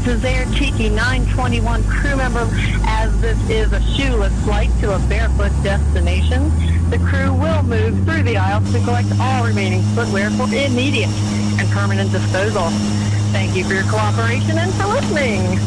This is Air Tiki 921 crew member. As this is a shoeless flight to a barefoot destination, the crew will move through the aisles to collect all remaining footwear for immediate and permanent disposal. Thank you for your cooperation and for listening.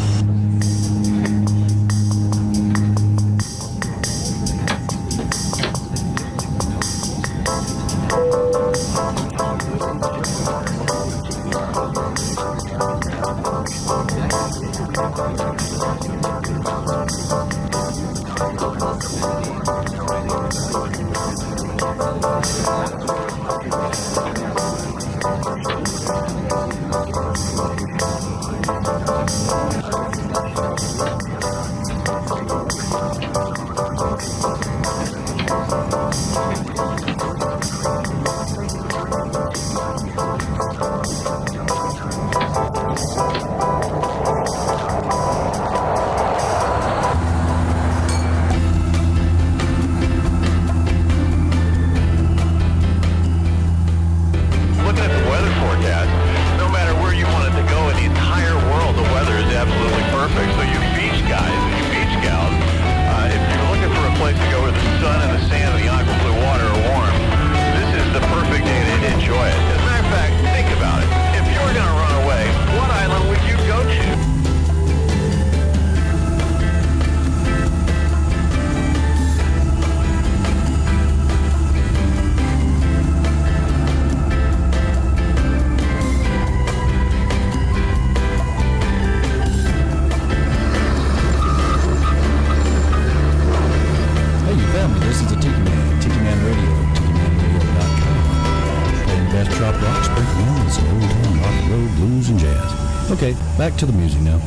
Okay, back to the music now.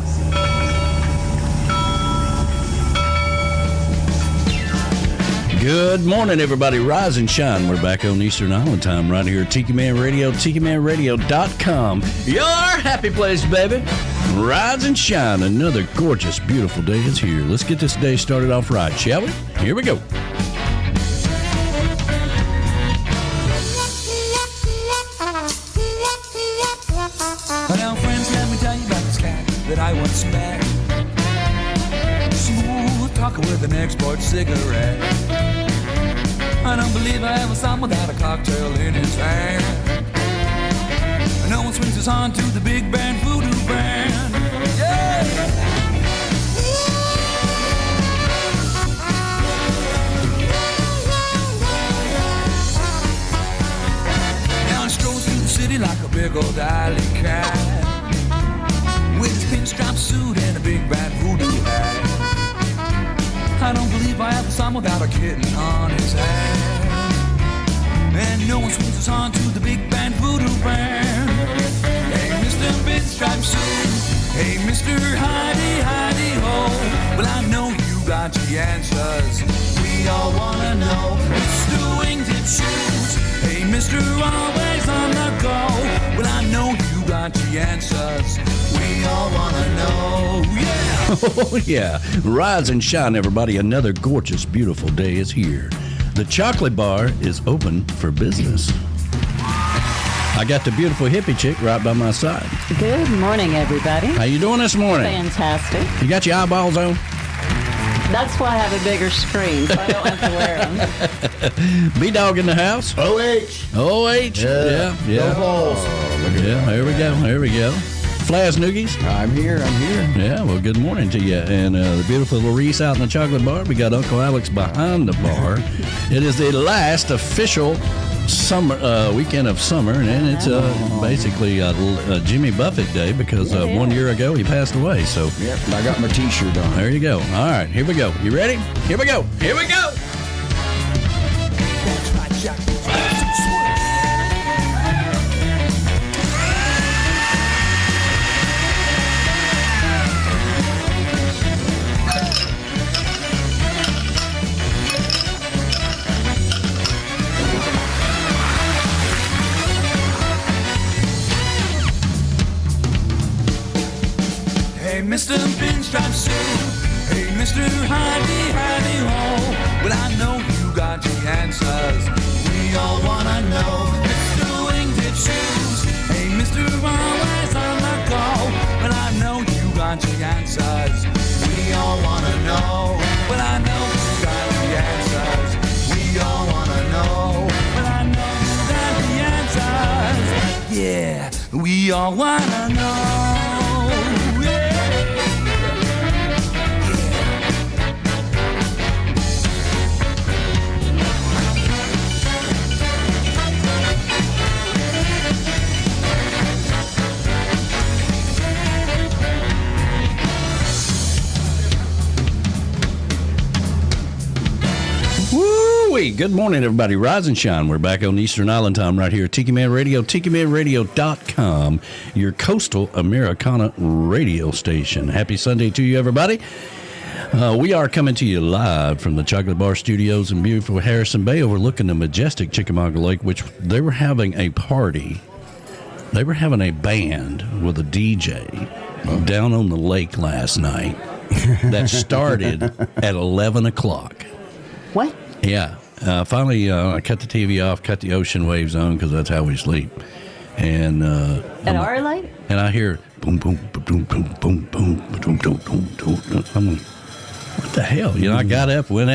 Good morning, everybody. Rise and shine. We're back on Eastern Island time right here at Tiki Man Radio, TikiManRadio.com. Your happy place, baby. Rise and shine. Another gorgeous, beautiful day is here. Let's get this day started off right, shall we? Here we go. Now, friends, let me tell you about this guy that I once met. Smooth talker with an export cigarette. I don't believe I ever saw him without a cocktail in his hand. No us on to the big band voodoo band. Yeah! Now he strolls through the city like a big old alley cat, with his pinstripe suit and a big bad voodoo hat. I don't believe I ever saw him without a kitten on his hand. And no one swings us on to the big band voodoo band. Hey, Mr. Pinstripe Suit. Hey, Mr. Hidey-Hidey-Ho. Well, I know you got the answers. We all wanna know. Mr. Winged Shoes. Hey, Mr. Always on the go. Well, I know you got the answers. We all wanna know. Yeah! Oh, yeah. Rise and shine, everybody. Another gorgeous, beautiful day is here. The chocolate bar is open for business. I got the beautiful hippie chick right by my side. Good morning, everybody. How you doing this morning? Fantastic. You got your eyeballs on? That's why I have a bigger screen, so I don't have to wear them. B-Dog in the house. OH. OH. Yeah. No balls. Yeah, there we go. There we go. Flaz Noogies. I'm here. Yeah, well, good morning to you. And the beautiful Larice out in the chocolate bar. We got Uncle Alex behind the bar. It is the last official summer weekend of summer, and it's basically Jimmy Buffett Day because 1 year ago he passed away. So Yep, I got my T-shirt on. there you go. All right, here we go. You ready? Here we go. Here we go. That's right, Jack. Hey, Mr. Pinstripe Suit. Hey, Mr. Hidey-Hidey-Ho. Well, I know you got the answers. We all wanna know. Mr. Winged Shoes. Hey, Mr. Always on the go. Well, I know you got the answers. We all wanna know. Well, I know you got the answers. We all wanna know. Well, I know you got the answers. Yeah, we all wanna know. Woo-wee. Good morning, everybody. Rise and shine. We're back on Eastern Island time right here at Tiki Man Radio, TikiManRadio.com, your coastal Americana radio station. Happy Sunday to you, everybody. We are coming to you live from the Chocolate Bar Studios in beautiful Harrison Bay overlooking the majestic Chickamauga Lake, which they were having a party. They were having a band with a DJ down on the lake last night that started at 11 o'clock. What? Yeah. Finally, I cut the TV off, cut the ocean waves on because that's how we sleep. And At our light? and I hear boom, boom, boom, boom, boom, boom, boom, boom, boom, boom. I'm like, what the hell? You know, I got up, went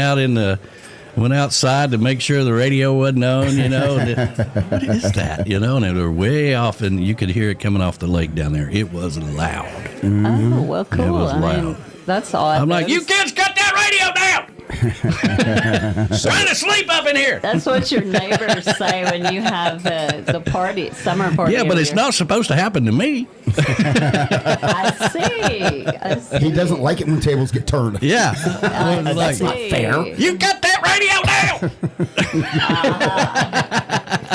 outside to make sure the radio wasn't on. You know, what is that? You know, and they were way off, and you could hear it coming off the lake down there. It was loud. Oh, well, cool. It was loud. That's odd. I'm like, you kids, cut that radio down! Trying to sleep up in here. That's what your neighbors say when you have the party, summer party. Yeah, but it's not supposed to happen to me. I see. He doesn't like it when tables get turned. Yeah. That's not fair. You cut that radio down!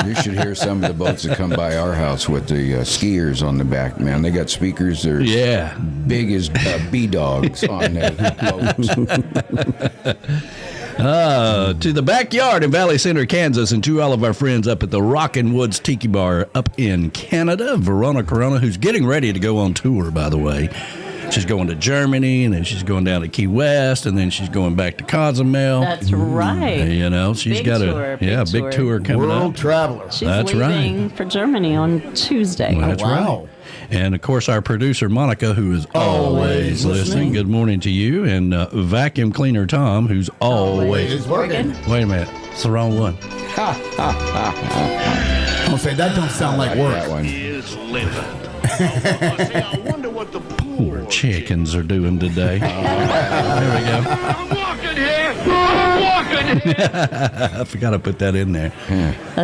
You should hear some of the boats that come by our house with the skiers on the back, man. They got speakers. They're Yeah. big as B-dogs on their boats. To the backyard in Valley Center, Kansas, and to all of our friends up at the Rockin' Woods Tiki Bar up in Canada, Verona Corona, who's getting ready to go on tour, by the way. She's going to Germany, and then she's going down to Key West, and then she's going back to Cozumel. That's right. You know, she's Big got tour, big tour coming World up. traveler. She's That's leaving for Germany on Tuesday. Well, that's wow. right. And, of course, our producer, Monica, who is always listening. Good morning to you. And vacuum cleaner Tom, who's always... It's working. Wait a minute. It's the wrong one. gonna say that don't sound like work. That one. Is living. I wonder what the Poor chickens are doing today. There we go. I'm walking here. I'm walking here. I forgot to put that in there.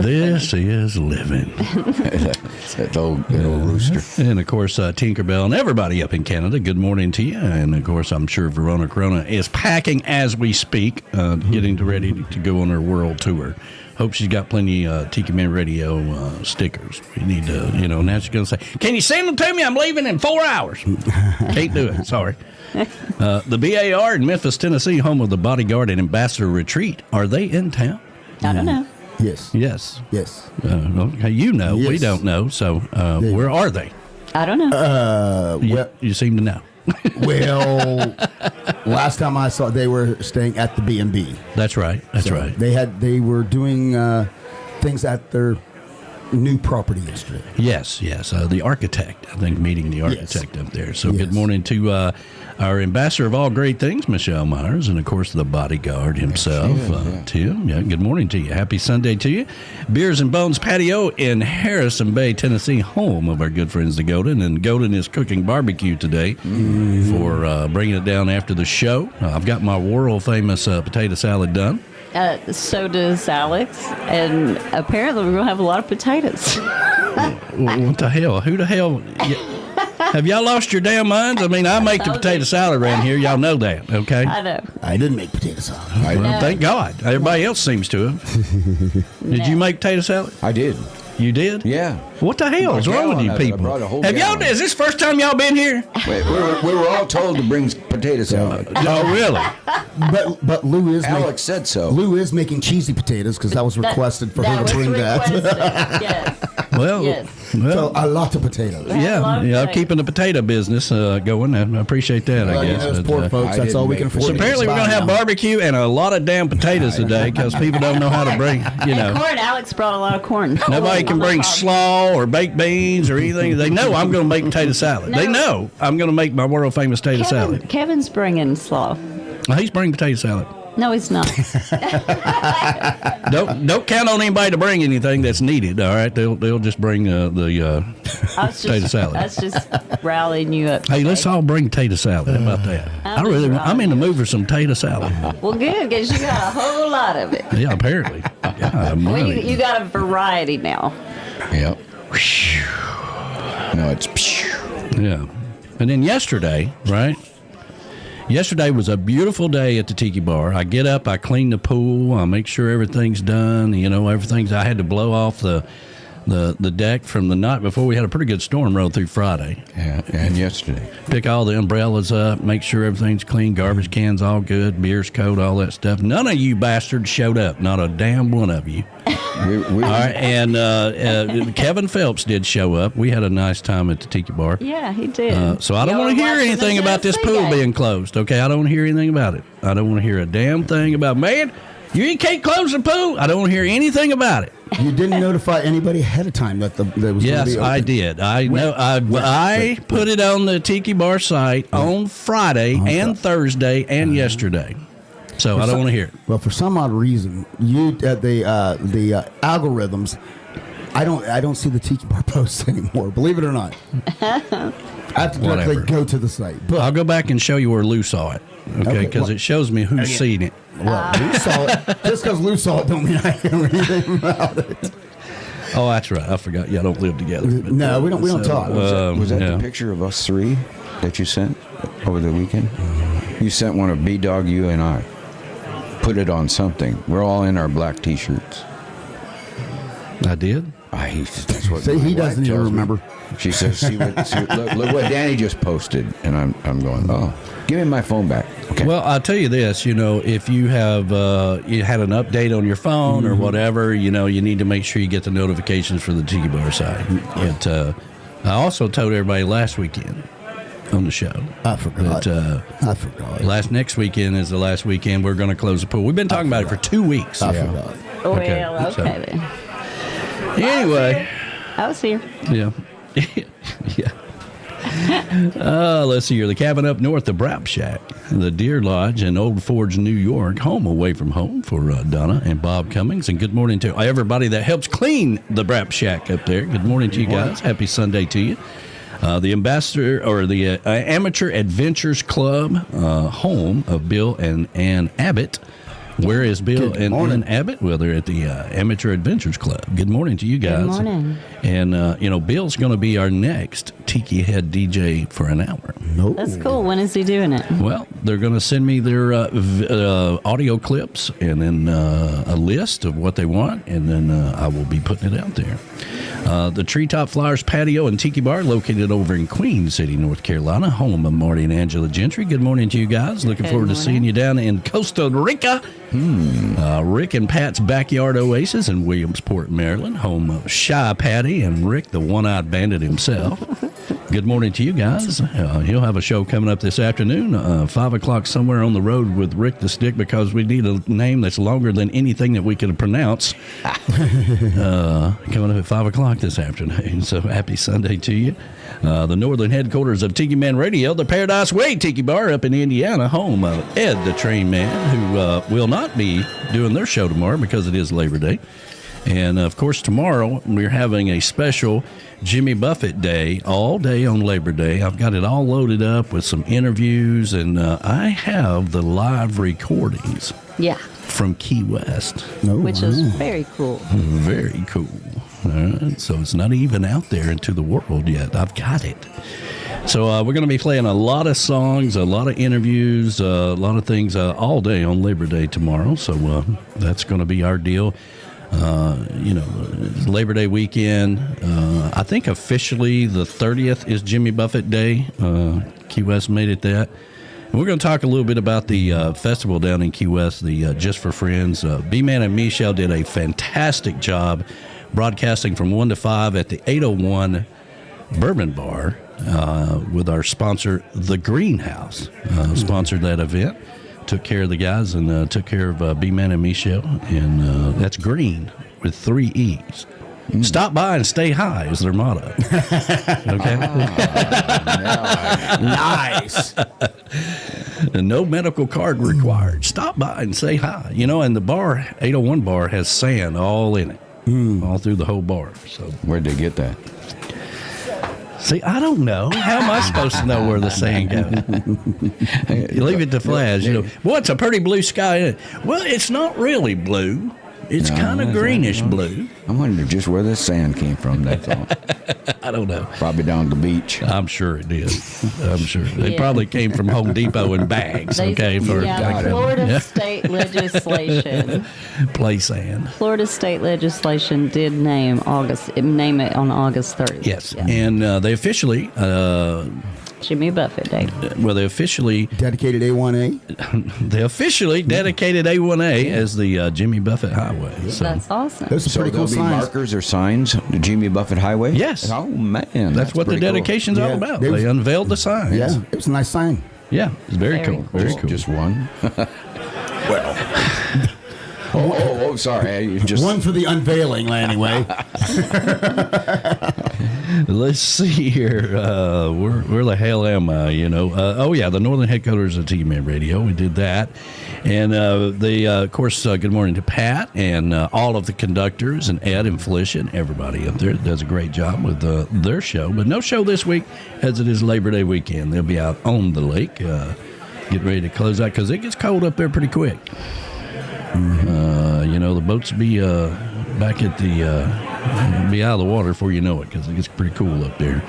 This is living. That old rooster. And, of course, Tinkerbell and everybody up in Canada, good morning to you. And, of course, I'm sure Verona Corona is packing as we speak, getting ready to go on her world tour. Hope she's got plenty Tiki Man Radio stickers. We need to, now she's going to say, can you send them to me? I'm leaving in 4 hours. Can't do it. Sorry. The BAR in Memphis, Tennessee, home of the Bodyguard and Ambassador Retreat. Are they in town? I don't know. Yes. Yes. Yes. Okay, we Yes. don't know. So where are they? I don't know. You seem to know. Well, last time I saw, they were staying at the B&B. That's right. That's right. They were doing things at their new property yesterday. Yes. The architect, I think, meeting the architect up there. So good morning to our ambassador of all great things, Michelle Myers, and, of course, the bodyguard himself, Tim. Yeah, good morning to you. Happy Sunday to you. Beers and Bones Patio in Harrison Bay, Tennessee, home of our good friends, the Golden. And Golden is cooking barbecue today for bringing it down after the show. I've got my world-famous potato salad done. So does Alex, and apparently we're going to have a lot of potatoes. What the hell? Who the hell? Have y'all lost your damn minds? I mean, I make the potato salad around here. Y'all know that, okay? I know. I didn't make potato salad. Well, thank God. Everybody else seems to have. Did you make potato salad? I did. You did? Yeah. What the hell is wrong with you people? I brought a whole Have y'all? gallon. Is this first time y'all been here? Wait, we were all told to bring potato salad. Oh, really? But Lou is Alex said so. Lou is making cheesy potatoes because that was requested for her to bring that. Yes. Well, Yes. So a lot of potatoes. yeah, keeping the potato business going. I appreciate that. I guess. Those poor But, folks, that's all we can afford. so apparently we're gonna have barbecue and a lot of damn potatoes today because people don't know how to bring. And corn. Alex brought a lot of corn. Nobody can bring slaw or baked beans or anything. They know I'm going to make potato salad. They know I'm going to make my world famous potato salad. Kevin's bringing slaw. Well, he's bringing potato salad. No, he's not. Don't count on anybody to bring anything that's needed. All right, they'll just bring the potato salad. That's just rallying you up. Hey, let's all bring potato salad. How about that? I'm in the mood for some potato salad. Well, good, because you got a whole lot of it. Yeah, apparently. Yeah, Well, you got a variety now. Yep. No, it's. Yeah. And then yesterday, right? Yesterday was a beautiful day at the Tiki Bar. I get up, I clean the pool, I make sure everything's done. I had to blow off the deck from the night before. We had a pretty good storm roll through Friday. Yeah, and yesterday. Pick all the umbrellas up, make sure everything's clean, garbage cans all good, beer's cold, all that stuff. None of you bastards showed up. Not a damn one of you. We all right, and Kevin Phelps did show up. We had a nice time at the Tiki Bar. Yeah, he did. So I don't want to hear anything about this pool being closed, okay? I don't want to hear anything about it. I don't want to hear a damn thing about, man, you can't close the pool. I don't want to hear anything about it. You didn't notify anybody ahead of time that was going to be open. I did. I put it on the Tiki Bar site on Friday and Thursday and yesterday. So I don't want to hear it. Well, for some odd reason, the algorithms, I don't see the Tiki Bar posts anymore. Believe it or not, I have to directly go to the site. But I'll go back and show you where Lou saw it, okay? Because it shows me who's seen it. Well, Lou saw it. Just because Lou saw it, don't mean I know anything about it. Oh, that's right. I forgot. Y'all don't live together. No, we don't talk. Was that the picture of us three that you sent over the weekend? You sent one of B-Dog, you, and I. Put it on something. We're all in our black T-shirts. I did? That's what See, he doesn't even remember. She says, look what Danny just posted. And I'm going, oh, give me my phone back. Okay. Well, I'll tell you this, if you have you had an update on your phone or whatever, you need to make sure you get the notifications for the Tiki Bar site. But I also told everybody last weekend on the show. I forgot. I forgot. Next weekend is the last weekend we're going to close the pool. We've been talking about it for 2 weeks. I forgot. Well, okay then. Anyway. I was here. Yeah. Yeah. Let's see here. The cabin up north, the Brap Shack, the Deer Lodge in Old Forge, New York. Home away from home for Donna and Bob Cummings. And good morning to everybody that helps clean the Brap Shack up there. Good morning to you guys. Happy Sunday to you. The Ambassador or the Amateur Adventures Club, home of Bill and Ann Abbott. Where is Bill and Ann Abbott? Well, they're at the Amateur Adventures Club. Good morning to you guys. Good morning. And, Bill's going to be our next Tiki Head DJ for an hour. No. That's cool. When is he doing it? Well, they're going to send me their audio clips and then a list of what they want, and then I will be putting it out there. The Treetop Flowers Patio and Tiki Bar located over in Queen City, North Carolina, home of Marty and Angela Gentry. Good morning to you guys. Looking forward to seeing you down in Costa Rica. Rick and Pat's Backyard Oasis in Williamsport, Maryland, home of Shy Patty and Rick, the one-eyed bandit himself. Good morning to you guys. He'll have a show coming up this afternoon, 5 o'clock somewhere on the road with Rick the Stick, because we need a name that's longer than anything that we can pronounce. Coming up at 5 o'clock this afternoon. So happy Sunday to you. The northern headquarters of Tiki Man Radio, the Paradise Way Tiki Bar up in Indiana, home of Ed the Train Man, who will not be doing their show tomorrow because it is Labor Day. And, of course, tomorrow we're having a special Jimmy Buffett Day, all day on Labor Day. I've got it all loaded up with some interviews, and I have the live recordings from Key West. Which is very cool. Very cool. All right, so it's not even out there into the world yet. I've got it. So we're going to be playing a lot of songs, a lot of interviews, a lot of things all day on Labor Day tomorrow. So that's going to be our deal. Labor Day weekend. I think officially the 30th is Jimmy Buffett Day. Key West made it that. And we're going to talk a little bit about the festival down in Key West, the Just for Friends. B-Man and Michelle did a fantastic job broadcasting from 1 to 5 at the 801 Bourbon Bar with our sponsor, The Greenhouse. Sponsored that event. Took care of the guys and took care of B-Man and Michelle. And that's green with 3 E's. Stop by and stay high is their motto. Okay? Nice. And no medical card required. Stop by and say hi. And the bar, 801 Bar, has sand all in it. All through the whole bar. So where'd they get that? See, I don't know. How am I supposed to know where the sand goes? You leave it to Flash. Well, it's a pretty blue sky. Well, it's not really blue. It's kind of greenish blue. I wonder just where the sand came from, that's all. I don't know. Probably down the beach. I'm sure it did. I'm sure. They probably came from Home Depot in bags, Florida state legislation. Play sand. Florida state legislation did name it on August 30th. Yes. Yeah. And they officially... Jimmy Buffett Day. Well, they officially... Dedicated A1A? They officially dedicated A1A as the Jimmy Buffett Highway. So. That's awesome. Those are pretty cool signs. Markers or signs, the Jimmy Buffett Highway? Yes. Oh, man. That's what the dedication's all about. They unveiled the signs. Yeah, it was a nice sign. Yeah, it's very cool. Very cool. Just one? Oh, sorry. One for the unveiling, anyway. Let's see here. Where the hell am I? The northern headquarters of Tiki Man Radio. We did that. And of course, good morning to Pat and all of the conductors and Ed and Felicia and everybody up there that does a great job with their show. But no show this week as it is Labor Day weekend. They'll be out on the lake getting ready to close out because it gets cold up there pretty quick. The boats be back at be out of the water before you know it because it gets pretty cool up there.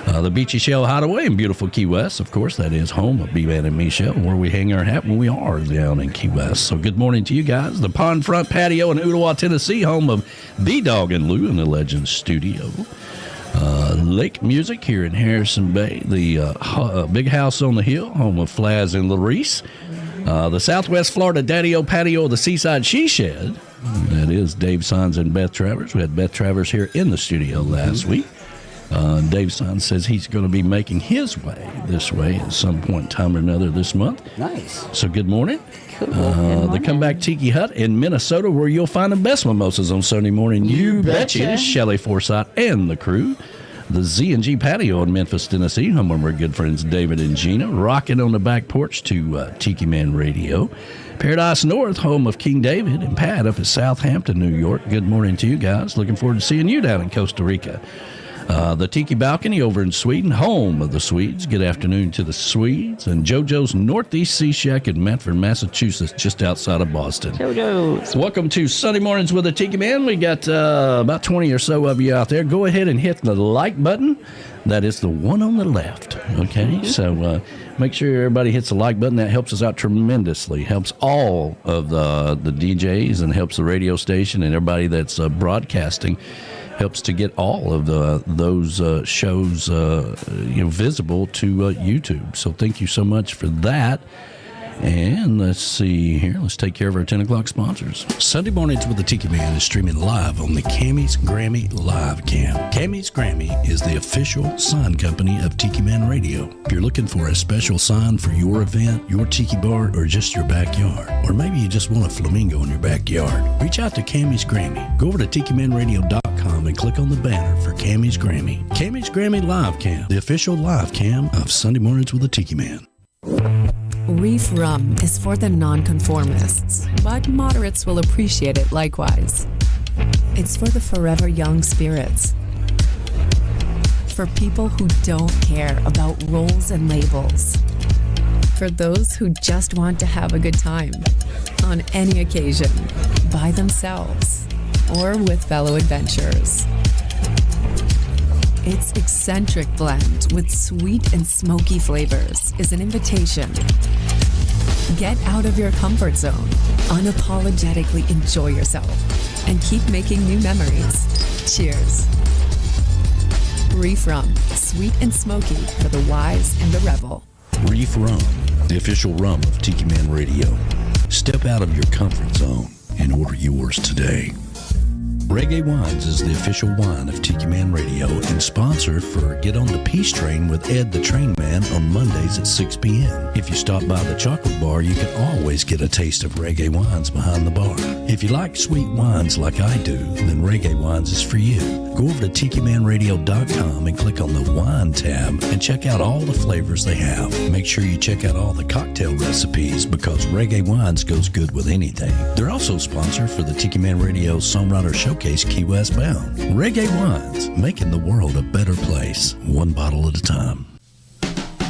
The Beachy Shell Hideaway in beautiful Key West, of course, that is home of B-Man and Michelle, where we hang our hat when we are down in Key West. So good morning to you guys. The Pond Front Patio in Ottawa, Tennessee, home of B-Dog and Lou in the Legends Studio. Lake Music here in Harrison Bay, the Big House on the Hill, home of Flaz and Larice. The Southwest Florida Daddy-O Patio of the Seaside She Shed. That is Dave Sons and Beth Travers. We had Beth Travers here in the studio last week. Dave Sons says he's going to be making his way this way at some point in time or another this month. Nice. So good morning. Cool. Good morning. The Comeback Tiki Hut in Minnesota, where you'll find the best mimosas on Sunday morning. You betcha. Shelley Forsythe and the crew. The Z&G Patio in Memphis, Tennessee, home of our good friends David and Gina. Rocking on the back porch to Tiki Man Radio. Paradise North, home of King David and Pat up at Southampton, New York. Good morning to you guys. Looking forward to seeing you down in Costa Rica. The Tiki Balcony over in Sweden, home of the Swedes. Good afternoon to the Swedes. And JoJo's Northeast Sea Shack in Medford, Massachusetts, just outside of Boston. JoJo's. Welcome to Sunday Mornings with the Tiki Man. We got about 20 or so of you out there. Go ahead and hit the like button. That is the one on the left. Okay, so make sure everybody hits the like button. That helps us out tremendously. Helps all of the DJs and helps the radio station and everybody that's broadcasting. Helps to get all of those shows visible to YouTube. So thank you so much for that. And let's see here. Let's take care of our 10 o'clock sponsors. Sunday Mornings with the Tiki Man is streaming live on the Camys Grammy Live Cam. Camys Grammy is the official sign company of Tiki Man Radio. If you're looking for a special sign for your event, your tiki bar, or just your backyard, or maybe you just want a flamingo in your backyard, reach out to Camys Grammy. Go over to TikiManRadio.com and click on the banner for Camys Grammy. Camys Grammy Live Cam, the official live cam of Sunday Mornings with the Tiki Man. Reef rum is for the nonconformists, but moderates will appreciate it likewise. It's for the forever young spirits. For people who don't care about roles and labels. For those who just want to have a good time, on any occasion, by themselves, or with fellow adventurers. Its eccentric blend with sweet and smoky flavors is an invitation. Get out of your comfort zone, unapologetically enjoy yourself, and keep making new memories. Cheers. Reef Rum, sweet and smoky for the wise and the rebel. Reef Rum, the official rum of Tiki Man Radio. Step out of your comfort zone and order yours today. Reggae Wines is the official wine of Tiki Man Radio and sponsor for Get on the Peace Train with Ed the Train Man on Mondays at 6 p.m. If you stop by the chocolate bar, you can always get a taste of Reggae Wines behind the bar. If you like sweet wines like I do, then Reggae Wines is for you. Go over to TikiManRadio.com and click on the Wine tab and check out all the flavors they have. Make sure you check out all the cocktail recipes because Reggae Wines goes good with anything. They're also sponsor for the Tiki Man Radio Songwriter Showcase Key West Bound. Reggae Wines, making the world a better place, one bottle at a time.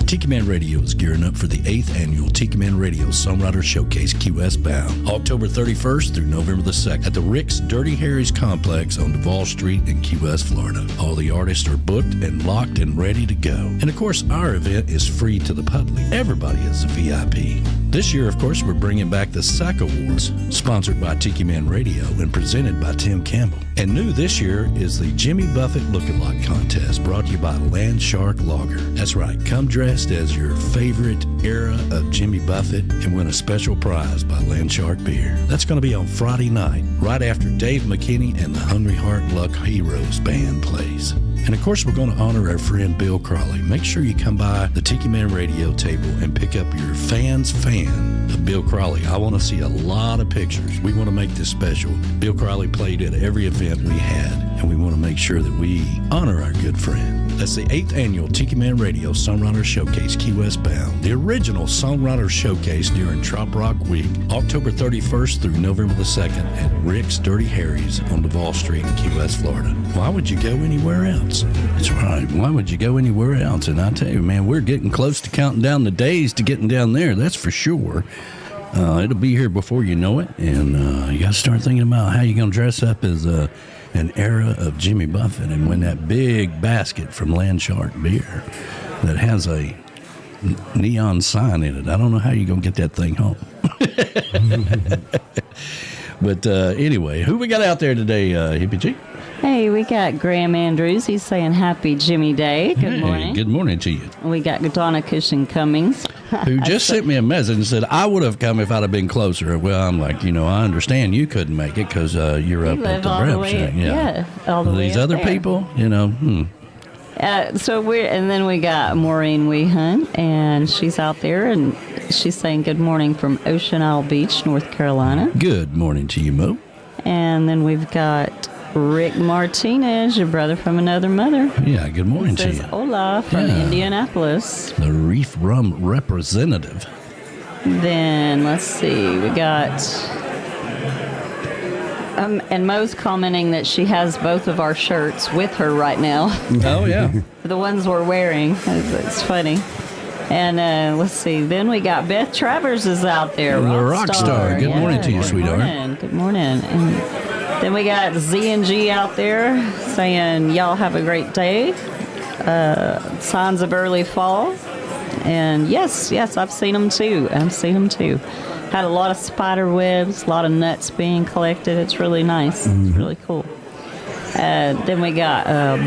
Tiki Man Radio is gearing up for the 8th annual Tiki Man Radio Songwriter Showcase Key West Bound, October 31st through November the 2nd at the Rick's Dirty Harry's Complex on Duval Street in Key West, Florida. All the artists are booked and locked and ready to go. And of course, our event is free to the public. Everybody is a VIP. This year, of course, we're bringing back the Sack Awards, sponsored by Tiki Man Radio and presented by Tim Campbell. And new this year is the Jimmy Buffett Look-alike Contest, brought to you by Land Shark Lager. That's right, come dressed as your favorite era of Jimmy Buffett and win a special prize by Land Shark Beer. That's going to be on Friday night, right after Dave McKinney and the Hungry Heart Luck Heroes band plays. And of course, we're going to honor our friend Bill Crawley. Make sure you come by the Tiki Man Radio table and pick up your fan's fan of Bill Crawley. I want to see a lot of pictures. We want to make this special. Bill Crawley played at every event we had, and we want to make sure that we honor our good friend. That's the 8th annual Tiki Man Radio Songwriter Showcase Key West Bound, the original Songwriter Showcase during Trop Rock Week, October 31st through November the 2nd at Rick's Dirty Harry's on Duval Street in Key West, Florida. Why would you go anywhere else? That's right. Why would you go anywhere else? And I tell you, man, we're getting close to counting down the days to getting down there. That's for sure. It'll be here before you know it. And you got to start thinking about how you're going to dress up as an era of Jimmy Buffett and win that big basket from Land Shark Beer that has a neon sign in it. I don't know how you're going to get that thing home. But anyway, who we got out there today, Hippie G? Hey, we got Graham Andrews. He's saying happy Jimmy Day. Good morning. Good morning to you. We got Donna Cushing Cummings. Who just sent me a message and said, I would have come if I'd have been closer. Well, I'm like, I understand you couldn't make it because you're up at the Brep Shack. Yeah, all the way These up other there. people, And then we got Maureen Weehunt, and she's out there, and she's saying good morning from Ocean Isle Beach, North Carolina. Good morning to you, Mo. And then we've got Rick Martinez, your brother from another mother. Yeah, good morning to Says you. hola from Indianapolis. The Reef Rum representative. Then let's see, we got. And Mo's commenting that she has both of our shirts with her right now. Oh, yeah. The ones we're wearing. It's funny. And let's see. Then we got Beth Travers is out there. The rock star. Good morning to you, sweetheart. Good morning. And then we got Z&G out there saying, y'all have a great day. Signs of early fall. And yes, I've seen them too. Had a lot of spider webs, a lot of nuts being collected. It's really nice. It's really cool. Then we got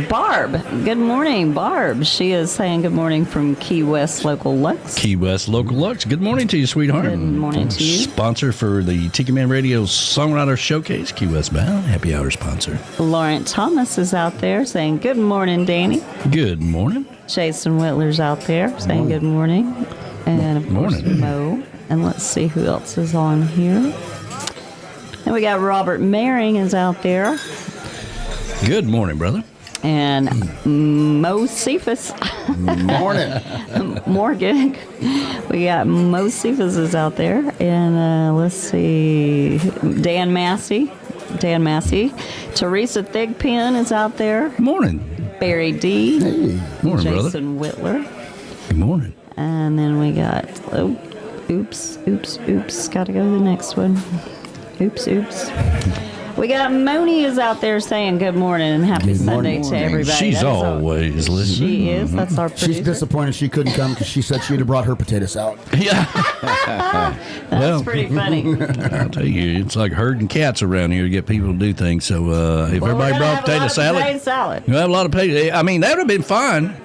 Barb. Good morning, Barb. She is saying good morning from Key West Local Lux. Key West Local Lux. Good morning to you, sweetheart. Good morning to you. Sponsor for the Tiki Man Radio Songwriter Showcase, Key West Bound. Happy Hour sponsor. Laurent Thomas is out there saying good morning, Danny. Good morning. Jason Whitler's out there saying good morning. And of course, Mo. And let's see who else is on here. And we got Robert Maring is out there. Good morning, brother. And Mo Cephas. Morgan. We got Mo Cephas is out there. And let's see. Dan Massey. Teresa Thigpen is out there. Morning. Barry D. Hey. Morning, brother. Jason Whitler. Good morning. And then we got, oops. Gotta go to the next one. Oops. We got Moni is out there saying good morning and happy Sunday to everybody. She's always listening. She is. That's our producer. She's disappointed she couldn't come because she said she'd have brought her potato salad. Yeah. That's pretty funny. I'll tell you, it's like herding cats around here to get people to do things. So if everybody brought potato salad, you have a lot of potato. I mean, that would have been fun.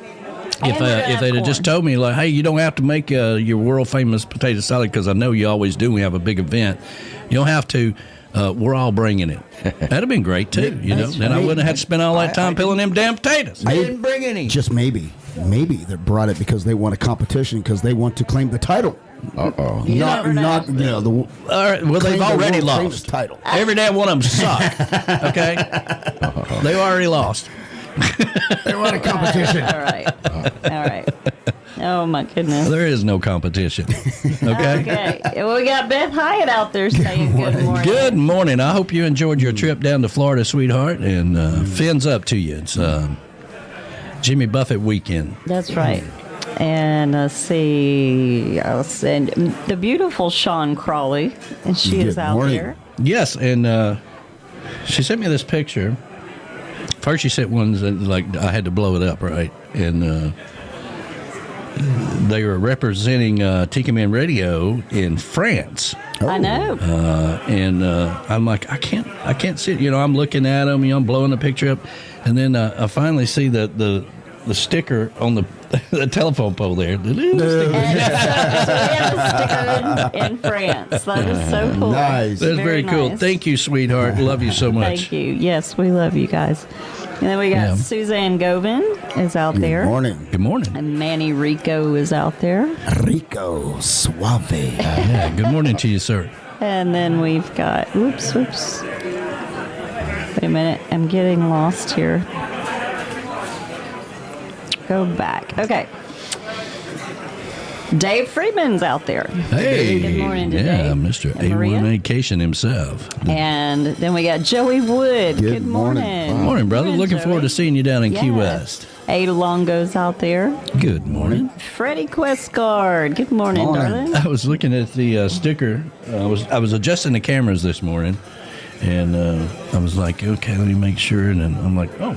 If they'd have just told me, like, hey, you don't have to make your world famous potato salad because I know you always do. We have a big event. You don't have to. We're all bringing it. That'd have been great too, you know. Then I wouldn't have had to spend all that time peeling them damn potatoes. I didn't bring any. Just maybe they brought it because they want a competition because they want to claim the title. Uh-oh. Not the. All right. Well, they've already lost. Title. Every damn one of them suck. Okay. They already lost. They want a competition. All right. Oh, my goodness. There is no competition. Okay? Well, we got Beth Hyatt out there saying good morning. Good morning. I hope you enjoyed your trip down to Florida, sweetheart, and fins up to you. It's Jimmy Buffett weekend. That's right. And let's see. I'll send the beautiful Sean Crawley, and she is out there. Yes, and she sent me this picture. First, she sent ones that, like, I had to blow it up, right? And they were representing Tiki Man Radio in France. I know. And I'm like, I can't see it. You know, I'm looking at them. You know, I'm blowing the picture up, and then I finally see the sticker on the telephone pole there. So we have a sticker in France. That is so cool. Nice. That's very cool. Nice. Thank you, sweetheart. Love you so much. Thank you. Yes, we love you guys. And then we got Suzanne Govin is out there. Good morning. Good morning. And Manny Rico is out there. Rico Suave. Yeah, good morning to you, sir. And then we've got, whoops. Wait a minute, I'm getting lost here. Go back. Okay. Dave Freeman's out there. Hey. Good morning to yeah, Dave. Mr. And Maria. A1 Vacation himself. And then we got Joey Wood. Good morning. Good morning, brother. Good morning, Looking forward to seeing you down in Key Yes. West. Ada Longo's out there. Good morning. Freddie Questguard. Good morning, darling. I was looking at the sticker. I was adjusting the cameras this morning, and I was like, okay, let me make sure. And then I'm like, oh,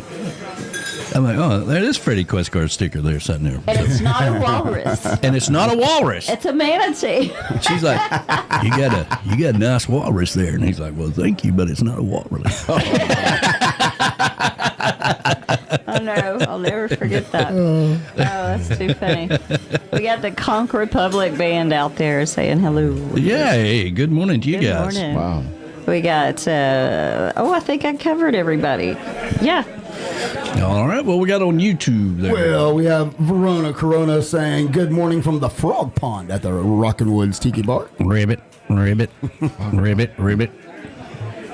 there is Freddie Questguard's sticker there sitting there. And it's not a walrus. And it's not a walrus. It's a manatee. She's like, you got a nice walrus there. And he's like, well, thank you, but it's not a walrus. Oh, no. I'll never forget that. Oh, that's too funny. We got the Conch Republic band out there saying hello. Yeah, hey, good morning to you Good guys. morning. Wow. We got, I think I covered everybody. Yeah. All right, well, we got on YouTube there. Well, we have Verona Corona saying good morning from the Frog Pond at the Rockin' Woods Tiki Bar. Ribbit.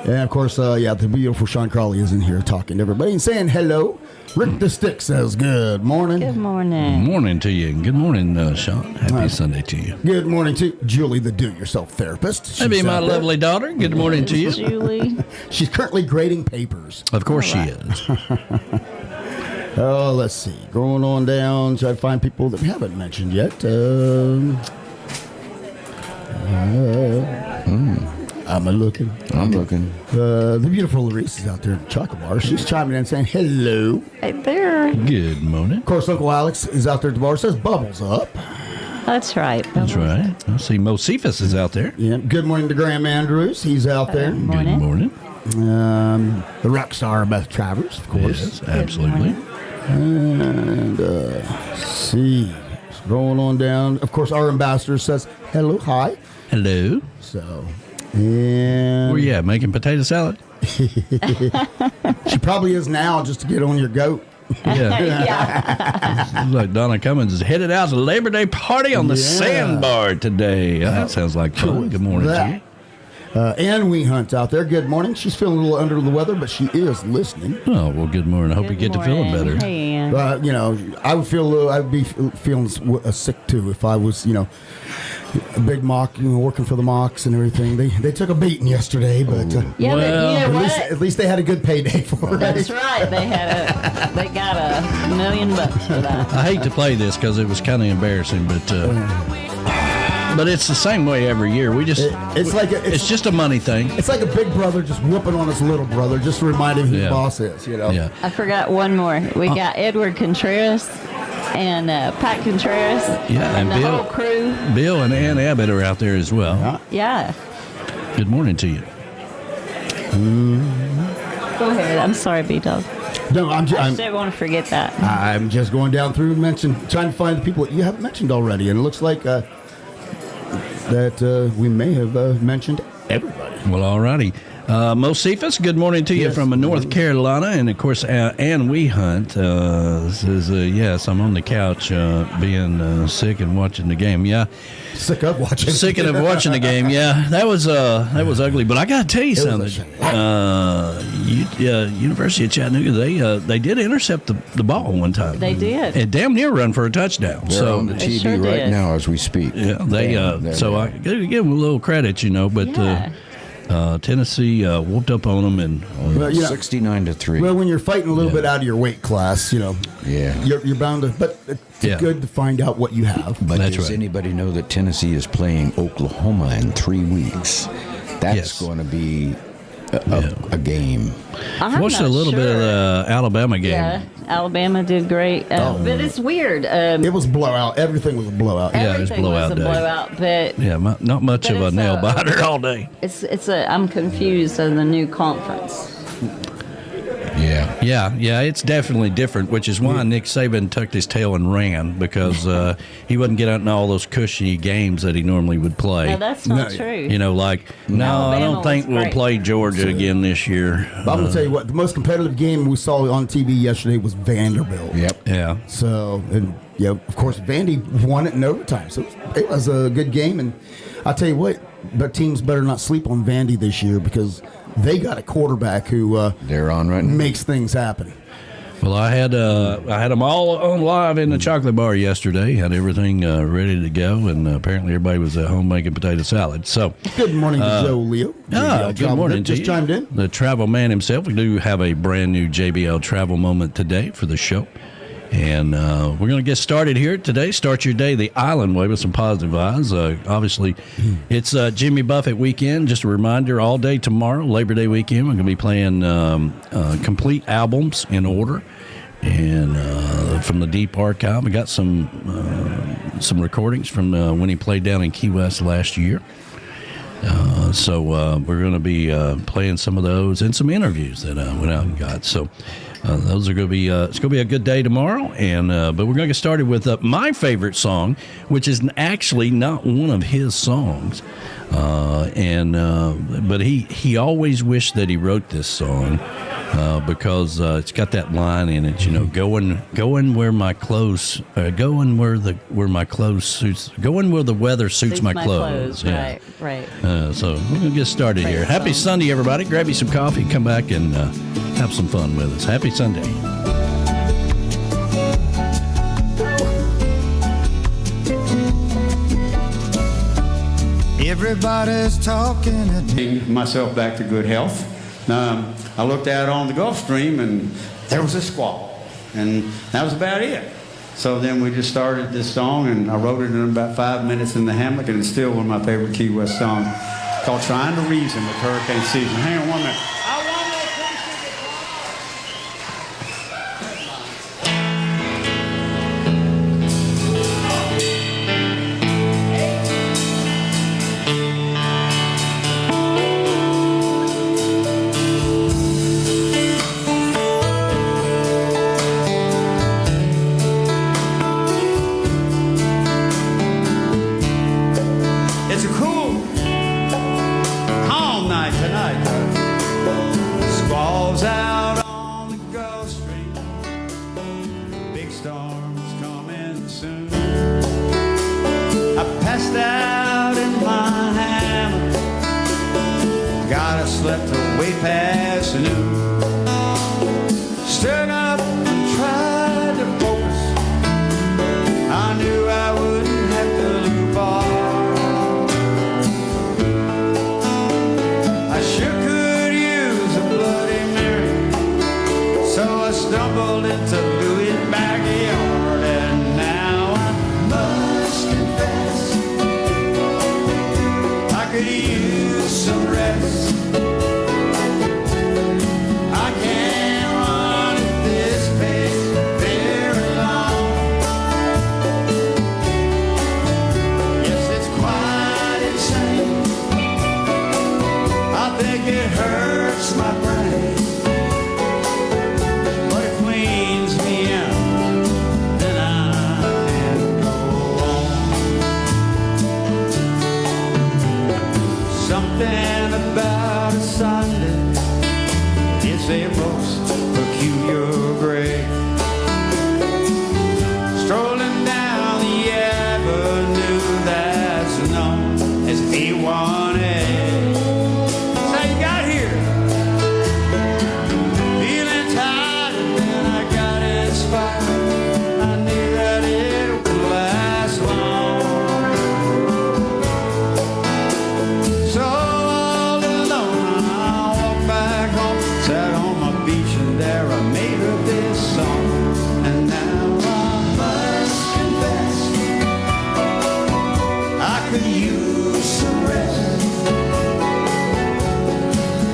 And, of course, the beautiful Sean Crawley is in here talking to everybody and saying hello. Rick the Stick says good morning. Good morning. Good morning to you. Good morning, Sean. Happy Sunday to you. Good morning to Julie, the do-it-yourself therapist. That'd be my lovely daughter. Good morning to you. Julie. She's currently grading papers. Of course she is. Oh, let's see. Going on down, try to find people that we haven't mentioned yet. I'm looking. The beautiful Larice is out there in the chocolate bar. She's chiming in saying hello. Hey there. Good morning. Of course, Uncle Alex is out there at the bar. Says bubbles up. That's right. That's right. I see Mo Cephas is out there. Yeah. Good morning to Graham Andrews. He's out there. Morning. Good morning. The rock star Beth Travers, of course. Yes, absolutely. And let's see. Rolling on down. Of course, our ambassador says hello, hi. Hello. So, and Where you at? Making potato salad? she probably is now, just to get on your goat. Yeah. Yeah. Seems like Donna Cummins is headed out to the Labor Day party on the sandbar today. That sounds like fun. Good morning to you. Ann Hunt's out there. Good morning. She's feeling a little under the weather, but she is listening. Oh, well, good morning. I hope you get to feeling better. Hey, Ann. I would feel I'd be feeling sick too if I was, a big mock, working for the mocks and everything. They took a beating yesterday, but Yeah, but you know what? at least they had a good payday for it. That's right. They got $1 million for that. I hate to play this because it was kind of embarrassing, but it's the same way every year. We just it's just a money thing. It's like a big brother just whooping on his little brother, just to remind him who the boss is. Yeah. I forgot one more. We got Edward Contreras and Pat Contreras. Yeah, and the Bill, whole crew. Bill and Ann Abbott are out there as well. Yeah. Good morning to you. Go ahead. I'm sorry, B-Dog. No, I didn't want to forget that. I'm just going down through and trying to find the people that you haven't mentioned already, and it looks like that we may have mentioned everybody. Well, all righty. Mo Cephas, good morning to you from North Carolina. And, of course, Ann Hunt says, yes, I'm on the couch being sick and watching the game. Yeah. Sick of watching. Sick of watching the game, yeah. That was ugly. But I got to tell you something. University of Chattanooga, they did intercept the ball one time. They did. And damn near run for a touchdown. They're on the TV sure right did. now as we speak. Yeah, I got to give them a little credit, but Tennessee whooped up on them and 69-3. Well, when you're fighting a little bit out of your weight class, you're bound to. But it's good to find out what you have. But That's does right. anybody know that Tennessee is playing Oklahoma in 3 weeks? That's going to be a game. Watched a little bit of the Alabama game. Yeah, Alabama did great. But it's weird. It was blowout. Everything was a blowout. Yeah, it was everything blowout was a day. blowout, but Yeah, not much But of a it's nail biter all day. I'm confused on the new conference. Yeah, it's definitely different, which is why Nick Saban tucked his tail and ran, because he wouldn't get out in all those cushy games that he normally would play. No, that's not true. I don't think was we'll great. play Georgia again this year. But I'm going to tell you what, the most competitive game we saw on TV yesterday was Vanderbilt. Yep. Yeah. So, of course, Vandy won it in overtime. So it was a good game. And I'll tell you what, but teams better not sleep on Vandy this year, because they got a quarterback who They're on right now. makes things happen. Well, I had them all on live in the chocolate bar yesterday. Had everything ready to go, and apparently everybody was at home making potato salad. So, Good morning to Joe Leo. JBL good Travel morning Group to just you. chimed in. The travel man himself. We do have a brand new JBL travel moment today for the show. And we're going to get started here today. Start your day the island way with some positive vibes. Obviously, it's Jimmy Buffett weekend. Just a reminder, all day tomorrow, Labor Day weekend, we're going to be playing complete albums in order. And from the deep archive, we got some recordings from when he played down in Key West last year. So we're going to be playing some of those and some interviews that I went out and got. So those are going to be it's going to be a good day tomorrow. And but we're going to get started with my favorite song, which is actually not one of his songs. But he always wished that he wrote this song because it's got that line in it, going where my clothes, going where my clothes suits, going where the weather suits my clothes. Yeah. Right. So we're gonna get started here. Happy Sunday, everybody! Grab you some coffee, come back and have some fun with us. Happy Sunday. Everybody's talking at me. Myself back to good health. I looked out on the Gulf Stream and there was a squall, and that was about it. So then we just started this song, and I wrote it in about 5 minutes in the hammock, and it's still one of my favorite Key West songs, called "Trying to Reason" with Hurricane Season. Hang on 1 minute. It's a cool, calm night tonight. Squalls out on the Gulf Stream. Big storm's coming soon. I passed out in my hammock. Got us slept way past noon. Stood up and tried to focus. I knew I wouldn't have to loop off. Stumbled into Louis' backyard, and now I must confess I could use some rest. I can't run at this pace very long. Yes, it's quite insane. I think it hurts my brain. Something about a Sunday, it's a most peculiar grade. Strolling down the avenue that's known as A1A. That's how you got here. Feeling tired, and then I got inspired. I knew that it would last long. Sat on my beach and there I made her this song. And now I must confess I could use some rest.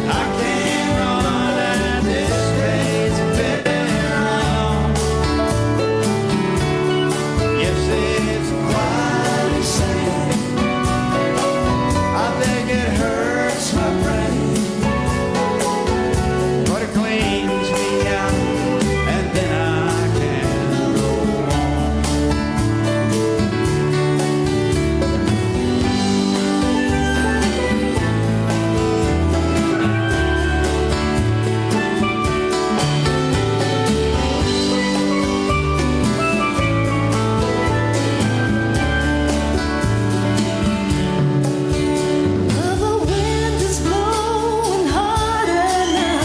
I can't run at this pace very long. Yes, it's quite insane. I think it hurts my brain. Cleans me out, and then I can go on. The wind is blowing harder now.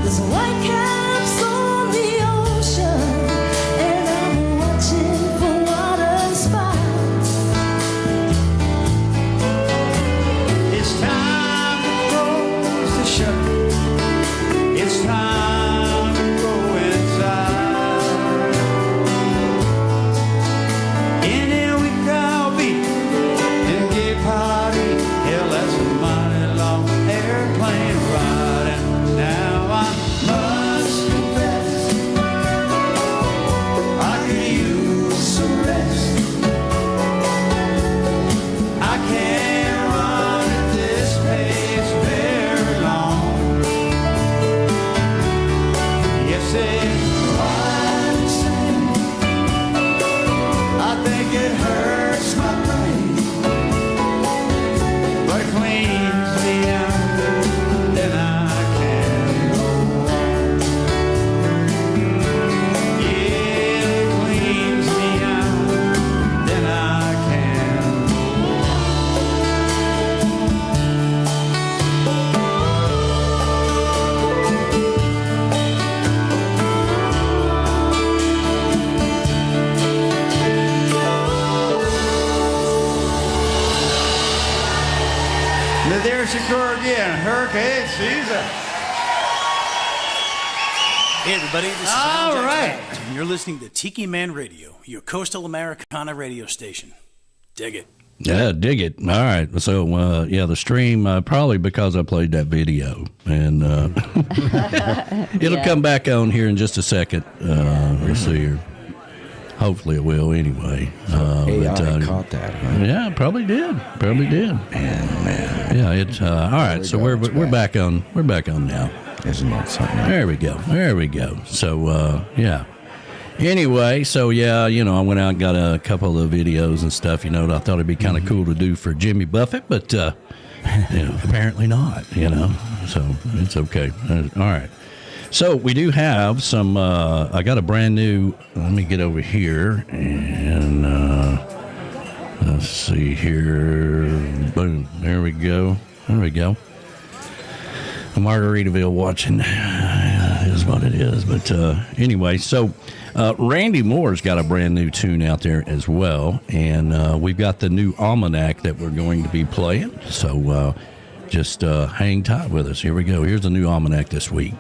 There's white caps on the ocean, and I'm watching for water spots. It's time to close the shutter. It's time to go inside. In here we call beat and gay party. Hell, that's a mighty long airplane ride. And now I must Mexico again. Hurricane Caesar. Hey everybody, this is All Jax right. Bowers, and you're listening to Tiki Man Radio, your coastal Americana radio station. Dig it. Yeah, dig it. All right. So, yeah, the stream, probably because I played that video. And it'll come back on here in just a second. We'll see here. Hopefully it will anyway. AI caught that, huh? Yeah, probably did. Probably did. Man. Yeah, it's all right. So we're back on. We're back on now. Isn't that something? There we go. There we go. So yeah. Anyway, so yeah, I went out and got a couple of videos and stuff. I thought it'd be kind of cool to do for Jimmy Buffett, but apparently not. So it's okay. All right. So we do have some. I got a brand new. Let me get over here and let's see here. Boom. There we go. There we go. Margaritaville watching is what it is. But anyway, so Randy Moore's got a brand new tune out there as well. And we've got the new Almanac that we're going to be playing. So just hang tight with us. Here we go. Here's the new Almanac this week.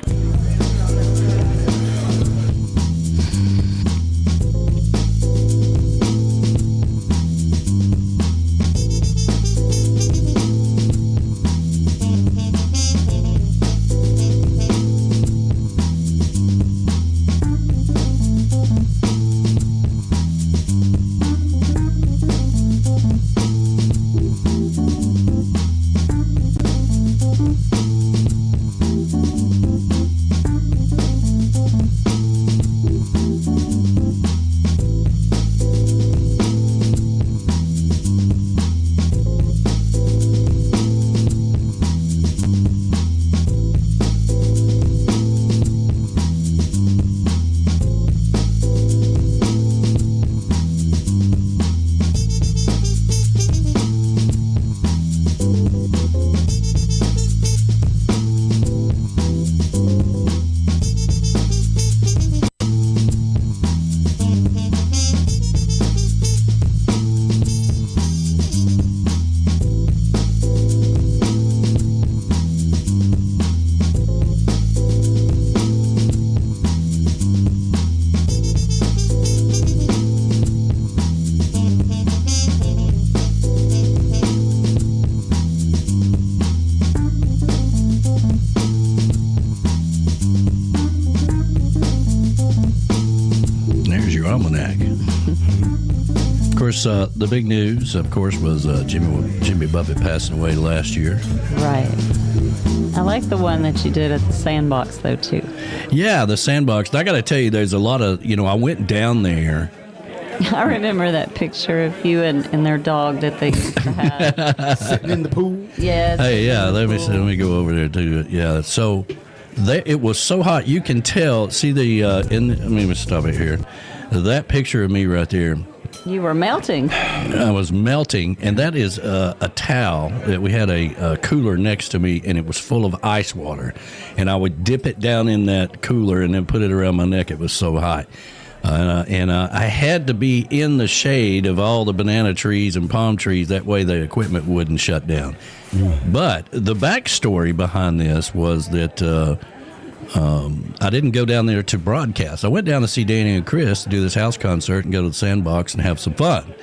The big news, of course, was Jimmy Buffett passing away last year. Right. I like the one that you did at the Sandbox, though, too. Yeah, the Sandbox. I got to tell you, there's a lot of, I went down there. I remember that picture of you and their dog that they used to have. Sitting in the pool? Yes. Hey, yeah, let me go over there, too. Yeah, so it was so hot. You can tell, see let me stop it here. That picture of me right there. You were melting. I was melting, and that is a towel that we had a cooler next to me, and it was full of ice water. And I would dip it down in that cooler and then put it around my neck. It was so hot. And I had to be in the shade of all the banana trees and palm trees. That way the equipment wouldn't shut down. But the backstory behind this was that I didn't go down there to broadcast. I went down to see Danny and Chris do this house concert and go to the Sandbox and have some fun.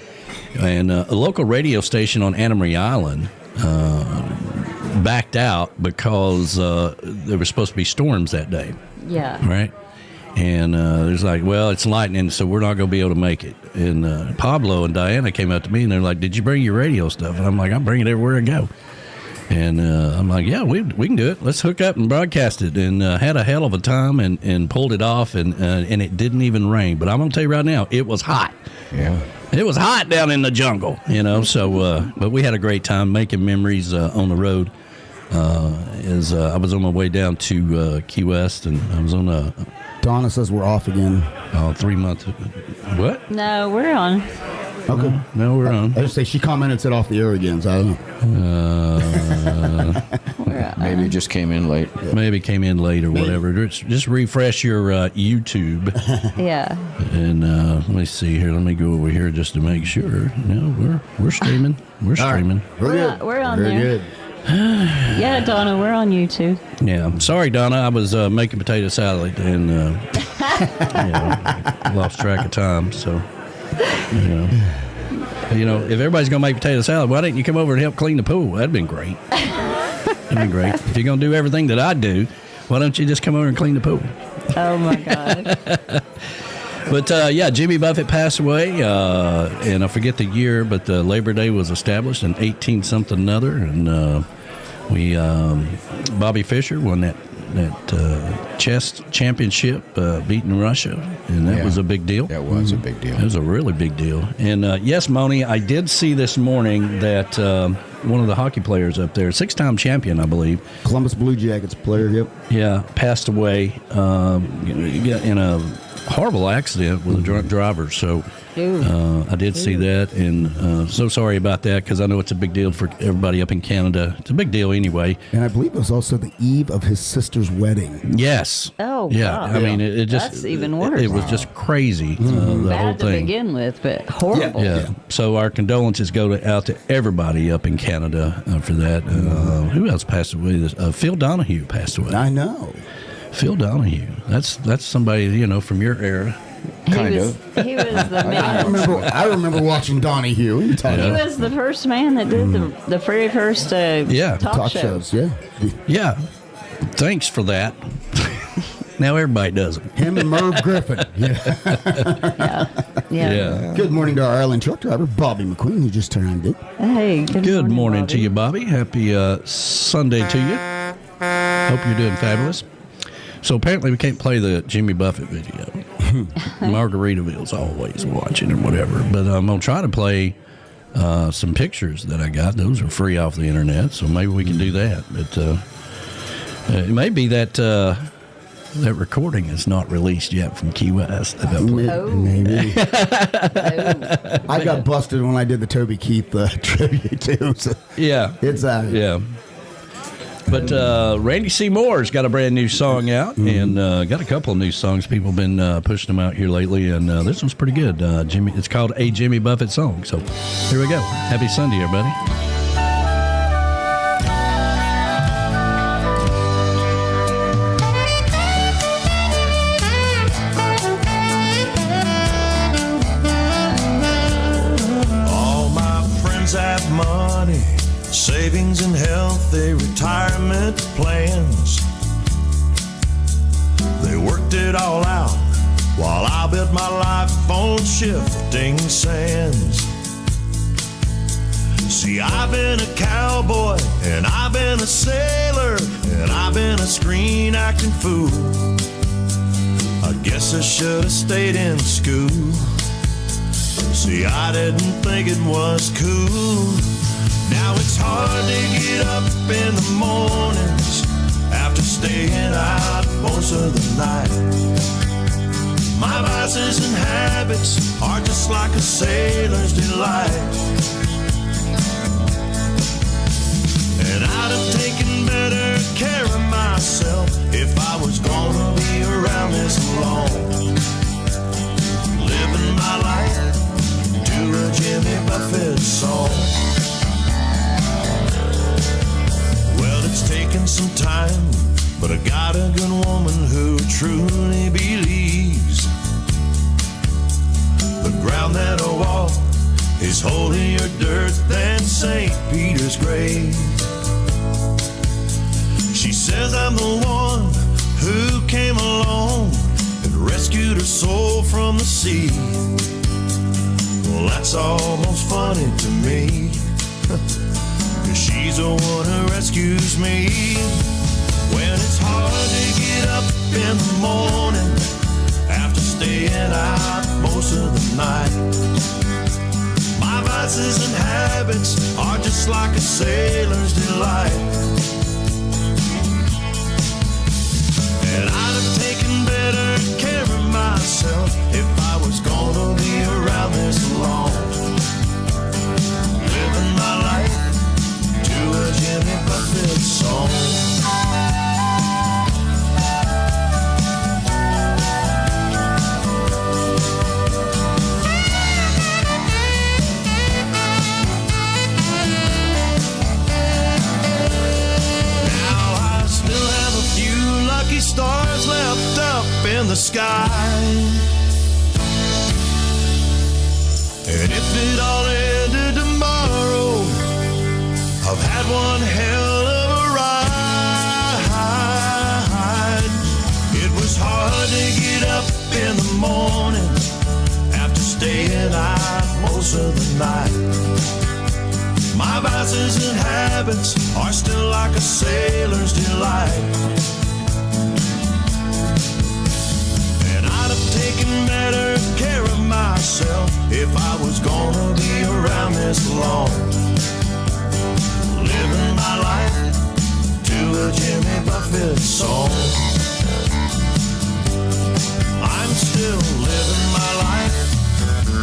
And a local radio station on Anna Marie Island backed out because there were supposed to be storms that day. Yeah. Right? And there's like, well, it's lightning, so we're not going to be able to make it. And Pablo and Diana came up to me, and they're like, did you bring your radio stuff? And I'm like, I bring it everywhere I go. And I'm like, yeah, we can do it. Let's hook up and broadcast it. And had a hell of a time and pulled it off, and it didn't even rain. But I'm going to tell you right now, it was hot. Yeah. It was hot down in the jungle, so, but we had a great time making memories on the road. As I was on my way down to Key West, and I was on a... Donna says we're off again. 3 months. What? No, we're on. Okay. No, we're on. I just say she commented and said off the air again, so I don't know. Maybe it just came in late. Maybe came in late or whatever. Just refresh your YouTube. Yeah. And let me see here. Let me go over here just to make sure. No, we're streaming. We're streaming. We're good. We're on Very there. good. Yeah, Donna, we're on YouTube. Yeah, sorry, Donna. I was making potato salad and lost track of time. So, if everybody's gonna make potato salad, why didn't you come over and help clean the pool? That'd been great. That'd been great. If you're gonna do everything that I do, why don't you just come over and clean the pool? Oh my God. But Jimmy Buffett passed away, and I forget the year, but Labor Day was established in 18-something another, and Bobby Fischer won that chess championship, beating Russia, and that was a big deal. That was a big deal. It was a really big deal. And yes, Moni, I did see this morning that one of the hockey players up there, 6-time champion, I believe, Columbus Blue Jackets player. Yep. Yeah, passed away in a horrible accident with a drunk driver. So I did see that, and so sorry about that, because I know it's a big deal for everybody up in Canada. It's a big deal anyway. And I believe it was also the eve of his sister's wedding. Yes. Oh, yeah. God. I mean, it just that's even worse. It was just crazy. The Bad whole to thing. begin with, but horrible. Yeah. So our condolences go out to everybody up in Canada for that. Who else passed away? Phil Donahue passed away. I know. Phil Donahue. That's somebody from your era. Kind of. He was the man. I remember watching Donahue. What are you talking He about? was the first man that did the very first talk shows. Yeah. Yeah. Thanks for that. Now everybody does it. Him and Merv Griffin. Yeah. Good morning to our island truck driver, Bobby McQueen, who just turned it. Hey, Good morning Bobby. to you, Bobby. Happy Sunday to you. Hope you're doing fabulous. So apparently we can't play the Jimmy Buffett video. Margaritaville's always watching or whatever. But I'm going to try to play some pictures that I got. Those are free off the internet, so maybe we can do that. But it may be that that recording is not released yet from Key West. Maybe. I got busted when I did the Toby Keith tribute too. So Yeah. it's Yeah. But Randy C. Moore's got a brand new song out, and got a couple of new songs. People have been pushing them out here lately, and this one's pretty good. It's called A Jimmy Buffett Song. So here we go. Happy Sunday, everybody. All my friends have money, savings and healthy retirement plans. They worked it all out while I built my life on shifting sands. See, I've been a cowboy, and I've been a sailor, and I've been a screen acting fool. I guess I should have stayed in school. See, I didn't think it was cool. Now it's hard to get up in the mornings after staying out most of the night. My vices and habits are just like a sailor's delight. And I'd have taken better care of myself if I was gonna be around this long. Living my life to a Jimmy Buffett song. Well, it's taken some time, but I got a good woman who truly believes the ground that I walk is holier dirt than St. Peter's grave. She says I'm the one who came along and rescued her soul from the sea. Well, that's almost funny to me, 'cause she's the one who rescues me. When it's hard to get up in the morning after staying out most of the night. My vices and habits are just like a sailor's delight. And I'd have taken better care of myself if I was gonna be around this long. Living my life to a Jimmy Buffett song. in the sky. And if it all ended tomorrow, I've had one hell of a ride. It was hard to get up in the morning after staying out most of the night. My vices and habits are still like a sailor's delight. And I'd have taken better care of myself if I was gonna be around this long. Living my life to a Jimmy Buffett song. I'm still living my life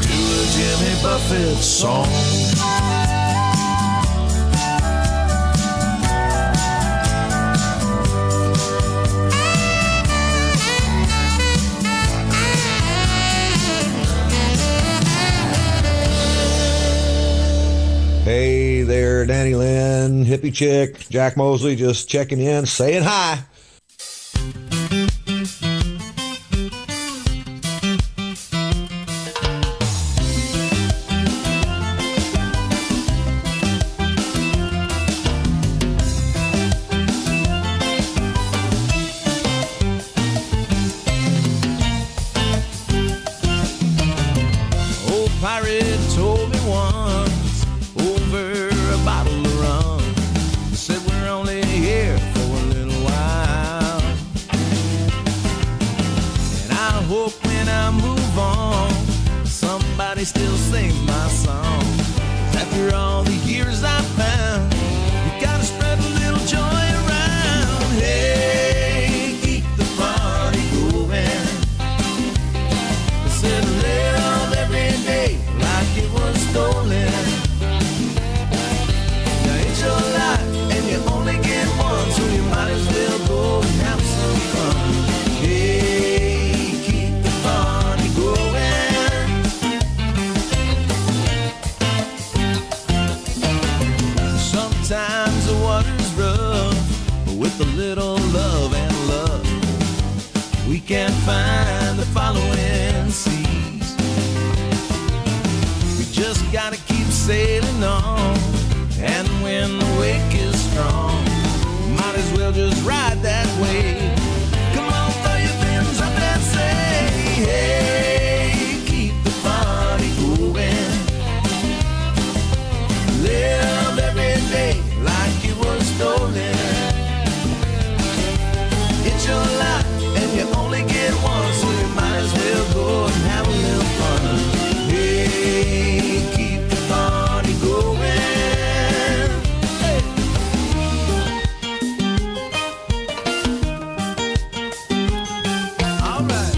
to a Jimmy Buffett song. Hey there, Danny Lynn, hippie chick, Jack Mosley, just checking in, saying hi. Old pirate told me once over a bottle of rum, said we're only here for a little while. And I hope when I move on, somebody still sings my song. 'Cause after all the years I found, you gotta spread a little joy around. Hey, keep the party going. I said live every day like it was stolen. Now it's your life and you only get one, so you might as well go and have some fun. Hey, keep the party going. Sometimes the water's rough, but with a little love and love, we can find the following seas. We just gotta keep sailing on, and when the wake is strong, might as well just ride that wave. Come on, throw your fins up and say, hey, keep the party going. Live every day like it was stolen. It's your life and you only get one, so you might as well go and have a little fun. Hey, keep the party going. Hey. All right.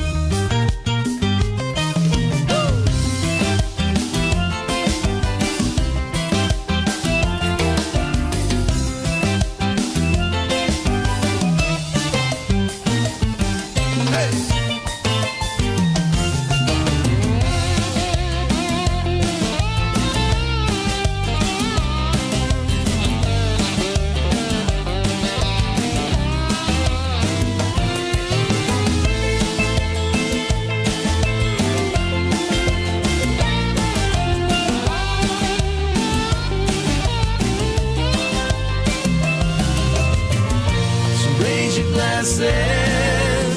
So raise your glasses,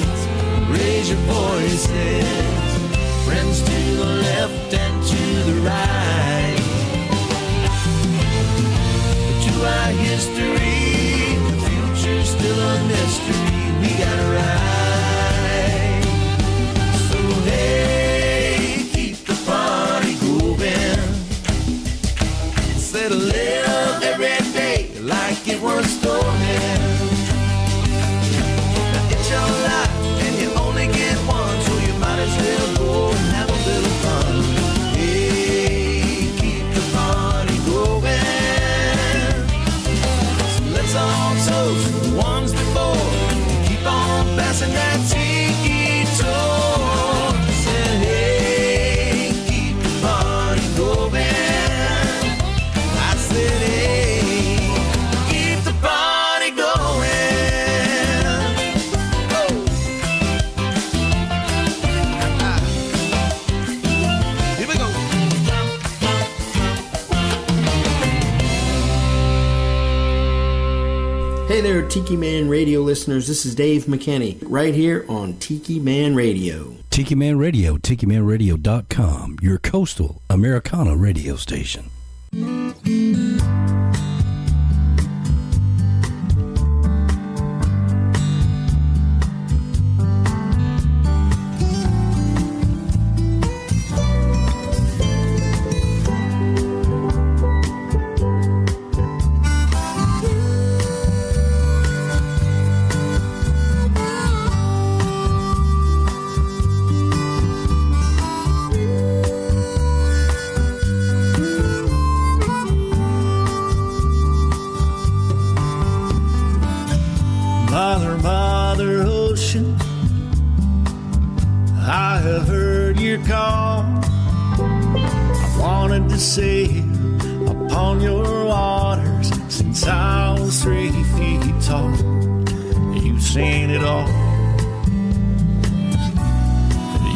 raise your voices, friends to the left and to the right. To our history, the future's still a mystery. We gotta ride. So hey, keep the party going. Said live every day like it was stolen. Now it's your life and you only get one, so you might as well go and have a little fun. Hey, keep the party going. So let's all toast the ones before. Keep on passing Tiki Man Radio listeners. This is Dave McKinney, right here on Tiki Man Radio. Tiki Man Radio, TikiManRadio.com, your coastal Americana radio station. Mother ocean, I have heard your call. I wanted to sail upon your waters since I was 3 feet tall. You've seen it all.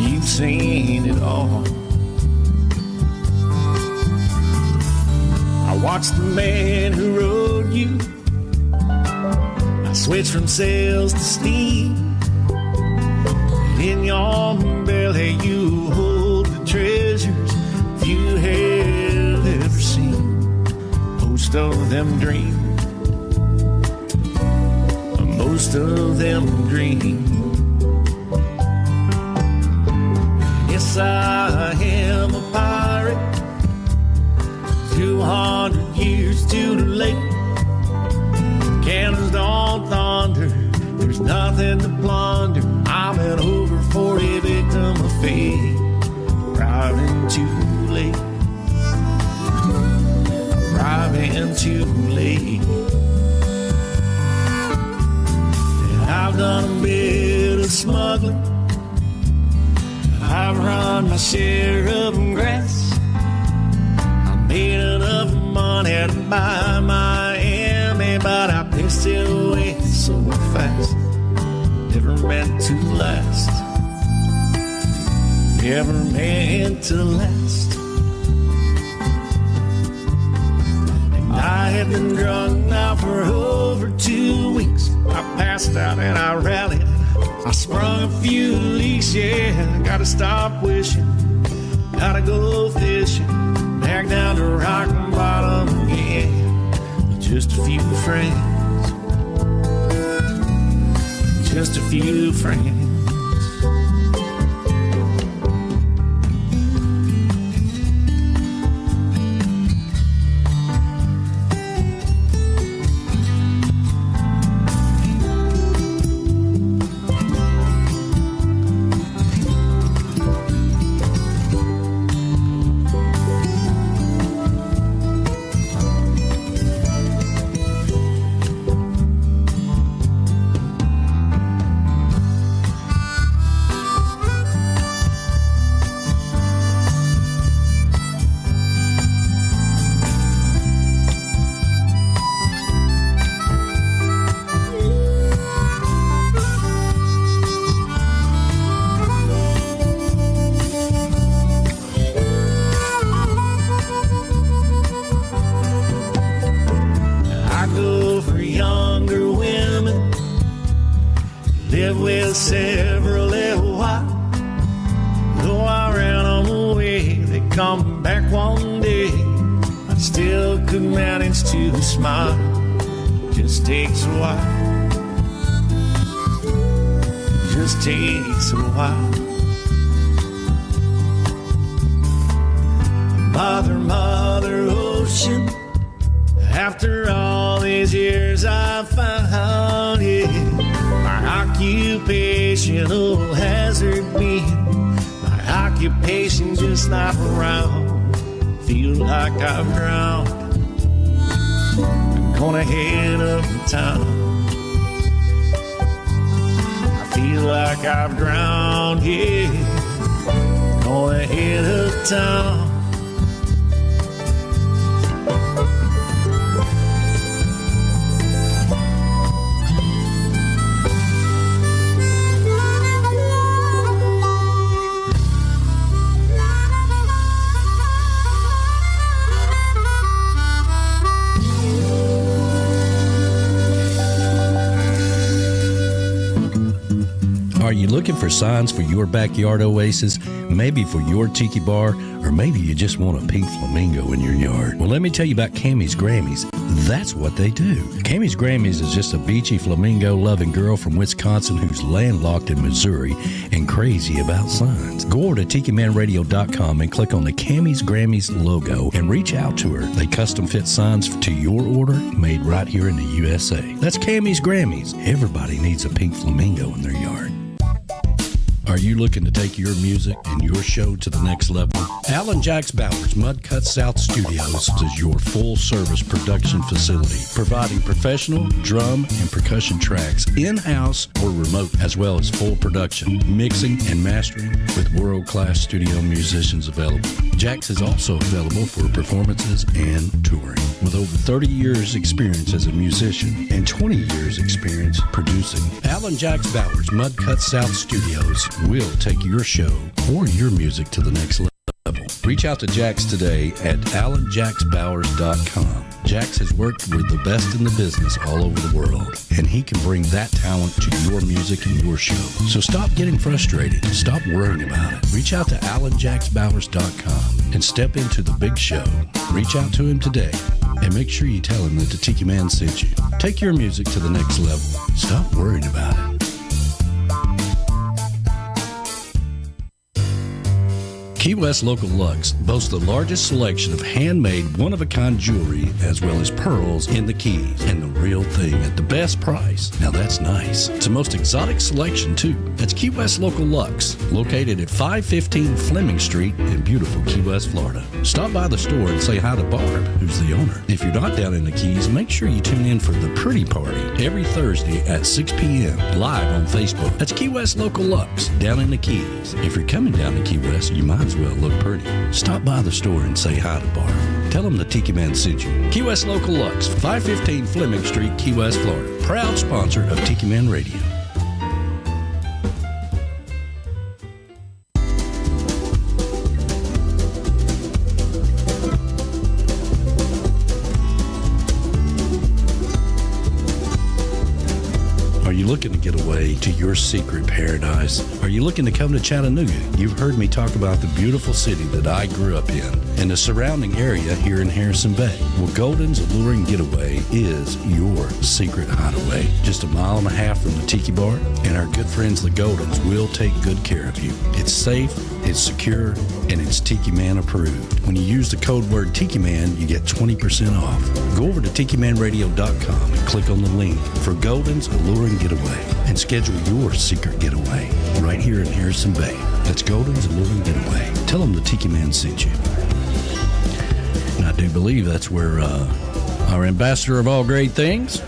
You've seen it all. I watched the man who rode you. Switch from sails to steam. In your belly you hold the treasures few have ever seen. Most of them dream. Most of them dream. Yes, I am a pirate. 200 years too late. Cannons don't thunder, there's nothing to plunder. I'm an over 40 victim of fate, arriving too late, arriving too late. And I've done a bit of smuggling, I've run my share of grass. I made enough money to buy Miami, but I pissed it away so fast. Never meant to last. Never meant to last. And I have been drunk now for over 2 weeks. I passed out and I rallied. I sprung a few leaks, yeah. Gotta stop wishing. Gotta go fishing. Back down to rock bottom again. Just a few friends, just a few friends. Takes a while. Mother ocean, after all these years I found it. My occupational hazard being my occupation just not around. Feel like I've drowned. I'm gonna head uptown. Feel like I've drowned, yeah. Gonna head uptown. looking for signs for your backyard oasis, maybe for your tiki bar, or maybe you just want a pink flamingo in your yard? Well, let me tell you about Camys Grammys. That's what they do. Camys Grammys is just a beachy flamingo-loving girl from Wisconsin who's landlocked in Missouri and crazy about signs. Go over to TikiManRadio.com and click on the Camys Grammys logo and reach out to her. They custom fit signs to your order, made right here in the USA. That's Camys Grammys. Everybody needs a pink flamingo in their yard. Are you looking to take your music and your show to the next level? Jax Bowers, Mudcut Studios is your full-service production facility, providing professional drum and percussion tracks in-house or remote, as well as full production, mixing, and mastering with world-class studio musicians available. Jax is also available for performances and touring. With over 30 years experience as a musician and 20 years experience producing, Jax Bowers, Mudcut Studios will take your show or your music to the next level. Reach out to Jax today at alanjaxbowers.com. Jax has worked with the best in the business all over the world, and he can bring that talent to your music and your show. So stop getting frustrated. Stop worrying about it. Reach out to alanjaxbowers.com and step into the big show. Reach out to him today and make sure you tell him that the Tiki Man sent you. Take your music to the next level. Stop worrying about it. Key West Local Lux boasts the largest selection of handmade, one-of-a-kind jewelry, as well as pearls in the Keys, and the real thing at the best price. Now that's nice. It's the most exotic selection, too. That's Key West Local Lux, located at 515 Fleming Street in beautiful Key West, Florida. Stop by the store and say hi to Barb, who's the owner. If you're not down in the Keys, make sure you tune in for the Pretty Party every Thursday at 6 p.m. live on Facebook. That's Key West Local Lux, down in the Keys. If you're coming down to Key West, you might as well look pretty. Stop by the store and say hi to Barb. Tell them the Tiki Man sent you. Key West Local Lux, 515 Fleming Street, Key West, Florida. Proud sponsor of Tiki Man Radio. Are you looking to get away to your secret paradise? Are you looking to come to Chattanooga? You've heard me talk about the beautiful city that I grew up in and the surrounding area here in Harrison Bay. Well, Golden's A-lure-ing Getaway is your secret hideaway. Just a mile and a half from the Tiki Bar, and our good friends the Goldens will take good care of you. It's safe, it's secure, and it's Tiki Man approved. When you use the code word Tiki Man, you get 20% off. Go over to TikiManRadio.com and click on the link for Golden's A-lure-ing Getaway and schedule your secret getaway right here in Harrison Bay. That's Golden's A-lure-ing Getaway. Tell them the Tiki Man sent you. And I do believe that's where our ambassador of all great things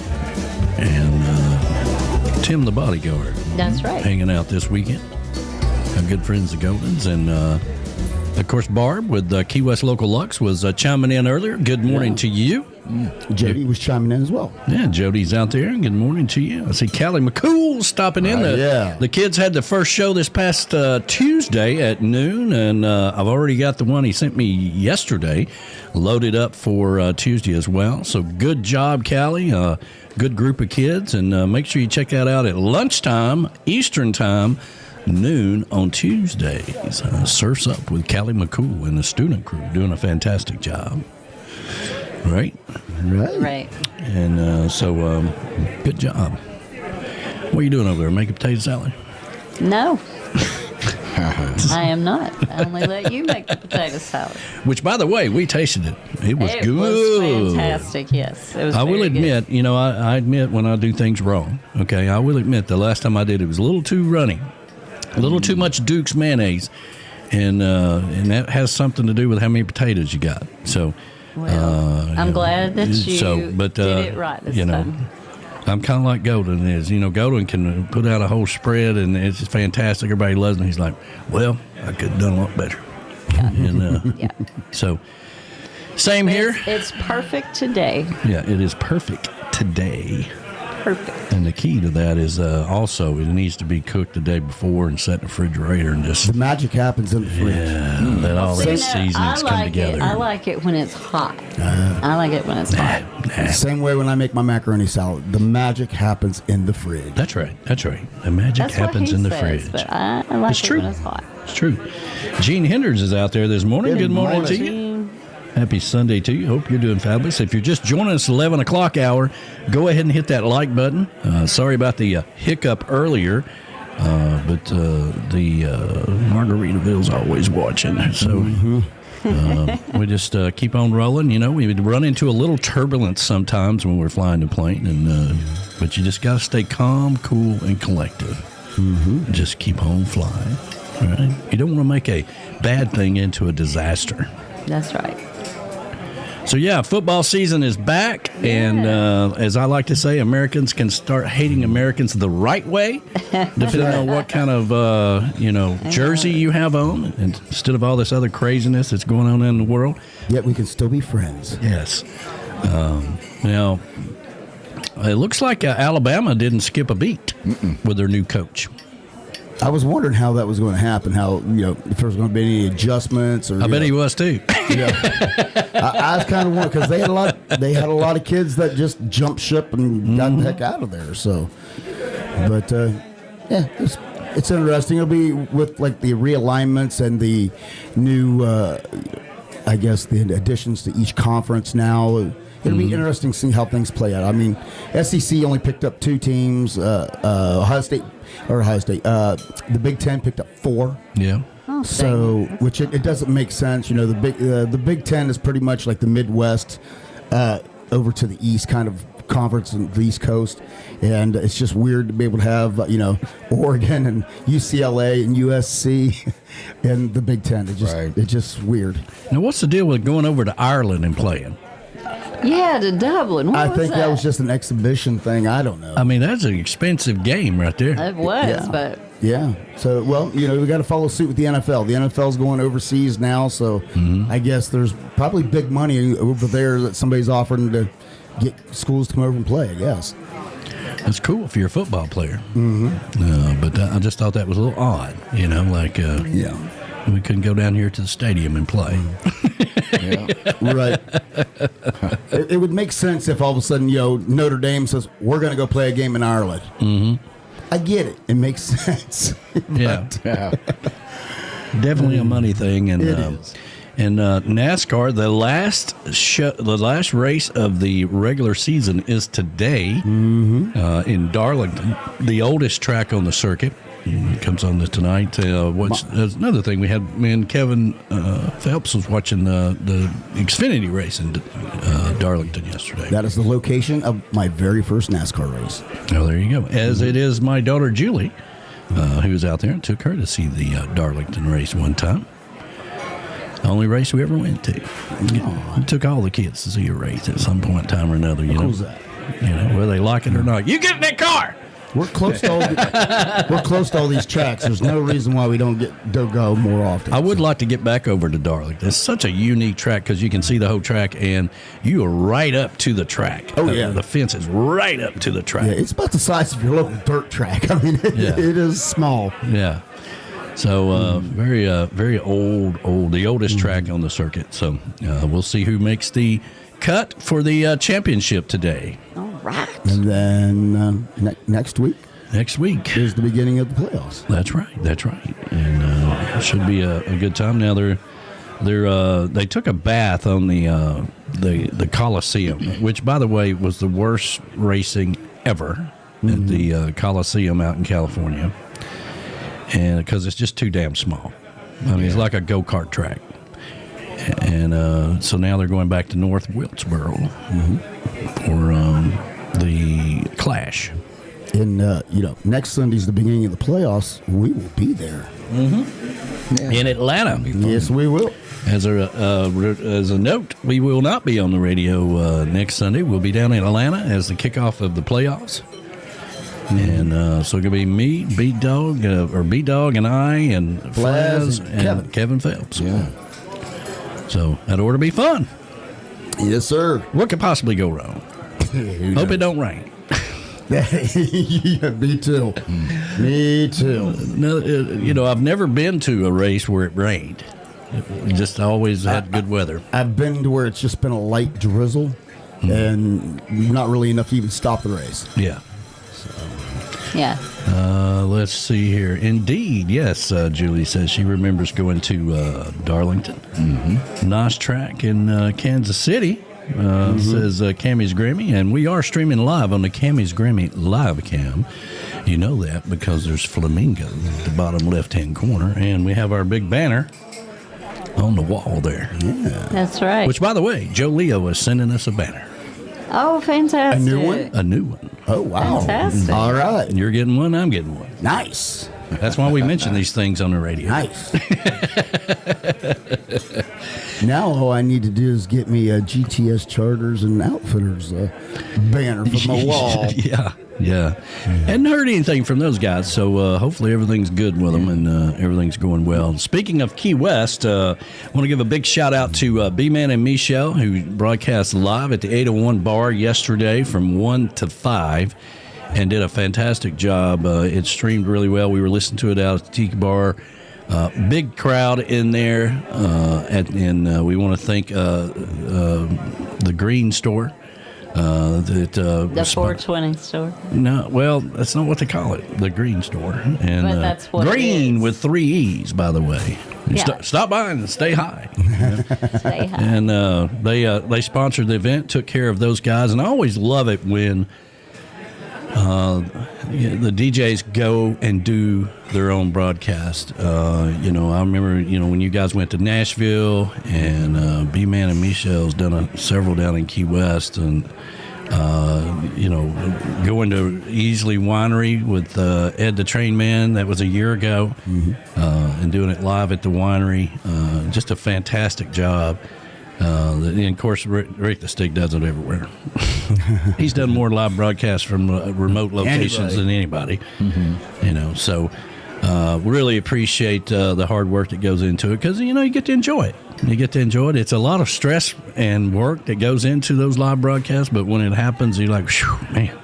and Tim the bodyguard. That's right. Hanging out this weekend. Our good friends the Goldens, and of course Barb with Key West Local Lux was chiming in earlier. Good morning to you. Jody was chiming in as well. Yeah, Jody's out there. Good morning to you. I see Callie McCool stopping in. The kids had the first show this past Tuesday at noon, and I've already got the one he sent me yesterday loaded up for Tuesday as well. So good job, Callie. Good group of kids, and make sure you check that out at lunchtime, Eastern time, noon on Tuesdays. Surfs Up with Callie McCool and the student crew doing a fantastic job. Right. And so, good job. What are you doing over there? Making potato salad? No. I am not. I only let you make the potato salad. Which, by the way, we tasted it. It was good. It was fantastic, yes. It was I will admit, good. you know, I admit when I do things wrong. Okay, I will admit the last time I did it was a little too runny. A little too much Duke's mayonnaise. And that has something to do with how many potatoes you got. So... Well, I'm glad that you did it right this time. I'm kind of like Golden is. You know, Golden can put out a whole spread, and it's fantastic. Everybody loves it. He's like, well, I could have done a lot better. Yeah. And, So, same here. It's perfect today. Yeah, it is perfect today. perfect. And the key to that is also it needs to be cooked the day before and set in the refrigerator and just. The magic happens in the fridge. Yeah, let all those seasonings come together. I like it when it's hot. I like it when it's hot. Same way when I make my macaroni salad. The magic happens in the fridge. That's right. That's right. The magic happens in the fridge. But I like It's it true. when it's hot. It's true. Gene Henders is out there this morning. Good morning to you. Gene. Happy Sunday to you. Hope you're doing fabulous. If you're just joining us 11 o'clock hour, go ahead and hit that like button. Sorry about the hiccup earlier, but the Margaritaville's always watching. So we just keep on rolling. You know, we run into a little turbulence sometimes when we're flying the plane, and but you just got to stay calm, cool, and collective. Just keep on flying. All right? You don't want to make a bad thing into a disaster. That's right. So, yeah, football season is back, and as I like to say, Americans can start hating Americans the right way, depending on what kind of, jersey you have on, and instead of all this other craziness that's going on in the world. Yet we can still be friends. Yes. Now, it looks like Alabama didn't skip a beat with their new coach. I was wondering how that was going to happen. How if there was going to be any adjustments, or I bet he was too. I was kind of wondering because they had a lot of kids that just jumped ship and got the heck out of there. So, but it's interesting. It'll be with like the realignments and the new, I guess the additions to each conference now. It'll be interesting to see how things play out. I mean, SEC only picked up 2 teams. Ohio State. The Big Ten picked up 4. Yeah. Oh, so, which it doesn't make sense. The Big Ten is pretty much like the Midwest over to the East kind of conference in the East Coast, and it's just weird to be able to have Oregon and UCLA and USC and the Big Ten. It's just weird. Now, what's the deal with going over to Ireland and playing? Yeah, to Dublin. I think that was just an exhibition thing. I don't know. I mean, that's an expensive game right there. It was, but yeah. So, well, we got to follow suit with the NFL. The NFL's going overseas now, so I guess there's probably big money over there that somebody's offering to get schools to come over and play, I guess. That's cool if you're a football player. But I just thought that was a little odd, we couldn't go down here to the stadium and play. Right. It would make sense if all of a sudden, Notre Dame says, we're going to go play a game in Ireland. I get it. It makes sense. Yeah. Definitely a money thing. And it is. And NASCAR, the last race of the regular season is today in Darlington, the oldest track on the circuit. It comes on tonight. That's another thing we had. Me and Kevin Phelps was watching the Xfinity race in Darlington yesterday. That is the location of my very first NASCAR race. Oh, there you go. As it is my daughter Julie, who was out there and took her to see the Darlington race one time. The only race we ever went to. We took all the kids to see a race at some point in time or another. Who's that? Whether they like it or not. You get in that car. We're close to all these tracks. There's no reason why we don't go more often. I would like to get back over to Darlington. It's such a unique track because you can see the whole track and you are right up to the track. Oh, yeah. The fence is right up to the track. Yeah, it's about the size of your local dirt track. I mean, it is small. Yeah. So very old, the oldest track on the circuit. So we'll see who makes the cut for the championship today. All right. And then next week is the beginning of the playoffs. That's right. And it should be a good time. Now they took a bath on the Coliseum, which by the way was the worst racing ever at the Coliseum out in California. And because it's just too damn small. I mean, it's like a go-kart track. And so now they're going back to North Wilkesboro for the Clash. And, next Sunday's the beginning of the playoffs. We will be there. In Atlanta. Yes, we will. As a note, we will not be on the radio next Sunday. We'll be down in Atlanta as the kickoff of the playoffs. And so it's going to be me, B-Dog, and I, and Flaz, and Kevin Phelps. Yeah. So that ought to be fun. Yes, sir. What could possibly go wrong? Hope it don't rain. Yeah, me too. Me too. No, I've never been to a race where it rained. It just always had good weather. I've been to where it's just been a light drizzle and not really enough to even stop the race. Yeah. Yeah. Let's see here. Indeed, yes, Julie says she remembers going to Darlington. Nice track in Kansas City, says Camys Grammy. And we are streaming live on the Camys Grammy Live Cam. You know that because there's Flamingo at the bottom left-hand corner. And we have our big banner on the wall there. Yeah. That's right. Which, by the way, Joe Leo is sending us a banner. Oh, fantastic. A new one? A new one. Oh, wow. Fantastic. All right. You're getting one, I'm getting one. Nice. That's why we mention these things on the radio. Nice. Now all I need to do is get me a GTS Charters and Outfitters banner for my wall. Yeah. Hadn't heard anything from those guys, so hopefully everything's good with them and everything's going well. Speaking of Key West, I want to give a big shout out to B-Man and Michelle, who broadcast live at the 801 bar yesterday from 1 to 5 and did a fantastic job. It streamed really well. We were listening to it out at the Tiki Bar. Big crowd in there, and we want to thank the Green Store. The 420 store. No, well, that's not what they call it. The Green Store. And But that's what Green it is. with 3 E's, by the way. Yeah. Stop by and stay high. Stay high. And they sponsored the event, took care of those guys, and I always love it when the DJs go and do their own broadcast. I remember, when you guys went to Nashville, and B-Man and Michelle's done several down in Key West, and going to Easley Winery with Ed the Train Man. That was a year ago, and doing it live at the winery. Just a fantastic job. And of course, Rick the Stick does it everywhere. He's done more live broadcasts from remote locations than anybody. So really appreciate the hard work that goes into it, because you get to enjoy it. It's a lot of stress and work that goes into those live broadcasts, but when it happens, you're like, whew, man.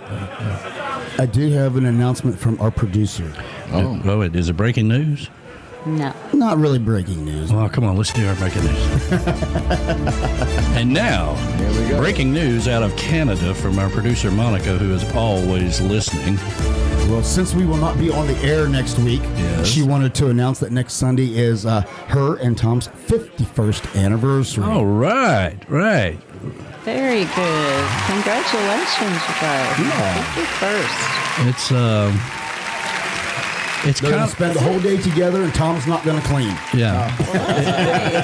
I do have an announcement from our producer. Oh, is it breaking news? No. Not really breaking news. Well, come on, let's do our breaking news. And now, breaking news out of Canada from our producer, Monica, who is always listening. Well, since we will not be on the air next week, she wanted to announce that next Sunday is her and Tom's 51st anniversary. Oh, right. Very good. Congratulations, you guys. Yeah. 51st. It's They're going to spend the whole day together, and Tom's not going to clean. Yeah.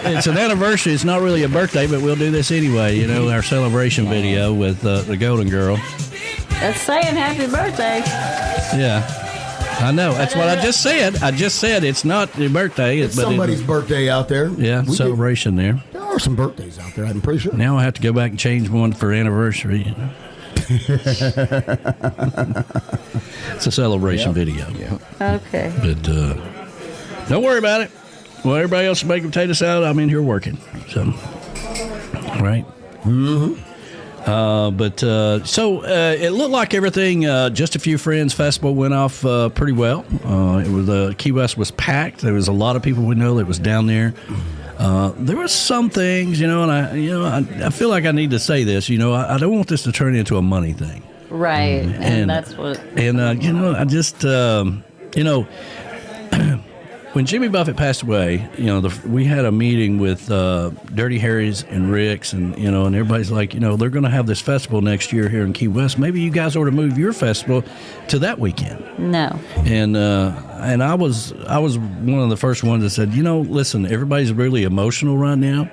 It's an anniversary. It's not really a birthday, but we'll do this anyway. Our celebration video with the Golden Girl. That's saying happy birthday. Yeah. I know. That's what I just said. I just said it's not your birthday. It's somebody's birthday out there. Yeah, celebration there. There are some birthdays out there, I'm pretty sure. Now I have to go back and change one for anniversary. It's a celebration video. Yeah. Okay. But don't worry about it. Well, everybody else is making potato salad. I'm in here working. So, right? Mm-hmm. So it looked like everything, just a few friends festival went off pretty well. It was Key West was packed. There was a lot of people we know that was down there. There were some things, and I feel like I need to say this. I don't want this to turn into a money thing. Right, and that's what. And I just when Jimmy Buffett passed away, we had a meeting with Dirty Harry's and Rick's, and and everybody's like, they're going to have this festival next year here in Key West. Maybe you guys ought to move your festival to that weekend. No. And I was one of the first ones that said, listen, everybody's really emotional right now.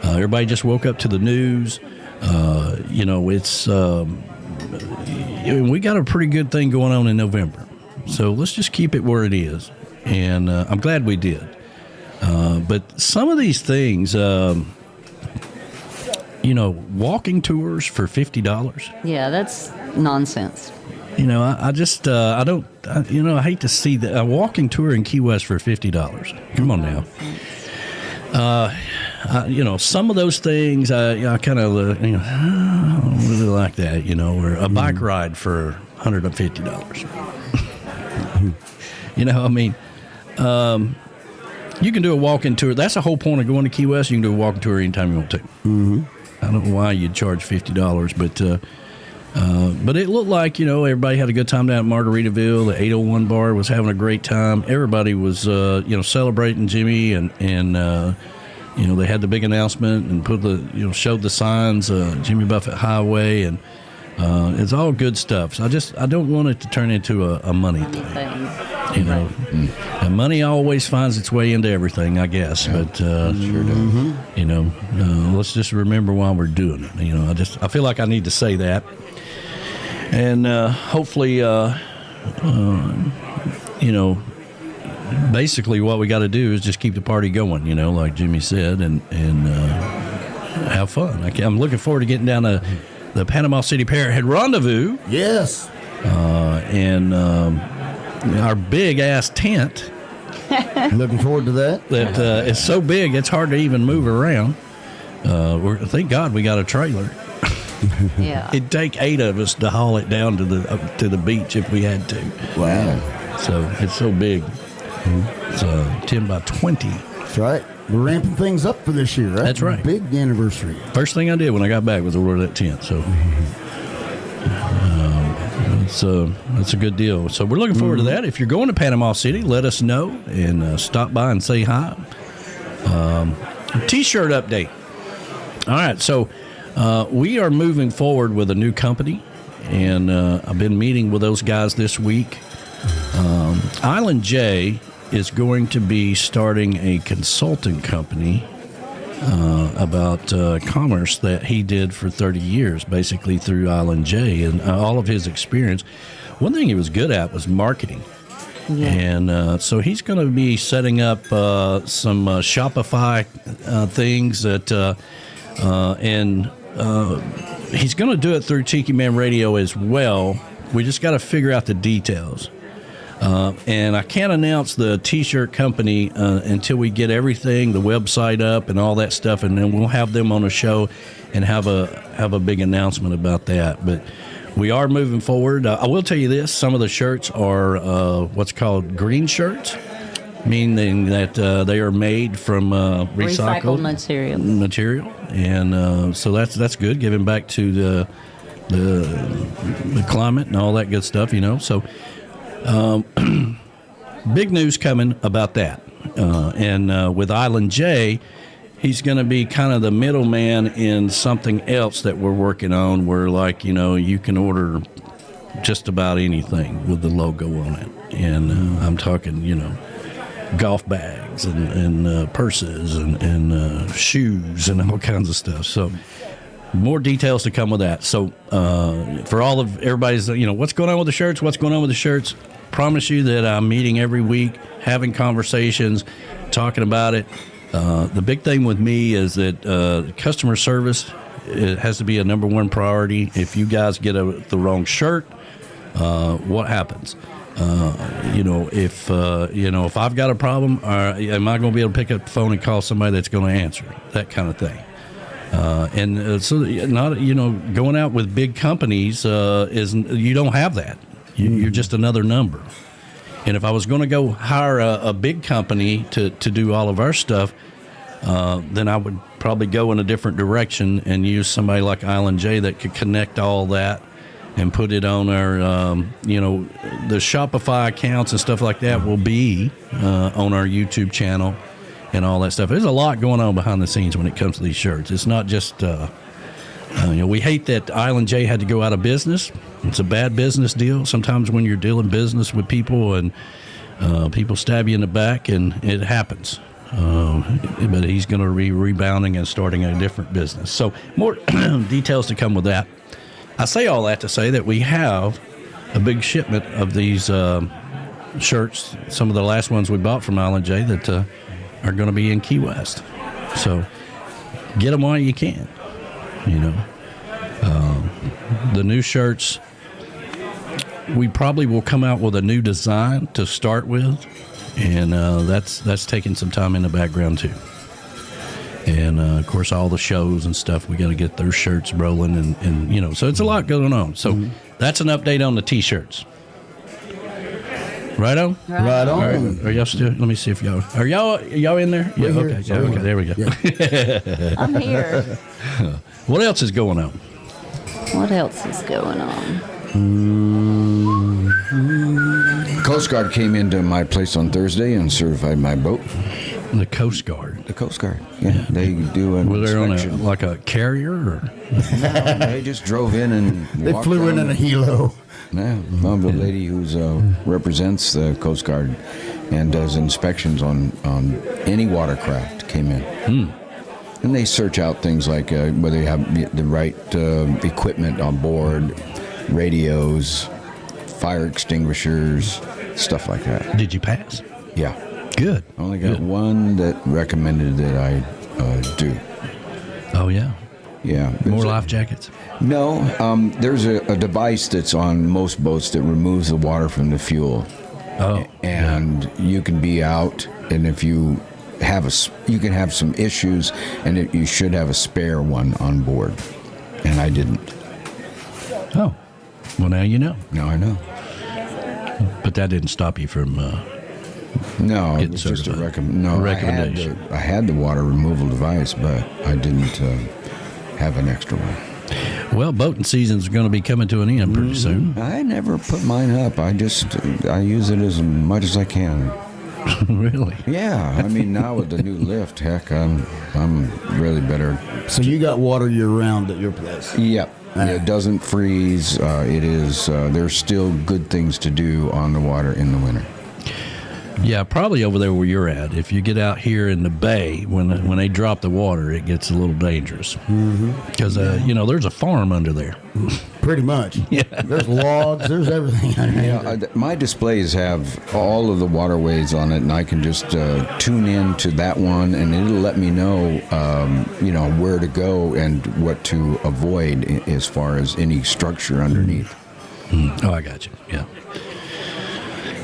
Everybody just woke up to the news. It's we got a pretty good thing going on in November, so let's just keep it where it is. And I'm glad we did. But some of these things, walking tours for $50. Yeah, that's nonsense. I just, I hate to see that a walking tour in Key West for $50. Come on now. Some of those things, I kind of, I don't really like that, or a bike ride for $150. You know, I mean, you can do a walk-in tour. That's the whole point of going to Key West. You can do a walk-in tour anytime you want to. Mm-hmm. I don't know why you'd charge $50, but it looked like, you know, everybody had a good time down at Margaritaville. The 801 bar was having a great time. Everybody was, you know, celebrating Jimmy, and you know, they had the big announcement and showed the signs, Jimmy Buffett Highway, and it's all good stuff. So I don't want it to turn into a money thing. You know, and money always finds its way into everything, I guess. Yeah, but sure does. You know, let's just remember why we're doing it. You know, I feel like I need to say that, and hopefully, you know, basically what we got to do is just keep the party going. You know, like Jimmy said, and have fun. I'm looking forward to getting down to the Panama City Parrot Rendezvous. Yes, and. Our big ass tent. Looking forward to that. That is so big it's hard to even move around. Thank God we got a trailer. Yeah. It'd take 8 of us to haul it down to the beach if we had to. Wow. So it's so big. It's 10 by 20. That's right. We're ramping things up for this year, right? That's right. Big anniversary. First thing I did when I got back was order that tent. So. It's a good deal. So we're looking forward to that. If you're going to Panama City, let us know and stop by and say hi. T-shirt update. All right, so we are moving forward with a new company, and I've been meeting with those guys this week. Island J is going to be starting a consulting company about commerce that he did for 30 years, basically through Island J, and all of his experience. One thing he was good at was marketing. Yeah. And so he's going to be setting up some Shopify things that, and he's going to do it through Tiki Man Radio as well. We just got to figure out the details. And I can't announce the T-shirt company until we get everything, the website up and all that stuff, and then we'll have them on a show and have a big announcement about that. But we are moving forward. I will tell you this: some of the shirts are what's called green shirts, meaning that they are made from recycled material, and so that's good, giving back to the climate and all that good stuff, you know. So. Big news coming about that. And with Island J, he's going to be kind of the middleman in something else that we're working on where, like, you know, you can order just about anything with the logo on it. And I'm talking, you know, golf bags and purses and shoes and all kinds of stuff. So more details to come with that. So for all of everybody's, you know, what's going on with the shirts? What's going on with the shirts? Promise you that I'm meeting every week, having conversations, talking about it. The big thing with me is that customer service, it has to be a number one priority. If you guys get the wrong shirt, what happens? You know, if I've got a problem, am I going to be able to pick up the phone and call somebody that's going to answer? That kind of thing. So not, you know, going out with big companies is, you don't have that. You're just another number. And if I was going to go hire a big company to do all of our stuff, then I would probably go in a different direction and use somebody like Island J that could connect all that and put it on our, you know, the Shopify accounts and stuff like that will be on our YouTube channel and all that stuff. There's a lot going on behind the scenes when it comes to these shirts. It's not just, you know, we hate that Island J had to go out of business. It's a bad business deal. Sometimes when you're dealing business with people and people stab you in the back, and it happens. But he's going to be rebounding and starting a different business. So more details to come with that. I say all that to say that we have a big shipment of these shirts, some of the last ones we bought from Island J that are going to be in Key West. So get them while you can, you know. The new shirts, we probably will come out with a new design to start with, and that's taking some time in the background too. And, of course, all the shows and stuff, we got to get those shirts rolling. And so it's a lot going on. So that's an update on the T-shirts. Right on? Right on. All right. Are y'all still? Let me see if y'all... Are y'all in there? Yeah, We're okay. here. Okay, there we go. Yeah. I'm here. What else is going on? What else is going on? Coast Guard came into my place on Thursday and certified my boat. The Coast Guard. The Coast Guard. Yeah, they do an Were they on inspection. like a carrier? Or? No, they just drove in and They walked flew in around. a helo. Yeah, found a lady who's represents the Coast Guard and does inspections on any watercraft came in. And they search out things like whether you have the right equipment on board, radios, fire extinguishers, stuff like that. Did you pass? Yeah. Good. I only got one that recommended that I do. Oh, yeah. Yeah. More life jackets? No. There's a device that's on most boats that removes the water from the fuel. Oh. And you can be out, and if you have you can have some issues, and you should have a spare one on board. And I didn't. Oh. Well, now you know. Now I know. But that didn't stop you from... No, it getting was just a certified. recommendation. I had the water removal device, but I didn't have an extra one. Well, boating season's going to be coming to an end pretty soon. I never put mine up. I use it as much as I can. Really? Yeah. I mean, now with the new lift, heck, I'm really better. So you got water year round at your place? Yep. It doesn't freeze. It is. There's still good things to do on the water in the winter. Yeah, probably over there where you're at. If you get out here in the bay, when they drop the water, it gets a little dangerous. Because, there's a farm under there. Pretty much. Yeah. There's logs. There's everything under there. My displays have all of the waterways on it, and I can just tune in to that one, and it'll let me know, where to go and what to avoid as far as any structure underneath. Oh, I got you. Yeah.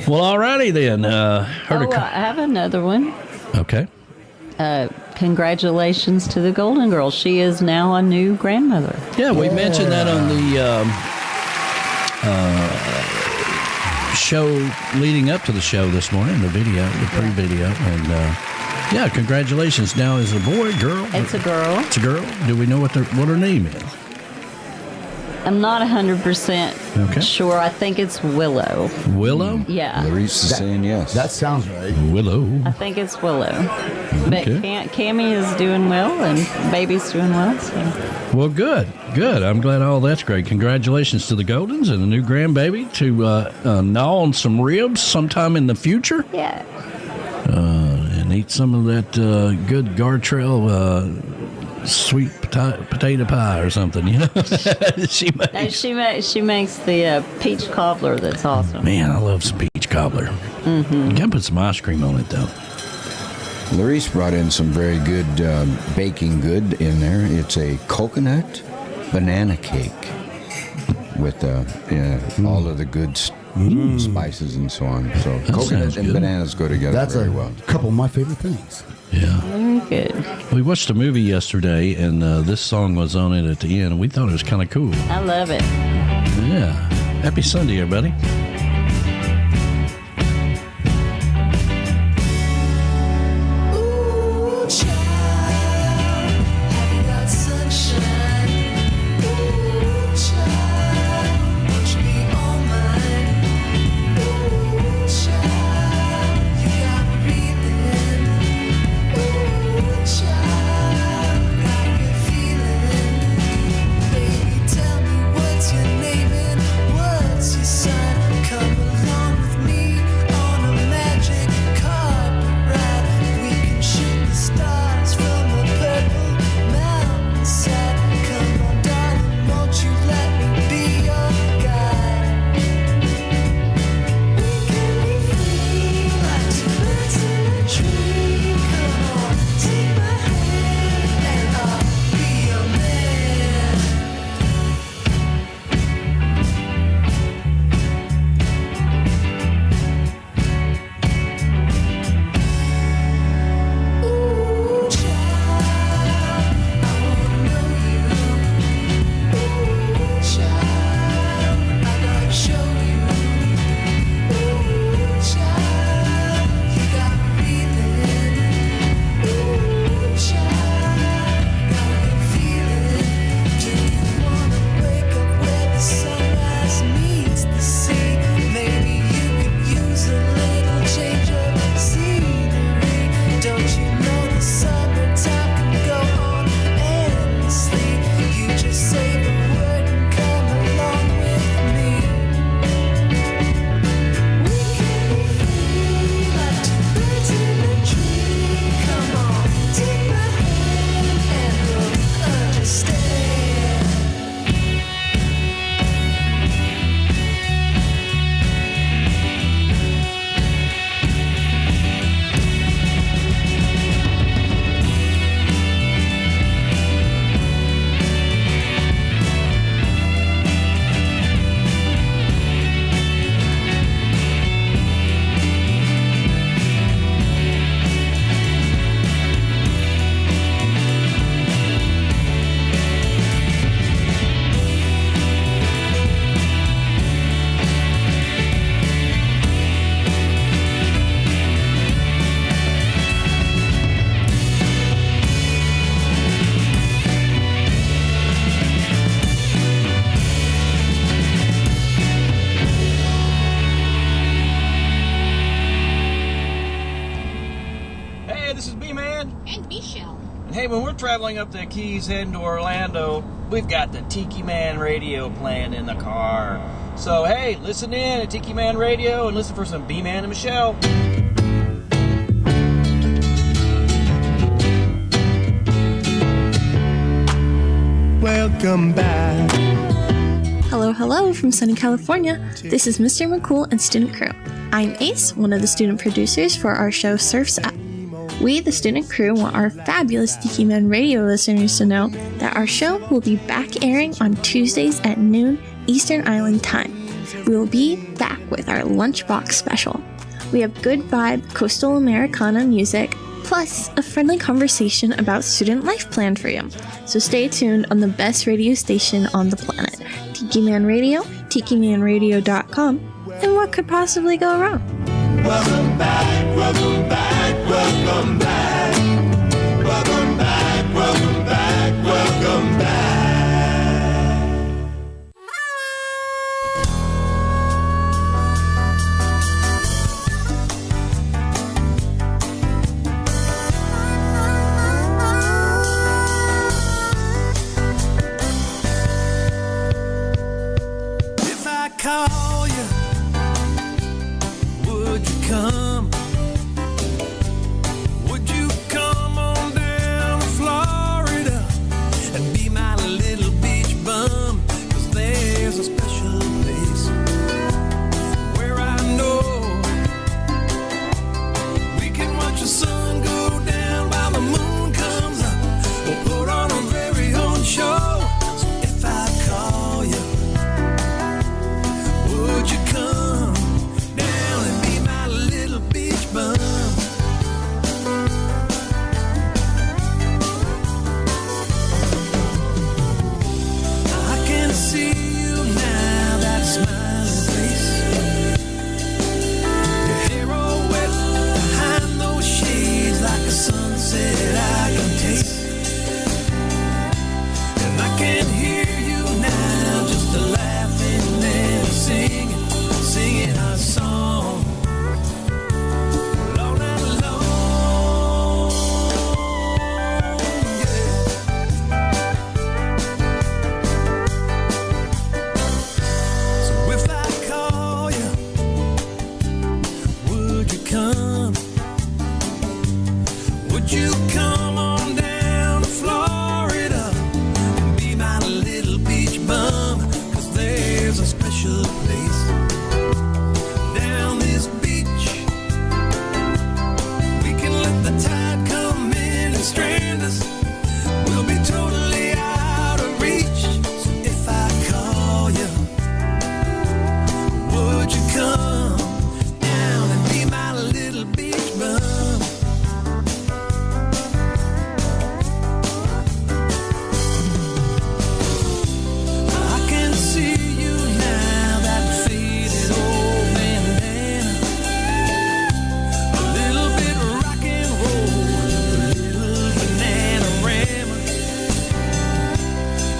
Well, alrighty then. I have another one. Okay. Congratulations to the Golden Girl. She is now a new grandmother. Yeah, we mentioned that on the show leading up to the show this morning, the video, the pre-video. And, congratulations. Now, is it a boy, girl? It's a girl. It's a girl? Do we know what her name is? I'm not 100% sure. I think it's Willow. Willow? Yeah. Larry's saying yes. That sounds right. Willow. I think it's Willow. But Okay. Cammy is doing well, and baby's doing well. So. Well, good. I'm glad all that's great. Congratulations to the Goldens and the new grandbaby to gnaw on some ribs sometime in the future. Yeah. And eat some of that good Gartrell sweet potato pie or something, she makes the peach cobbler. That's awesome. Man, I love some peach cobbler. You gotta put some ice cream on it though. Larice brought in some very good baking good in there. It's a coconut banana cake with all of the good spices and so on. So That coconut sounds and good. bananas go together That's very a well. couple of my favorite things. Yeah. Very good. We watched a movie yesterday, and this song was on it at the end, and we thought it was kind of cool. I love it. Yeah. Happy Sunday, everybody. Ooh, child, have you got sunshine? Ooh, child, won't you be all mine? Ooh, child, you got me breathing. Ooh, child, got a good feeling. Baby, tell me what's your name and what's your sign? Hi, this is B-Man. And Michelle. And hey, when we're traveling up the Keys heading to Orlando, we've got the Tiki Man Radio playing in the car. So hey, listen in at Tiki Man Radio and listen for some B-Man and Michelle. Welcome back. Hello from sunny California. This is Mr. McCool and Student Crew. I'm Ace, one of the student producers for our show Surf's Up. We, the student crew, want our fabulous Tiki Man Radio listeners to know that our show will be back airing on Tuesdays at noon Eastern Island Time. We will be back with our Lunchbox special. We have good vibe coastal Americana music, plus a friendly conversation about student life planned for you. So stay tuned on the best radio station on the planet, Tiki Man Radio, tikimanradio.com, and what could possibly go wrong? Welcome back, welcome back, welcome back. Welcome back, welcome back, welcome back. If I call you, would you come? Would you come on down to Florida and be my little beach bum? 'Cause there's a special place where I know we can watch the sun go down while the moon comes up. We'll put on our very own show. So if I call you, would you come down and be my little beach bum? I can see you now, that smiling face. Your hair all wet behind those shades, like a sunset I can taste. And I can hear you now, just a laughing and singing our song. All night long, yeah. So if I call you, would you come? Would you come on down to Florida and be my little beach bum? 'Cause there's a special place down this beach. We can let the tide come in and strand us. We'll be totally out of reach. So if I call you, would you come down and be my little beach bum? I can see you now, that faded old bandana. A little bit rock and roll, a little banana rama.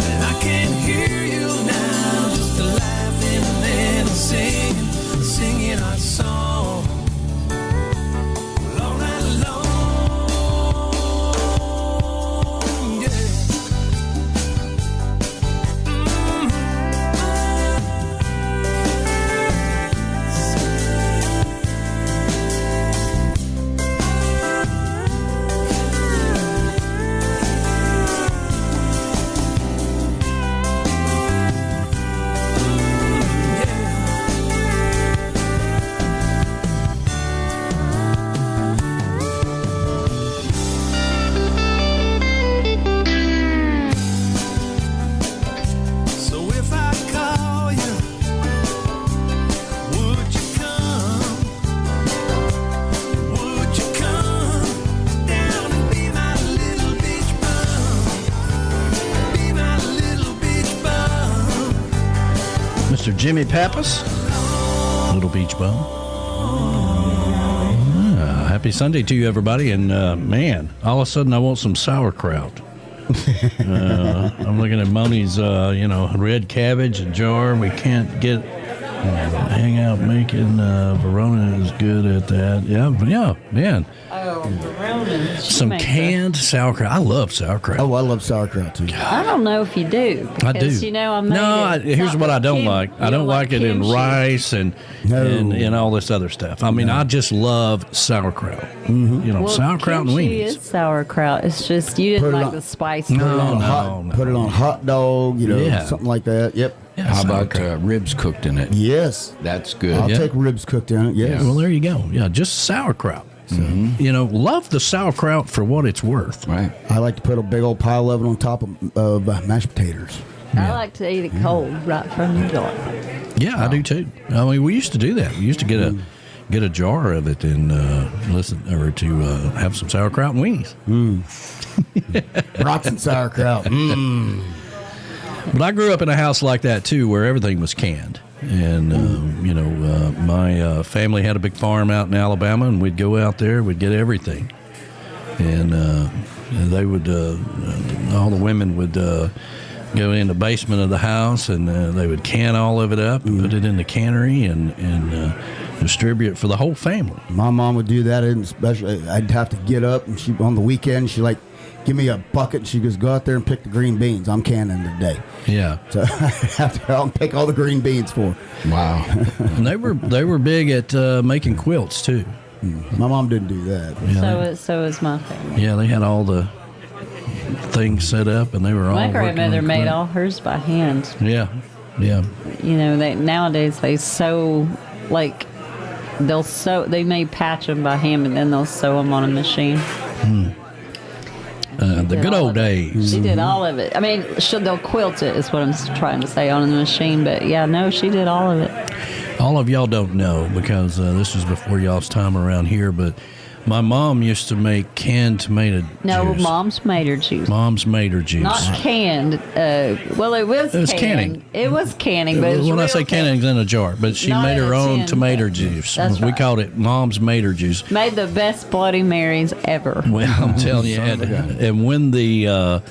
And I can hear you now, just laughing and singing our song. All night long, yeah. So if I call you, would you come? Would you come down and be my little beach bum? Be my little beach bum. Mr. Jimmy Pappas, Little Beach Bum. Happy Sunday to you, everybody. And man, all of a sudden I want some sauerkraut. I'm looking at Mommy's, red cabbage, a jar. We can't get Hang out making. Verona is good at that. Yeah, man. Oh, Verona. Some canned sauerkraut. I love sauerkraut. Oh, I love sauerkraut too. I don't know if you do. I do. Because, I made here's what I don't like. I don't like it in kimchi. rice and all this other stuff. I mean, I just love sauerkraut. Mm-hmm. Sauerkraut and kimchi weenies. is sauerkraut. It's just you didn't like the spice. Put it on a hot dog, something like that. Yep. Yeah, how about ribs cooked in it? Yes. That's good. I'll take ribs cooked in it, yes. Well, there you go. Yeah, just sauerkraut. So, love the sauerkraut for what it's worth. Right. I like to put a big old pile of it on top of mashed potatoes. I like to eat it cold right from the jar. Yeah, I do too. I mean, we used to do that. We used to get a jar of it and have some sauerkraut and weenies. Rotten sauerkraut. But I grew up in a house like that too, where everything was canned. And my family had a big farm out in Alabama, and we'd go out there, we'd get everything. And they would, all the women would go in the basement of the house, and they would can all of it up and put it in the cannery and distribute it for the whole family. My mom would do that, and especially I'd have to get up, and she on the weekend she give me a bucket, and she goes, go out there and pick the green beans. I'm canning today. Yeah. So I have to go out and pick all the green beans for her. Wow. And they were big at making quilts too. My mom didn't do that. Yeah, so is my family. Yeah, they had all the things set up, and they were all My working grandmother on made quilt. all hers by hand. Yeah. Nowadays they sew they may patch them by hand, and then they'll sew them on a machine. The good old days. She did all of it. I mean, they'll quilt it is what I'm trying to say on the machine, but she did all of it. All of y'all don't know because this was before y'all's time around here, but my mom used to make canned tomato No, juice. Mom's made her juice. Mom's made her juice. Not canned. It was canning. It was canning, but it was when I real say canning's in a jar, but she Not made in her a own tin. tomato juice. That's We right. called it Mom's made her juice. Made the best Bloody Marys ever. Well, I'm telling you, and when the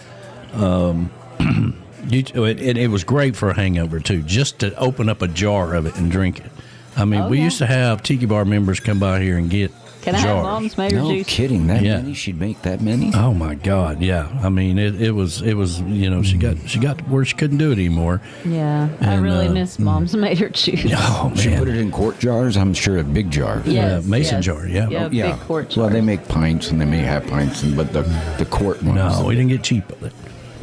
it was great for a hangover too, just to open up a jar of it and drink it. I mean, we used to have Tiki Bar members come by here and get Can I jars. have Mom's made her No juice? kidding. That many? She'd make that many? Oh my God, yeah. I mean, it was she got to where she couldn't do it anymore. Yeah, I And, really miss Mom's made her juice. Oh man, She put it in quart jars? I'm sure a big jar. Yes, mason jar, yeah. Yeah, big quart Well, jars. they make pints and they may have pints, but the quart ones. No, we didn't get cheap with it.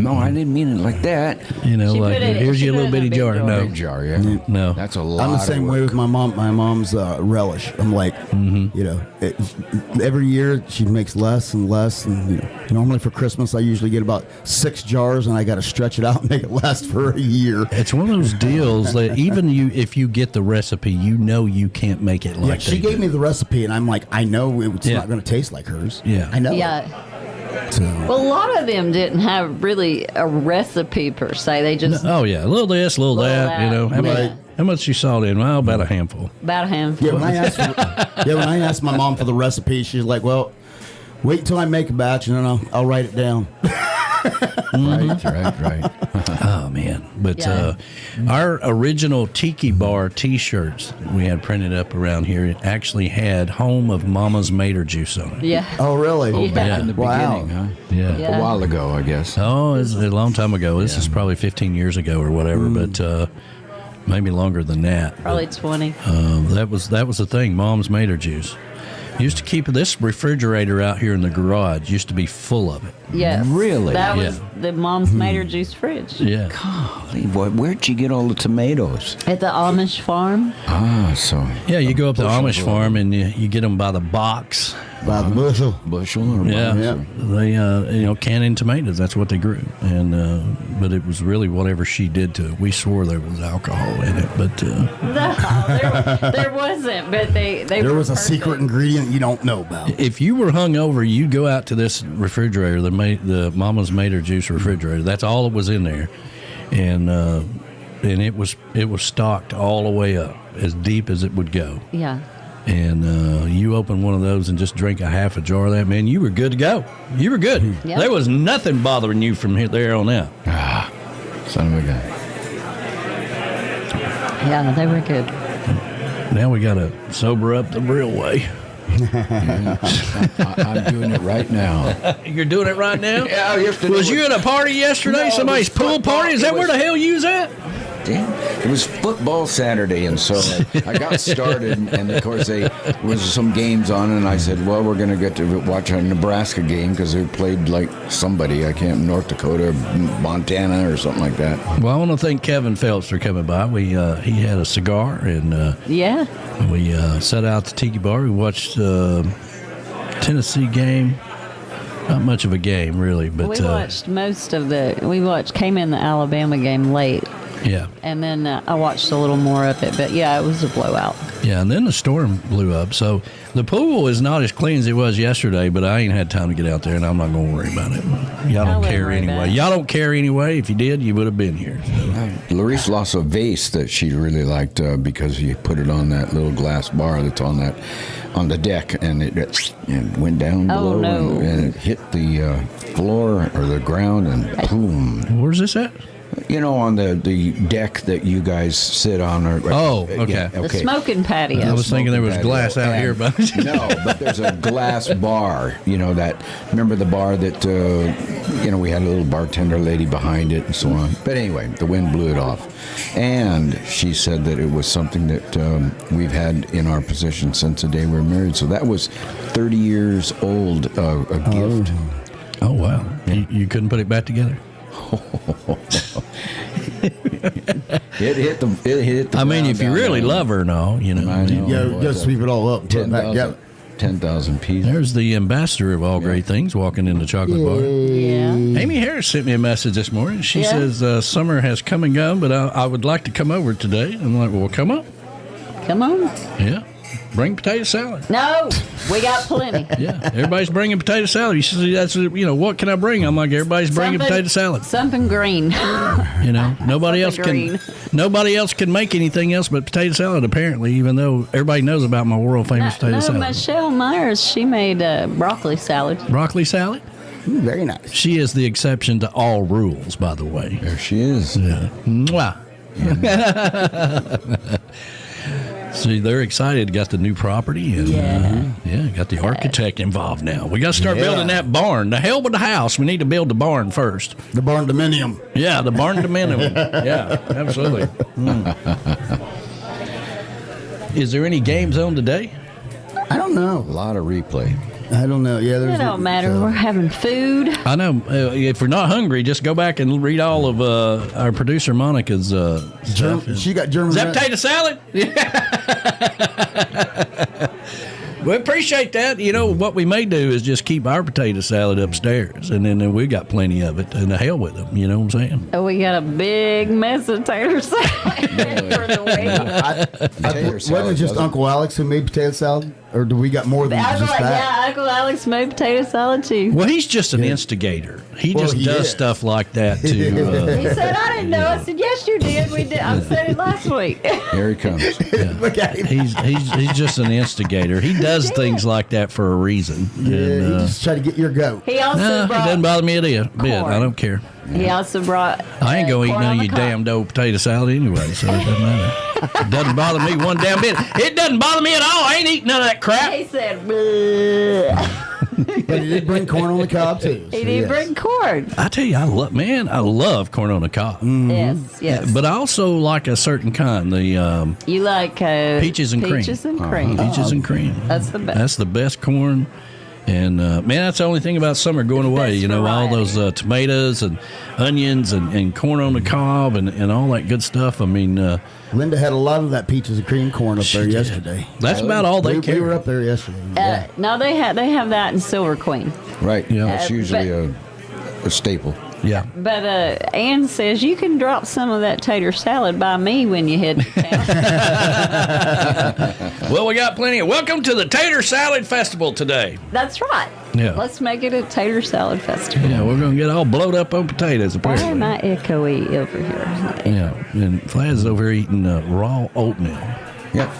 No, I didn't mean it like that. You know, She like put it- here's she your put little it in a bitty big jar. jar. No, Big jar, yeah. no. That's a lot. I'm the same of way work. with my mom. My mom's relish. I'm like, every year she makes less and less. And normally for Christmas I usually get about 6 jars, and I got to stretch it out and make it last for a year. It's one of those deals that even if you get the recipe, you can't make it like She they gave do. me the recipe, and I'm like, I know it's not going to taste like hers. Yeah. I know. Yeah. So, Well, a lot of them didn't have really a recipe per se. They just Oh yeah, a little this, a little that. You know, how much you salt in? Well, about a handful. about a handful. yeah, when I asked my mom for the recipe, she's like, well, wait until I make a batch, and then I'll write it down. Right. Oh man! But our original Tiki Bar T-shirts we had printed up around here, it actually had "Home of Mama's Made Her Juice" on it. Yeah. Oh, really? Oh, back Yeah. in the Wow. beginning, huh? Yeah. Yeah. A while ago, I guess. Oh, it's a long time ago. This is probably 15 years ago or whatever, but maybe longer than that. Probably 20. That was the thing. Mom's made her juice. Used to keep this refrigerator out here in the garage. Used to be full of it. Yes. Really? That Yeah. was the Mom's made her juice fridge. Yeah. Golly, where'd you get all the tomatoes? At the Amish farm. Ah, so Yeah, you go up to the Bushels Amish of farm and you get them by the box. By the bushel. bushel or Yeah, box? they canning tomatoes. That's what they grew, and but it was really whatever she did to it. We swore there was alcohol in it, but No, there wasn't, but they There were was a perfect. secret ingredient you don't know about. if you were hungover, you'd go out to this refrigerator, the Mama's Made Her Juice refrigerator. That's all that was in there, and it was stocked all the way up, as deep as it would go. Yeah. And you open one of those and just drink a half a jar of that, man, you were good to go. You were good. Yeah. There was nothing bothering you from there on out. Ah, son of a gun. Yeah, they were good. Now we got to sober up the real way. I'm doing it right now. You're doing it right now? Yeah, yesterday. Was you at a party yesterday? No, Somebody's it was pool party? Is that where the hell you was at? Damn. It was football Saturday, and so I got started, and of course there was some games on, and I said, well, we're going to get to watch a Nebraska game because they played like somebody, I can't, North Dakota, Montana, or something like that. Well, I want to thank Kevin Phelps for coming by. He had a cigar, and Yeah. we set out to Tiki Bar. We watched Tennessee game. Not much of a game, really, but we watched came in the Alabama game late. Yeah. And then I watched a little more of it, but yeah, it was a blowout. Yeah, and then the storm blew up. So the pool is not as clean as it was yesterday, but I ain't had time to get out there, and I'm not going to worry about it. Y'all don't care anyway. Y'all don't care anyway. If you did, you would have been here. So. Larice lost a vase that she really liked because he put it on that little glass bar that's on the deck, and it went down below, no. and it hit the floor or the ground, and boom. Where's this at? You know, on the deck that you guys sit on. Okay. The smoking patio. I was thinking there was glass out here, but no, but there's a glass bar. You know that. Remember the bar that we had a little bartender lady behind it and so on. But anyway, the wind blew it off, and she said that it was something that we've had in our possession since the day we were married. So that was 30 years old, a gift. Oh wow! You couldn't put it back together. It hit the I mean, if you really love her and all, you know. I know. Just sweep it all up and put it back together. 10,000 pieces. There's the ambassador of all great things walking in the chocolate bar. Yeah. Amy Harris sent me a message this morning. She says summer has come and gone, but I would like to come over today. I'm like, well, come on. Come on. Yeah. Bring potato salad. No, we got plenty. Yeah, everybody's bringing potato salad. You see, that's what can I bring? I'm like, everybody's bringing potato salad. Something green. Nobody else can make anything else but potato salad. Apparently, even though everybody knows about my world famous potato salad. Michelle Myers, she made broccoli salad. Broccoli salad. Very nice. She is the exception to all rules, by the way. There she is. Yeah. Mwah. See, they're excited. Got the new property, and got the architect involved now. We got to start building that barn. The hell with the house. We need to build the barn first. The barn dominium. Yeah, the barn dominium. Yeah, absolutely. Is there any games on today? I don't know. A lot of replay. I don't know. Yeah, It don't matter. We're having food. I know. If we're not hungry, just go back and read all of our producer Monica's stuff. She got German. Is that potato salad? We appreciate that. You know, what we may do is just keep our potato salad upstairs, and then we got plenty of it, and the hell with them. You know what I'm saying? Oh, we got a big mess of tater salad for the week. Wasn't it just Uncle Alex who made potato salad? Or do we got more than just that? Yeah, Uncle Alex made potato salad, too. Well, he's just an instigator. He does stuff like that, too. He said, I didn't know. I said, yes, you did. We did. I said it last week. Here he comes. Look at him. He's just an instigator. He does things like that for a reason. Yeah, he just try to get your goat. He also it doesn't bother me a bit. I don't care. He also brought. I ain't gonna eat none of your damned old potato salad anyway, so it doesn't matter. It doesn't bother me one damn bit. It doesn't bother me at all. I ain't eating none of that crap. He said, bleh. But he did bring corn on the cob too. He did bring corn. I tell you, I love corn on the cob. Mm-hmm. Yes. But I also like a certain kind. The you like peaches and cream. Peaches and cream. Peaches and cream. That's the best. That's the best corn. And man, that's the only thing about summer going away. You know, all those tomatoes and onions and corn on the cob and all that good stuff. I mean, Linda had a lot of that peaches and cream corn up there yesterday. That's about all they carry. We were up there yesterday. No, they have that in Silver Queen. Right. Yeah. It's usually a staple. Yeah. But Ann says you can drop some of that tater salad by me when you head to town. Well, we got plenty. Welcome to the Tater Salad Festival today. That's right. Yeah. Let's make it a tater salad festival. Yeah, we're going to get all blowed up on potatoes, apparently. Why am I echoey over here? Yeah, and Flad's over here eating raw oatmeal. Yeah,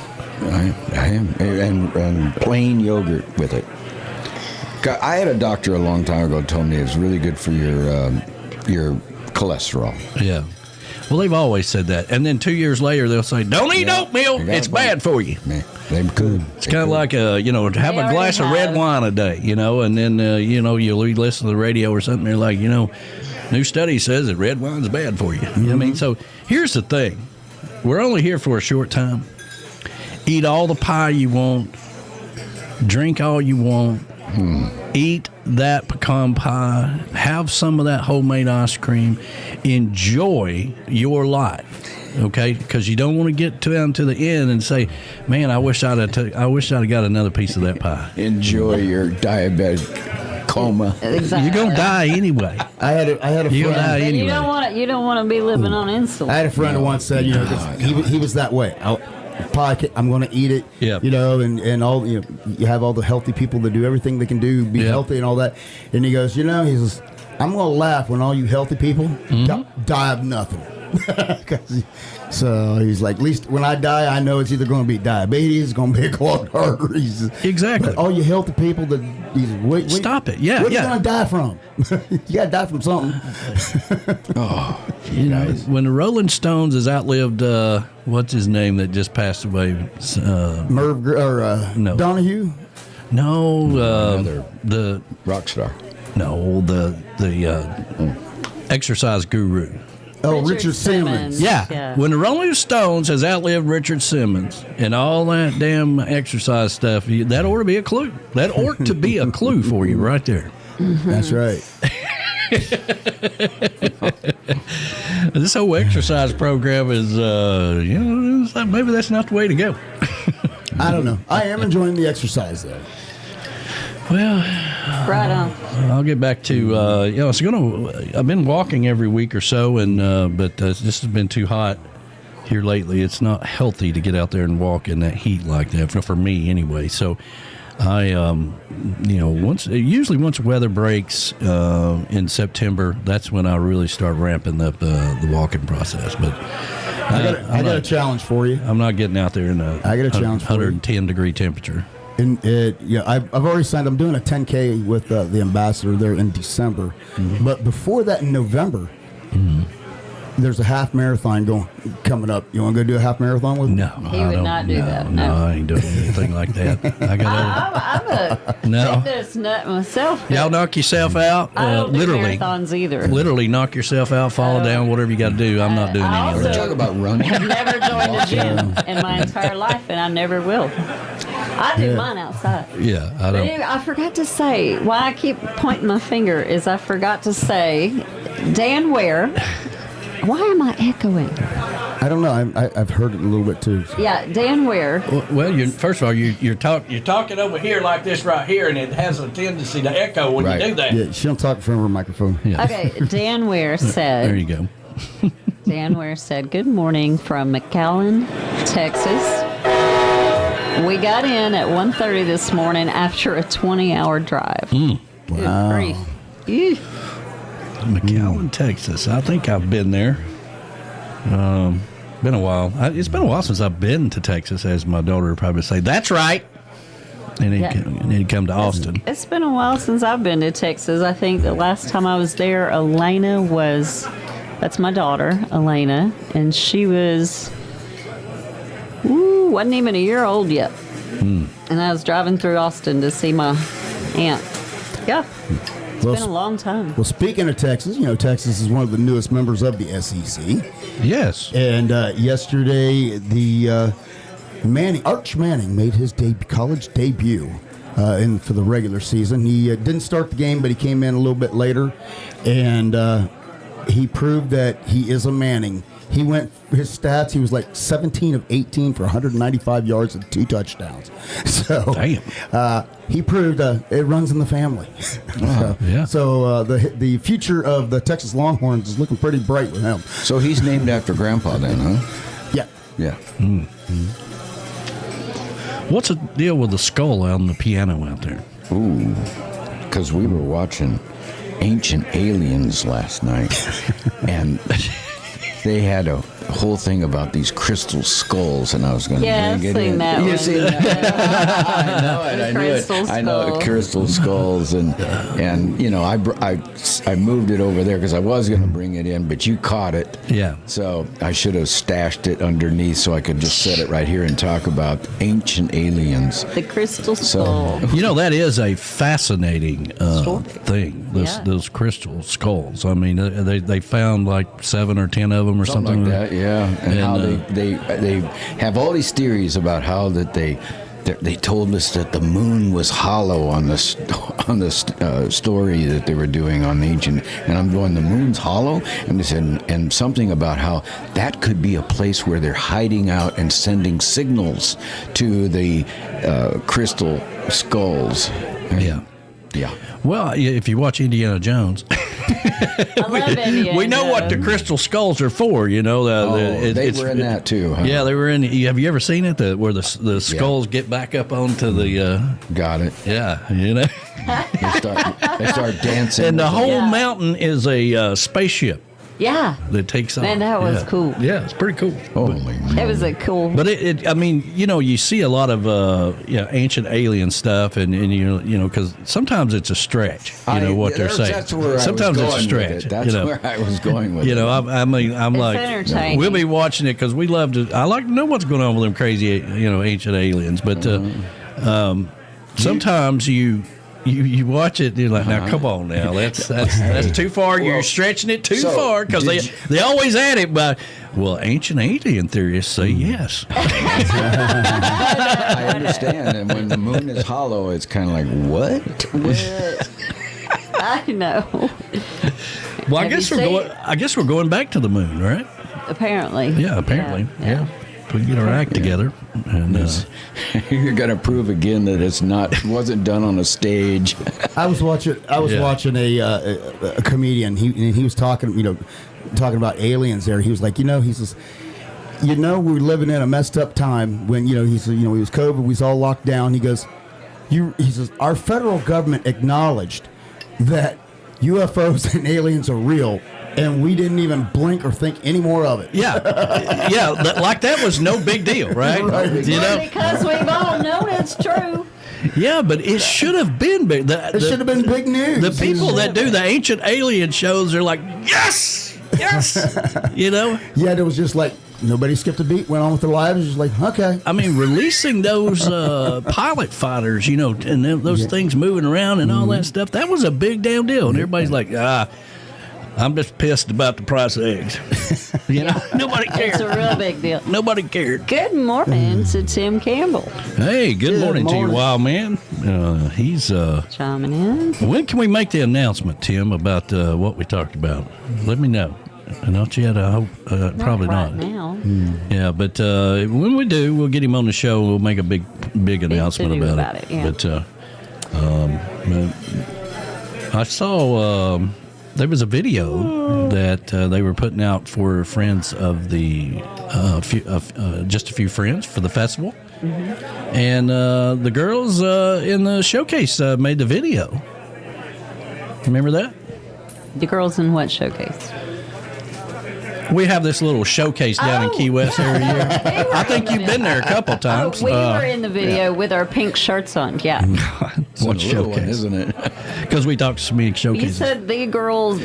I am. And plain yogurt with it. I had a doctor a long time ago told me it's really good for your cholesterol. Yeah. Well, they've always said that. And then 2 years later, they'll say, don't eat oatmeal. It's bad for you. Man, they could. It's kind of like, have a glass of red wine a day, and then, you'll listen to the radio or something. They're like, new study says that red wine's bad for you. You know what I mean? So here's the thing. We're only here for a short time. Eat all the pie you want. Drink all you want. Eat that pecan pie. Have some of that homemade ice cream. Enjoy your life, okay? Because you don't want to get down to the end and say, "Man, I wish I'd have got another piece of that pie." Enjoy your diabetic coma. Exactly. You're gonna die anyway. I had a You'll friend. die anyway. You don't want to be living on insulin. I had a friend who once said, he was that way. Pie, I'm going to eat it. Yeah. And all you have all the healthy people that do everything they can do, be healthy and all that. And he goes, he says, I'm going to laugh when all you healthy people die of nothing. So he's like, at least when I die, I know it's either going to be diabetes, it's going to be clogged arteries. Exactly. But all you healthy people that stop it. Yeah, what are you going to die from? You got to die from something. When the Rolling Stones has outlived what's his name that just passed away? Merv no. Donahue? No, the rock star. No, the exercise guru. Oh, Richard Simmons. Yeah. When the Rolling Stones has outlived Richard Simmons and all that damn exercise stuff, that ought to be a clue. That ought to be a clue for you right there. Mm-hmm. That's right. This whole exercise program is, maybe that's not the way to go. I don't know. I am enjoying the exercise, though. Well, right on. I'll get back to I've been walking every week or so, and but this has been too hot here lately. It's not healthy to get out there and walk in that heat like that for me anyway. So I usually once weather breaks in September, that's when I really start ramping up the walking process. But I got a challenge for you. I'm not getting out there in a 110 degree temperature. And I've already signed. I'm doing a 10K with the ambassador there in December, but before that in November, there's a half marathon coming up. You want to go do a half marathon with me? No, He would not do that. No, I ain't doing anything like that. I'm a fitness nut myself. Y'all knock yourself out. I don't literally do marathons either. Literally knock yourself out, fall down, whatever you got to do. I'm not doing any of that. Talk about running. I've never joined a gym in my entire life, and I never will. I do mine outside. Yeah, I But don't. anyway, I forgot to say, why I keep pointing my finger is I forgot to say, Dan Ware. Why am I echoing? I don't know. I've heard it a little bit too. So. Yeah, Dan Ware. Well, first of all, you're talking over here like this right here, and it has a tendency to echo when you do that. Yeah, she don't talk in front of her microphone. Yeah. Okay, Dan Ware said. There you go. Dan Ware said, "Good morning from McAllen, Texas. We got in at 1:30 this morning after a 20-hour drive. Wow. McAllen, Texas. I think I've been there. Been a while. It's been a while since I've been to Texas, as my daughter would probably say. That's right. And then come to Austin. It's been a while since I've been to Texas. I think the last time I was there, Elena that's my daughter, Elena, and she wasn't even a year old yet. And I was driving through Austin to see my aunt. Yeah. It's been a long time. Well, speaking of Texas, Texas is one of the newest members of the SEC. Yes. And yesterday, the Arch Manning made his college debut for the regular season. He didn't start the game, but he came in a little bit later, and he proved that he is a Manning. His stats, he was like 17 of 18 for 195 yards and 2 touchdowns. So he proved it runs in the family. So the future of the Texas Longhorns is looking pretty bright with him. So he's named after Grandpa then, huh? Yeah. Yeah. What's the deal with the skull on the piano out there? Ooh, because we were watching Ancient Aliens last night, and they had a whole thing about these crystal skulls, and I was going to Yeah, bring I've it seen in. that You one. seen that? I know it. I knew it. Crystal I know skull. crystal skulls, and you know, I moved it over there because I was going to bring it in, but you caught it. Yeah. So I should have stashed it underneath so I could just set it right here and talk about ancient aliens. The crystal skull. You know, that is a fascinating thing. Yeah. Those crystal skulls. I mean, they found like 7 or 10 of them or something like that. Yeah, and how they have all these theories about how that they told us that the moon was hollow on the story that they were doing on ancient, and I'm going, the moon's hollow, and they said, and something about how that could be a place where they're hiding out and sending signals to the crystal skulls. Yeah. Yeah. Well, if you watch Indiana Jones, we know what the crystal skulls are for. You know, they were in that too. Huh? Yeah, they were in. Have you ever seen it? Where the skulls get back up onto the. Got it. Yeah, you know. they start dancing, and the whole mountain is a spaceship. Yeah. That takes off. Man, that was cool. Yeah, it's pretty cool. Holy It was a cool. But I mean, you know, you see a lot of ancient alien stuff, and you know, because sometimes it's a stretch. You know what they're saying. That's where sometimes I was it's a going stretch. with it. That's where I was going with it. You know, I mean, I'm It's like, entertaining. we'll be watching it because we love to. I like to know what's going on with them crazy, ancient aliens. But sometimes you watch it, and you're like, now come on, now that's too far. You're stretching it too far because they always add it by, well, ancient alien theorists say yes. I understand, and when the moon is hollow, it's kind of like what? I know. Well, Have I guess we're going back to the moon, right? Apparently. Yeah, apparently. Yeah. We get our act together, and you're gonna prove again that it wasn't done on a stage. I was watching a comedian. He was talking about aliens. There, he was like, he says, we're living in a messed up time when he was COVID, we was all locked down. He goes, he says, our federal government acknowledged that UFOs and aliens are real, and we didn't even blink or think any more of it. Yeah, like that was no big deal, right? Because we've all known it's true. Yeah, but it should have been big. It should have been big news. The people that do the ancient alien shows are like, yes. Yeah, it was just like nobody skipped a beat, went on with their lives. Just like, okay. I mean, releasing those pilot fighters, and those things moving around and all that stuff, that was a big damn deal. And everybody's like, I'm just pissed about the price of eggs. Nobody cared. It's a real big deal. Nobody cared. Good morning to Tim Campbell. Hey, good morning to you, wild man. He's chiming in. When can we make the announcement, Tim, about what we talked about? Let me know. Not yet, I hope. Probably not. Now. Yeah, but when we do, we'll get him on the show. We'll make a big announcement about it. Yeah. But I saw there was a video that they were putting out for friends of the just a few friends for the festival, and the girls in the showcase made the video. Remember that? The girls in what showcase? We have this little showcase down in Key West every year. I think you've been there a couple times. We were in the video with our pink shirts on. Yeah. What showcase, isn't it? Because we talked to so many showcases. You said the girls.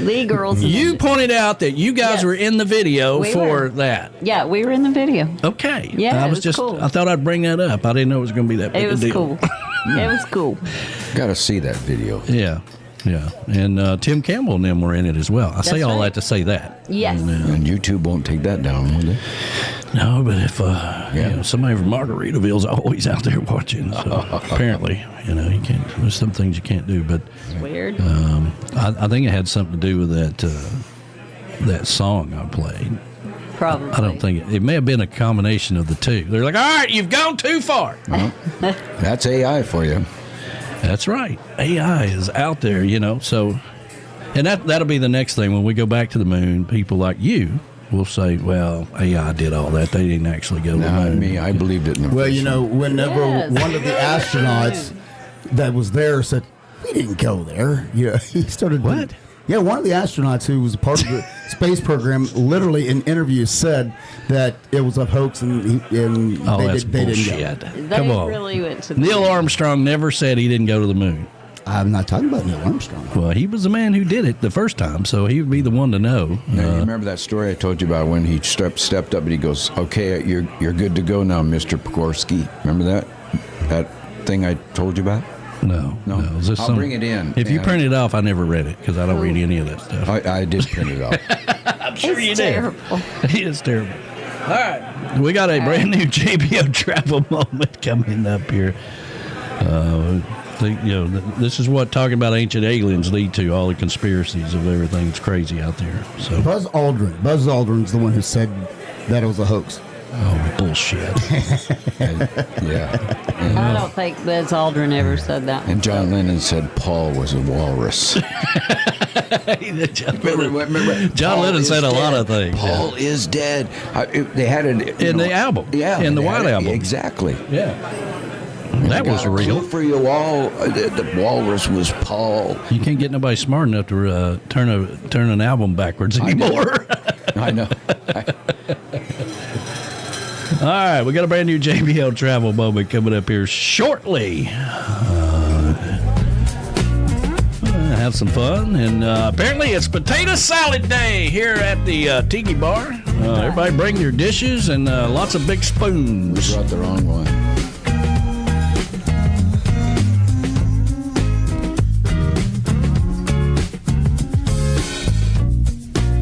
You pointed out that you guys were in the video for that. Yeah, we were in the video. Okay. Yeah, I was just cool. I thought I'd bring that up. I didn't know it was going to be that big a deal. Cool. It was cool. Got to see that video. Yeah. Yeah, and Tim Campbell and them were in it as well. I say all that to say that. Yes. And YouTube won't take that down, will they? No, but if somebody from Margaritaville's always out there watching, so apparently, you can't. There's some things you can't do, but it's weird. I think it had something to do with that song I played. Probably. I don't think it may have been a combination of the two. They're like, all right, you've gone too far. That's AI for you. That's right. AI is out there, so, and that'll be the next thing. When we go back to the moon, people like you will say, well, AI did all that. They didn't actually go to the moon. Me, I believed it in the first whenever one of the astronauts that was there said, we didn't go there. He started. What? Yeah, one of the astronauts who was a part of the space program, literally in interviews said that it was a hoax, and That's they bullshit. didn't go. They Come on. really went to the Neil Armstrong never said he didn't go to the moon. I'm not talking about Neil Armstrong. Well, he was the man who did it the first time, so he would be the one to know. Now, you remember that story I told you about when he stepped up and he goes, "Okay, you're good to go now, Mr. Pokorski." Remember that thing I told you about? No. Is this I'll bring it in. If you print it off, I never read it because I don't read any of that stuff. I did print it off. I'm sure you It's did. terrible. It's terrible. All right. We got a brand new JBL Travel moment coming up here. This is what talking about ancient aliens lead to, all the conspiracies of everything. It's crazy out there. So Buzz Aldrin's the one who said that it was a hoax. Oh, bullshit. Yeah. I don't think Buzz Aldrin ever said that. And John Lennon said Paul was a walrus. John Lennon said a lot of things. Paul is dead. They had it In the album. Yeah, In the they had White it, Album. Exactly. Yeah. That was Got a real. clue for you all. The walrus was Paul. You can't get nobody smart enough to turn an album backwards anymore. I know. All right, we got a brand new JBL Travel moment coming up here shortly. Have some fun, and apparently it's Potato Salad Day here at the Tiki Bar. Everybody bring your dishes and lots of big spoons. We brought the wrong one.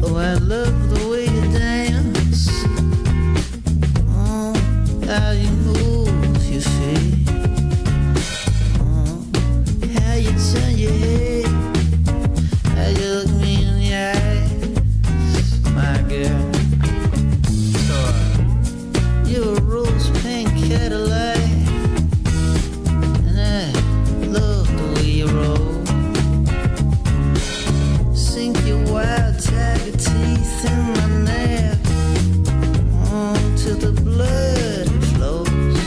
Oh, I love the way you dance. Oh, how you move your feet. Oh, how you turn your head. How you look me in the eyes, my girl. You're a rose pink Cadillac, and I love the way you roll. Sink your wild tiger teeth in my neck, till the blood flows.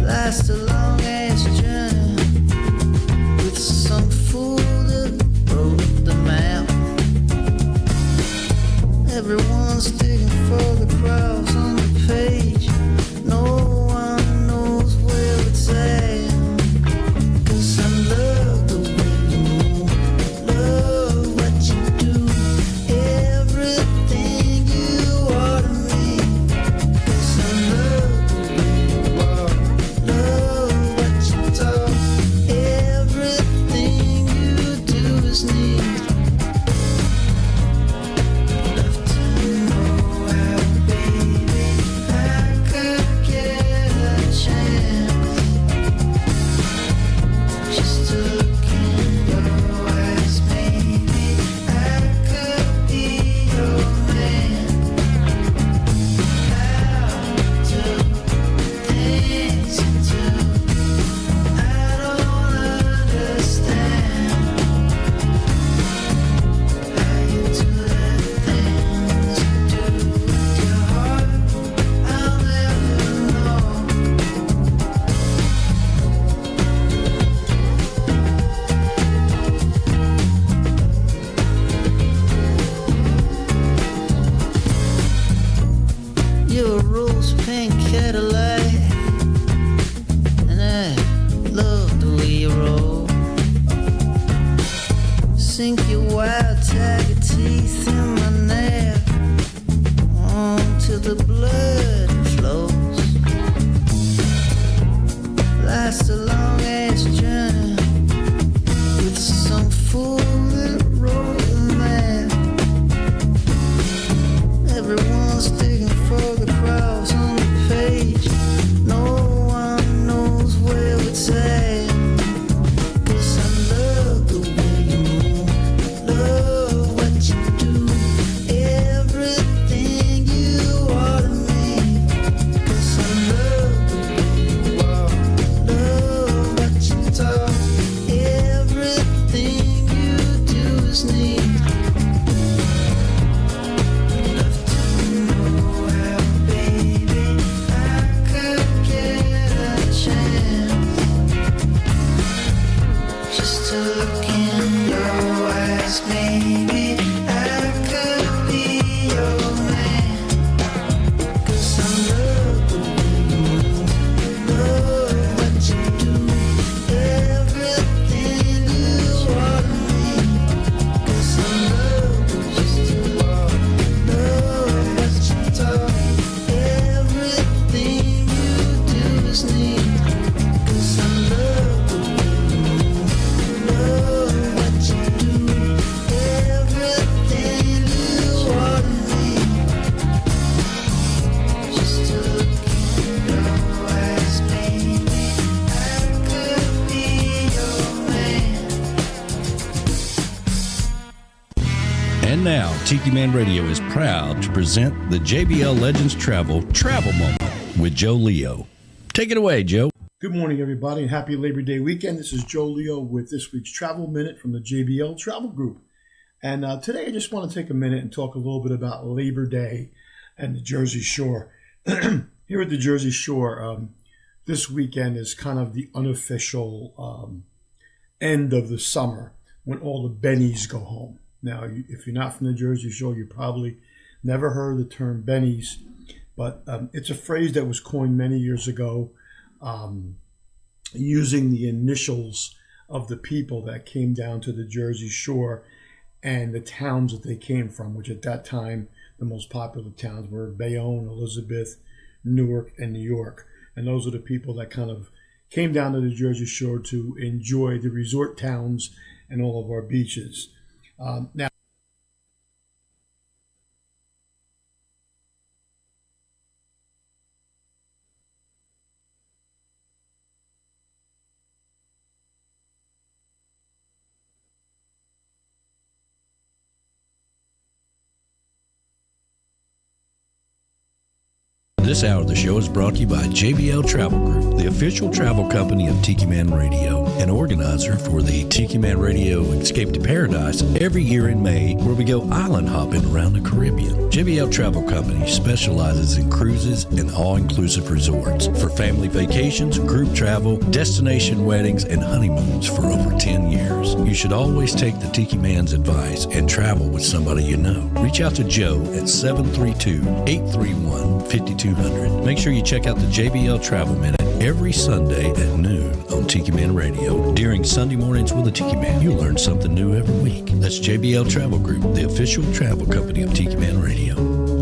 Life's a long ass journey with some fool that wrote the map. Everyone's digging for the cross on the page. No one knows where it's at. 'Cause I love the way you move, love what you do, everything you are to me. 'Cause I love the way you walk, love what you talk, everything you do is neat. Love to know how, baby, I could get a chance. Just to look in your eyes, maybe I could be your man. How to things you do, I don't understand. How you do the things you do with your heart, I'll never know. You're a rose pink Cadillac, and I love the way you roll. Sink your wild tiger teeth in my neck, till the blood flows. Life's a long ass journey with some fool that wrote the map. Everyone's digging for the cross on the page. No one knows where it's at. 'Cause I love the way you move, love what you do, everything you are to me. 'Cause I love the way you walk, love what you talk, everything you And now, Tiki Man Radio is proud to present the JBL Legends Travel Moment with Joe Leo. Take it away, Joe. Good morning, everybody, and happy Labor Day weekend. This is Joe Leo with this week's Travel Minute from the JBL Travel Group. And today I just want to take a minute and talk a little bit about Labor Day and the Jersey Shore. Here at the Jersey Shore, this weekend is kind of the unofficial end of the summer when all the bennies go home. Now, if you're not from the Jersey Shore, you probably never heard the term bennies, but it's a phrase that was coined many years ago using the initials of the people that came down to the Jersey Shore and the towns that they came from, which at that time, the most popular towns were Bayonne, Elizabeth, Newark, and New York. And those are the people that kind of came down to the Jersey Shore to enjoy the resort towns and all of our beaches. Now, This hour of the show is brought to you by JBL Travel Group, the official travel company of Tiki Man Radio, an organizer for the Tiki Man Radio Escape to Paradise every year in May, where we go island hopping around the Caribbean. JBL Travel Company specializes in cruises and all-inclusive resorts for family vacations, group travel, destination weddings, and honeymoons for over 10 years. You should always take the Tiki Man's advice and travel with somebody you know. Reach out to Joe at 732-831-5200. Make sure you check out the JBL Travel Minute every Sunday at noon on Tiki Man Radio. During Sunday mornings with the Tiki Man, you'll learn something new every week. That's JBL Travel Group, the official travel company of Tiki Man Radio.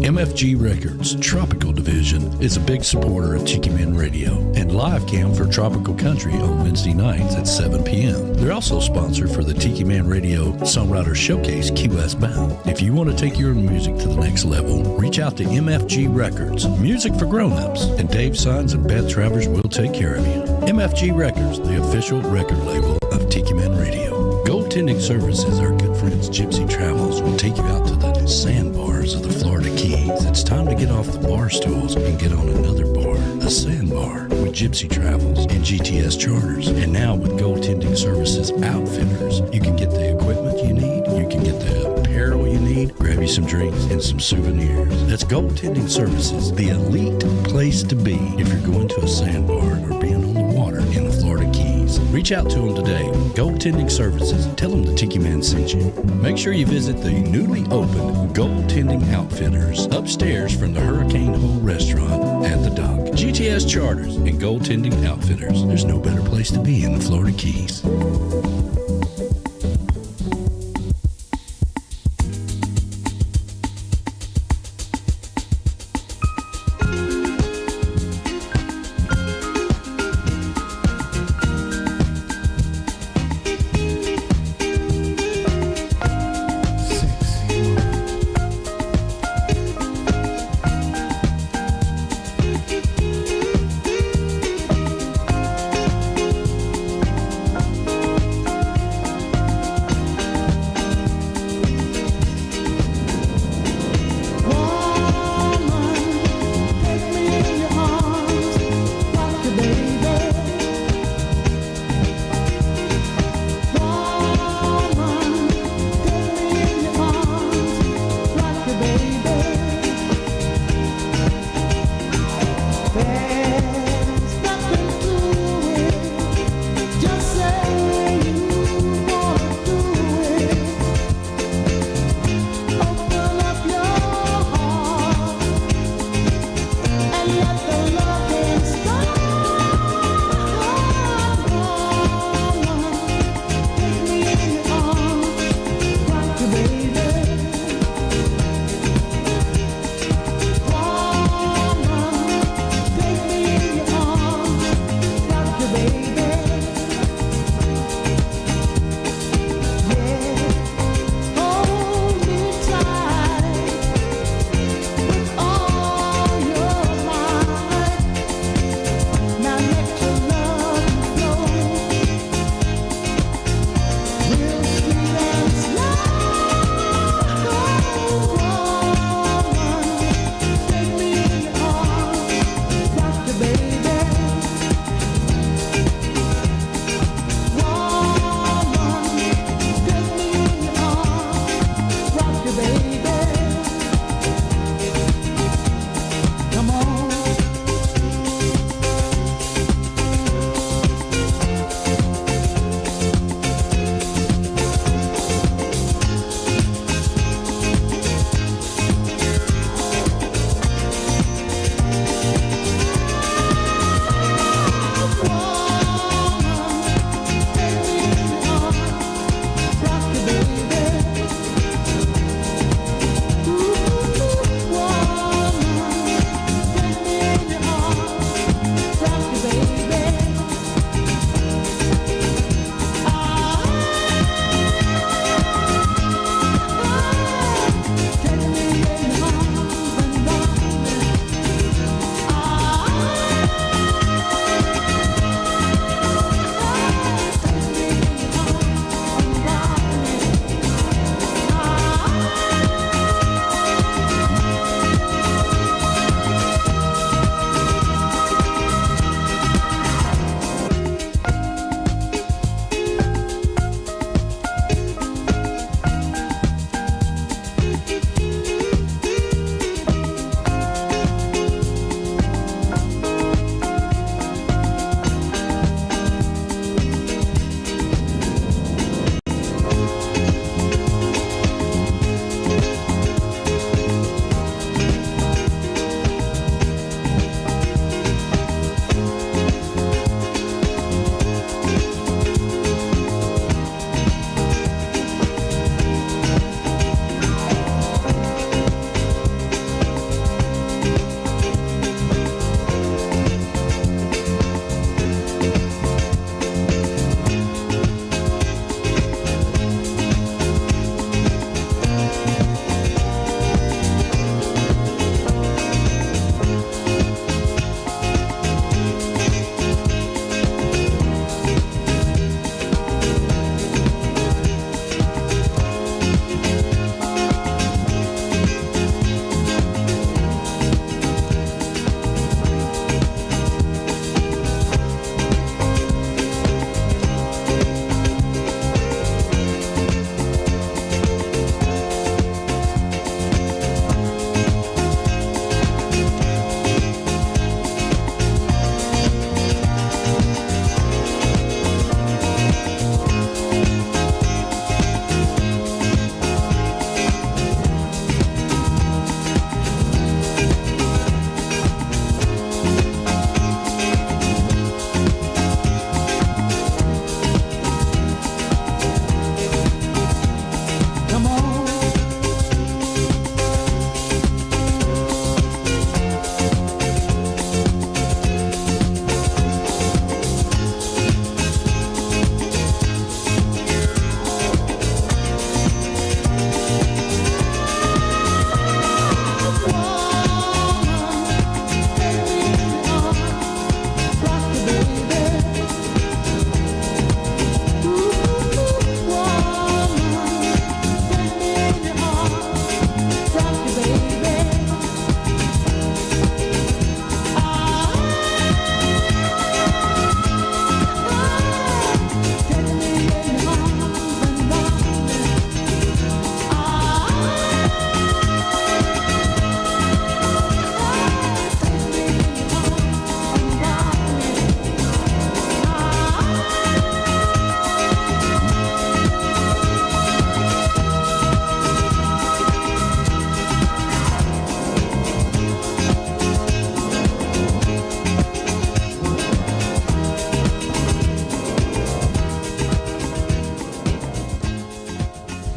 MFG Records Tropical Division is a big supporter of Tiki Man Radio and Live Cam for Tropical Country on Wednesday nights at 7 p.m. They're also sponsor for the Tiki Man Radio Songwriter Showcase Key West Bound. If you want to take your music to the next level, reach out to MFG Records, music for grown-ups, and Dave Signs and Beth Travers will take care of you. MFG Records, the official record label of Tiki Man Radio. Goaltending services, our good friends Gypsy Travels will take you out to the sandbars of the Florida Keys. It's time to get off the bar stools and get on another bar, a sandbar, with Gypsy Travels and GTS Charters. And now with Goaltending Services Outfitters, you can get the equipment you need, you can get the apparel you need, grab you some drinks and some souvenirs. That's Goaltending Services, the elite place to be if you're going to a sandbar or being on the water in the Florida Keys. Reach out to them today with Goaltending Services. Tell them the Tiki Man sent you. Make sure you visit the newly opened Goaltending Outfitters upstairs from the Hurricane Hole Restaurant at the dock. GTS Charters and Goaltending Outfitters. There's no better place to be in the Florida Keys.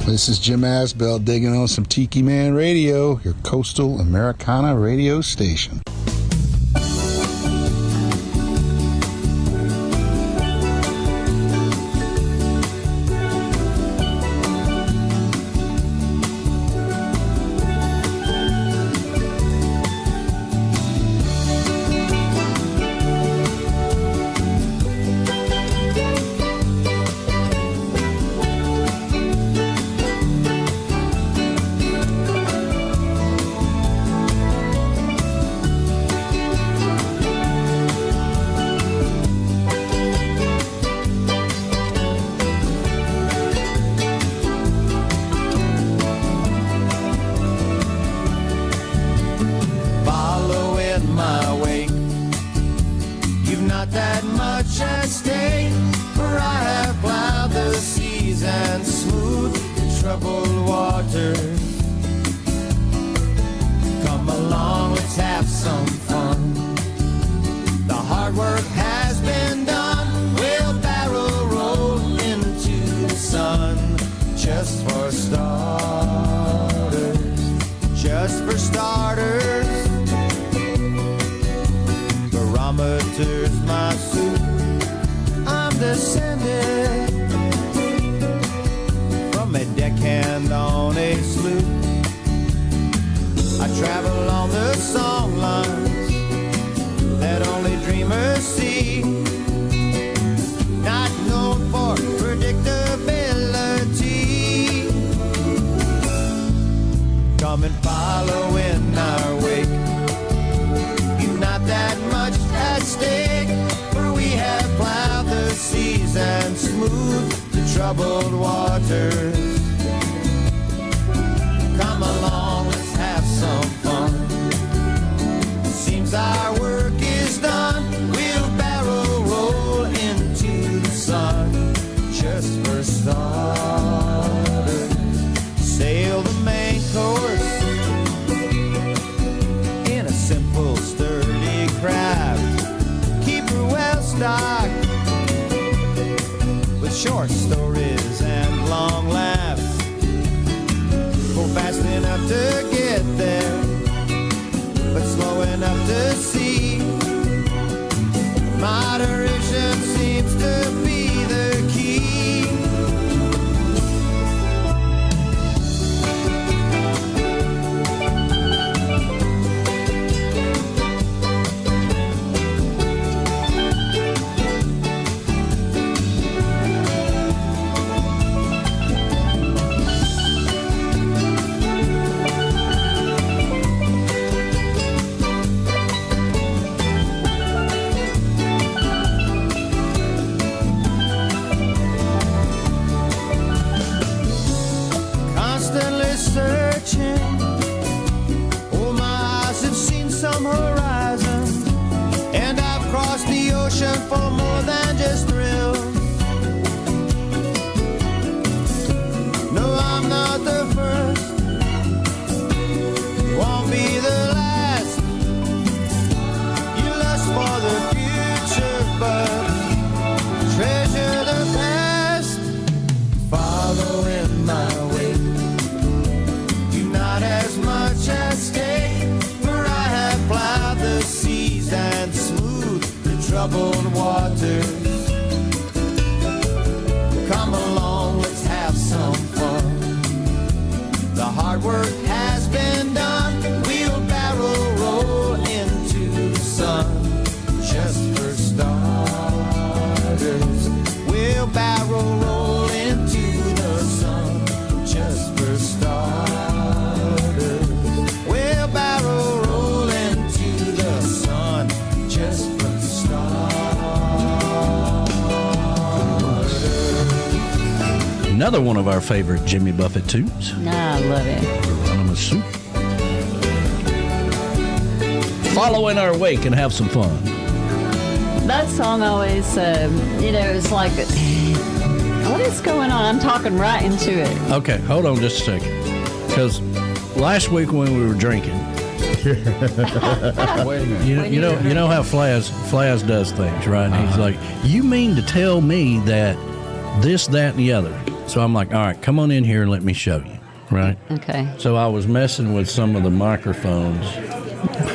This is Jim Asbell digging on some Tiki Man Radio, your coastal Americana radio station. Another one of our favorite Jimmy Buffett tunes. I love it. Hieronymus Soup. Follow in our wake and have some fun. That song always, it's like, what is going on? I'm talking right into it. Okay, hold on just a second. Because last week when we were drinking, Wait a minute. you know how Flaz does things, right? And he's like, you mean to tell me that this, that, and the other? So I'm like, all right, come on in here and let me show you. Right. Okay. So I was messing with some of the microphones.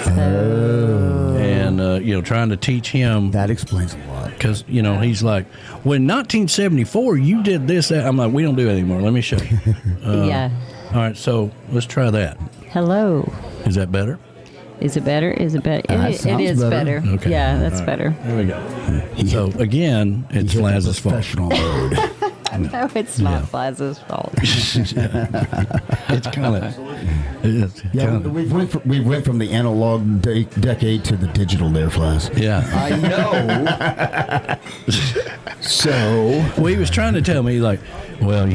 And, trying to teach him. That explains a lot. Because, he's like, well, in 1974, you did this, that. I'm like, we don't do it anymore. Let me show you. Yeah. All right, so let's try that. Hello. Is that better? Is it better? Is it better? It is better. Okay. Yeah, that's All right. better. There we go. So, again, it's Flaz's fault. Professional mode. No, it's not Flaz's fault. It's kind of. Yeah, we went from the analog decade to the digital there, Flaz. Yeah. I know. So. Well, he was trying to tell me, like, well,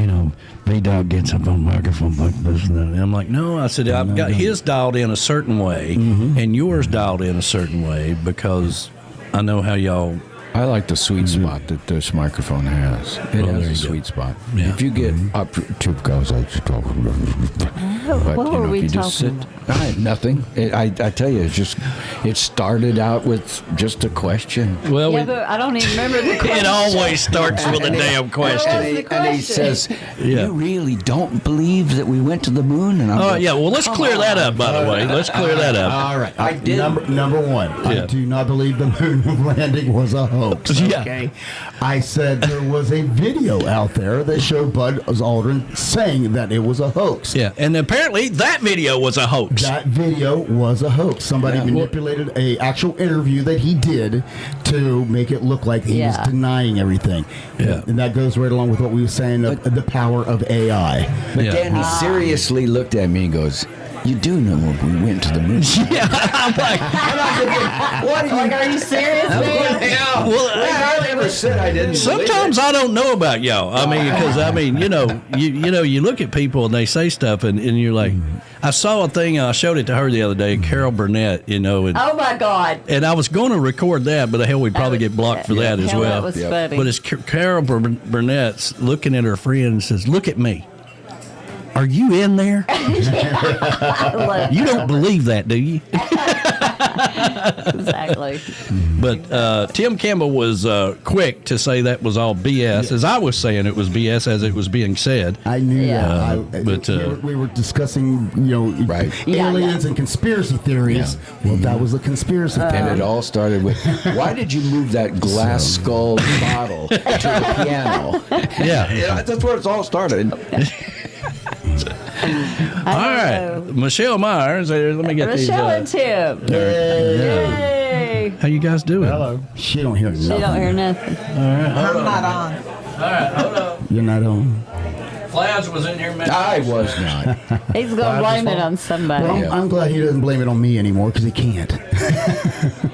V-Dog gets up on microphone like this. And I'm like, no. I said, I've got his dialed in a certain way and yours dialed in a certain way because I know how y'all. I like the sweet spot that this microphone has. It has a sweet spot. Yeah. If you get up to guys like but what were we if you just sit, nothing. I tell you, it started out with just a question. Well, but I don't even remember the question. It always starts with a damn question. And he says, "You really don't believe that we went to the moon?" And I'm like, yeah. Well, let's clear that up. By the way, let's clear that up. All right. I did. Number one. Yeah. I do not believe the moon landing was a hoax. Yeah. Okay. I said there was a video out there that showed Buzz Aldrin saying that it was a hoax. Yeah, and apparently that video was a hoax. That video was a hoax. Somebody manipulated a actual interview that he did to make it look like he was denying everything. Yeah. And that goes right along with what we were saying of the power of AI. But then he seriously looked at me and goes, "You do know when we went to the moon." Yeah, I'm like, What? Are you serious, man? well, I never said I didn't. sometimes I don't know about y'all. I mean, because you look at people and they say stuff, and you're like, I saw a thing. I showed it to her the other day, Carol Burnett. And, oh my God! And I was going to record that, but hell, we'd probably get blocked for that as well. That was funny. But it's Carol Burnett's looking at her friend and says, "Look at me. Are you in there? You don't believe that, do you?" Exactly. But Tim Campbell was quick to say that was all BS, as I was saying it was BS as it was being said. I knew that. But we were discussing, aliens and conspiracy theories. Yeah. Well, that was a conspiracy theory. And it all started with, why did you move that glass skull bottle to the piano? Yeah. That's where it's all started. All right, Michelle Myers. Let me get these. Michelle and Tim. Yay! How you guys doing? Hello. She don't hear nothing. She don't hear nothing. All right. I'm not on. All right, hold on. You're not on. Flaz was in here. I was not. He's gonna blame it on somebody. Well, I'm glad he doesn't blame it on me anymore because he can't.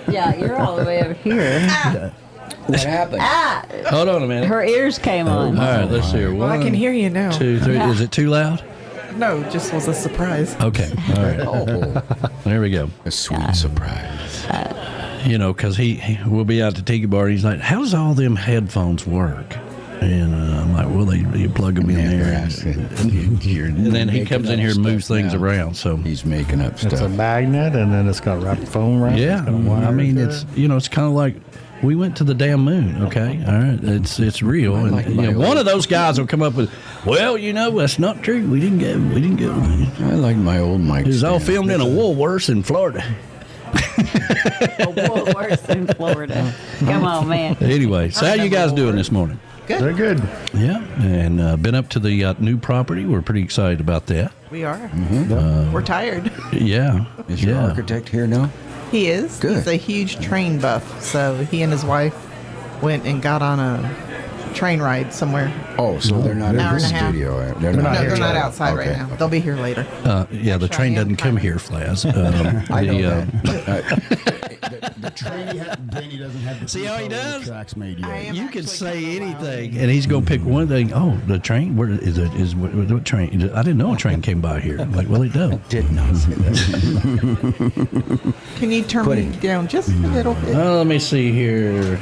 Yeah, you're all the way over here. What happened? Hold on a minute. Her ears came on. All right, let's see her. Well, I can hear you now. 2, 3. Is it too loud? No, it just was a surprise. Okay. All right. There we go. A sweet surprise. Because he will be out to Tiki Bar. And he's like, "How does all them headphones work?" And I'm like, "Well, you plug them in there." And then he comes in here and moves things around. So he's making up stuff. It's a magnet, and then it's got a phone around. Yeah. I mean, it's it's kind of like. We went to the damn moon, okay? All right, it's real. And one of those guys will come up with, well, that's not true. We didn't go. I like my old mic. It was all filmed in a Woolworths in Florida. Woolworths in Florida. Come on, man. Anyway, so how you guys doing this morning? Good. They're good. Yeah, and been up to the new property. We're pretty excited about that. We are. Mm-hmm. We're tired. Yeah. Is your architect here now? He is. Good. He's a huge train buff. So he and his wife went and got on a train ride somewhere. Oh, so they're not in Hour the and a half. studio. They're not outside right now. They'll be here later. Yeah, the train doesn't come here, Flaz. I know The train, Danny doesn't have the See how he does? tracks made yet. You can say anything, and he's gonna pick one thing. Oh, the train. Where is it? What train? I didn't know a train came by here. I'm like, well, it does. Did not say that. Can you turn me down just a little bit? Let me see here.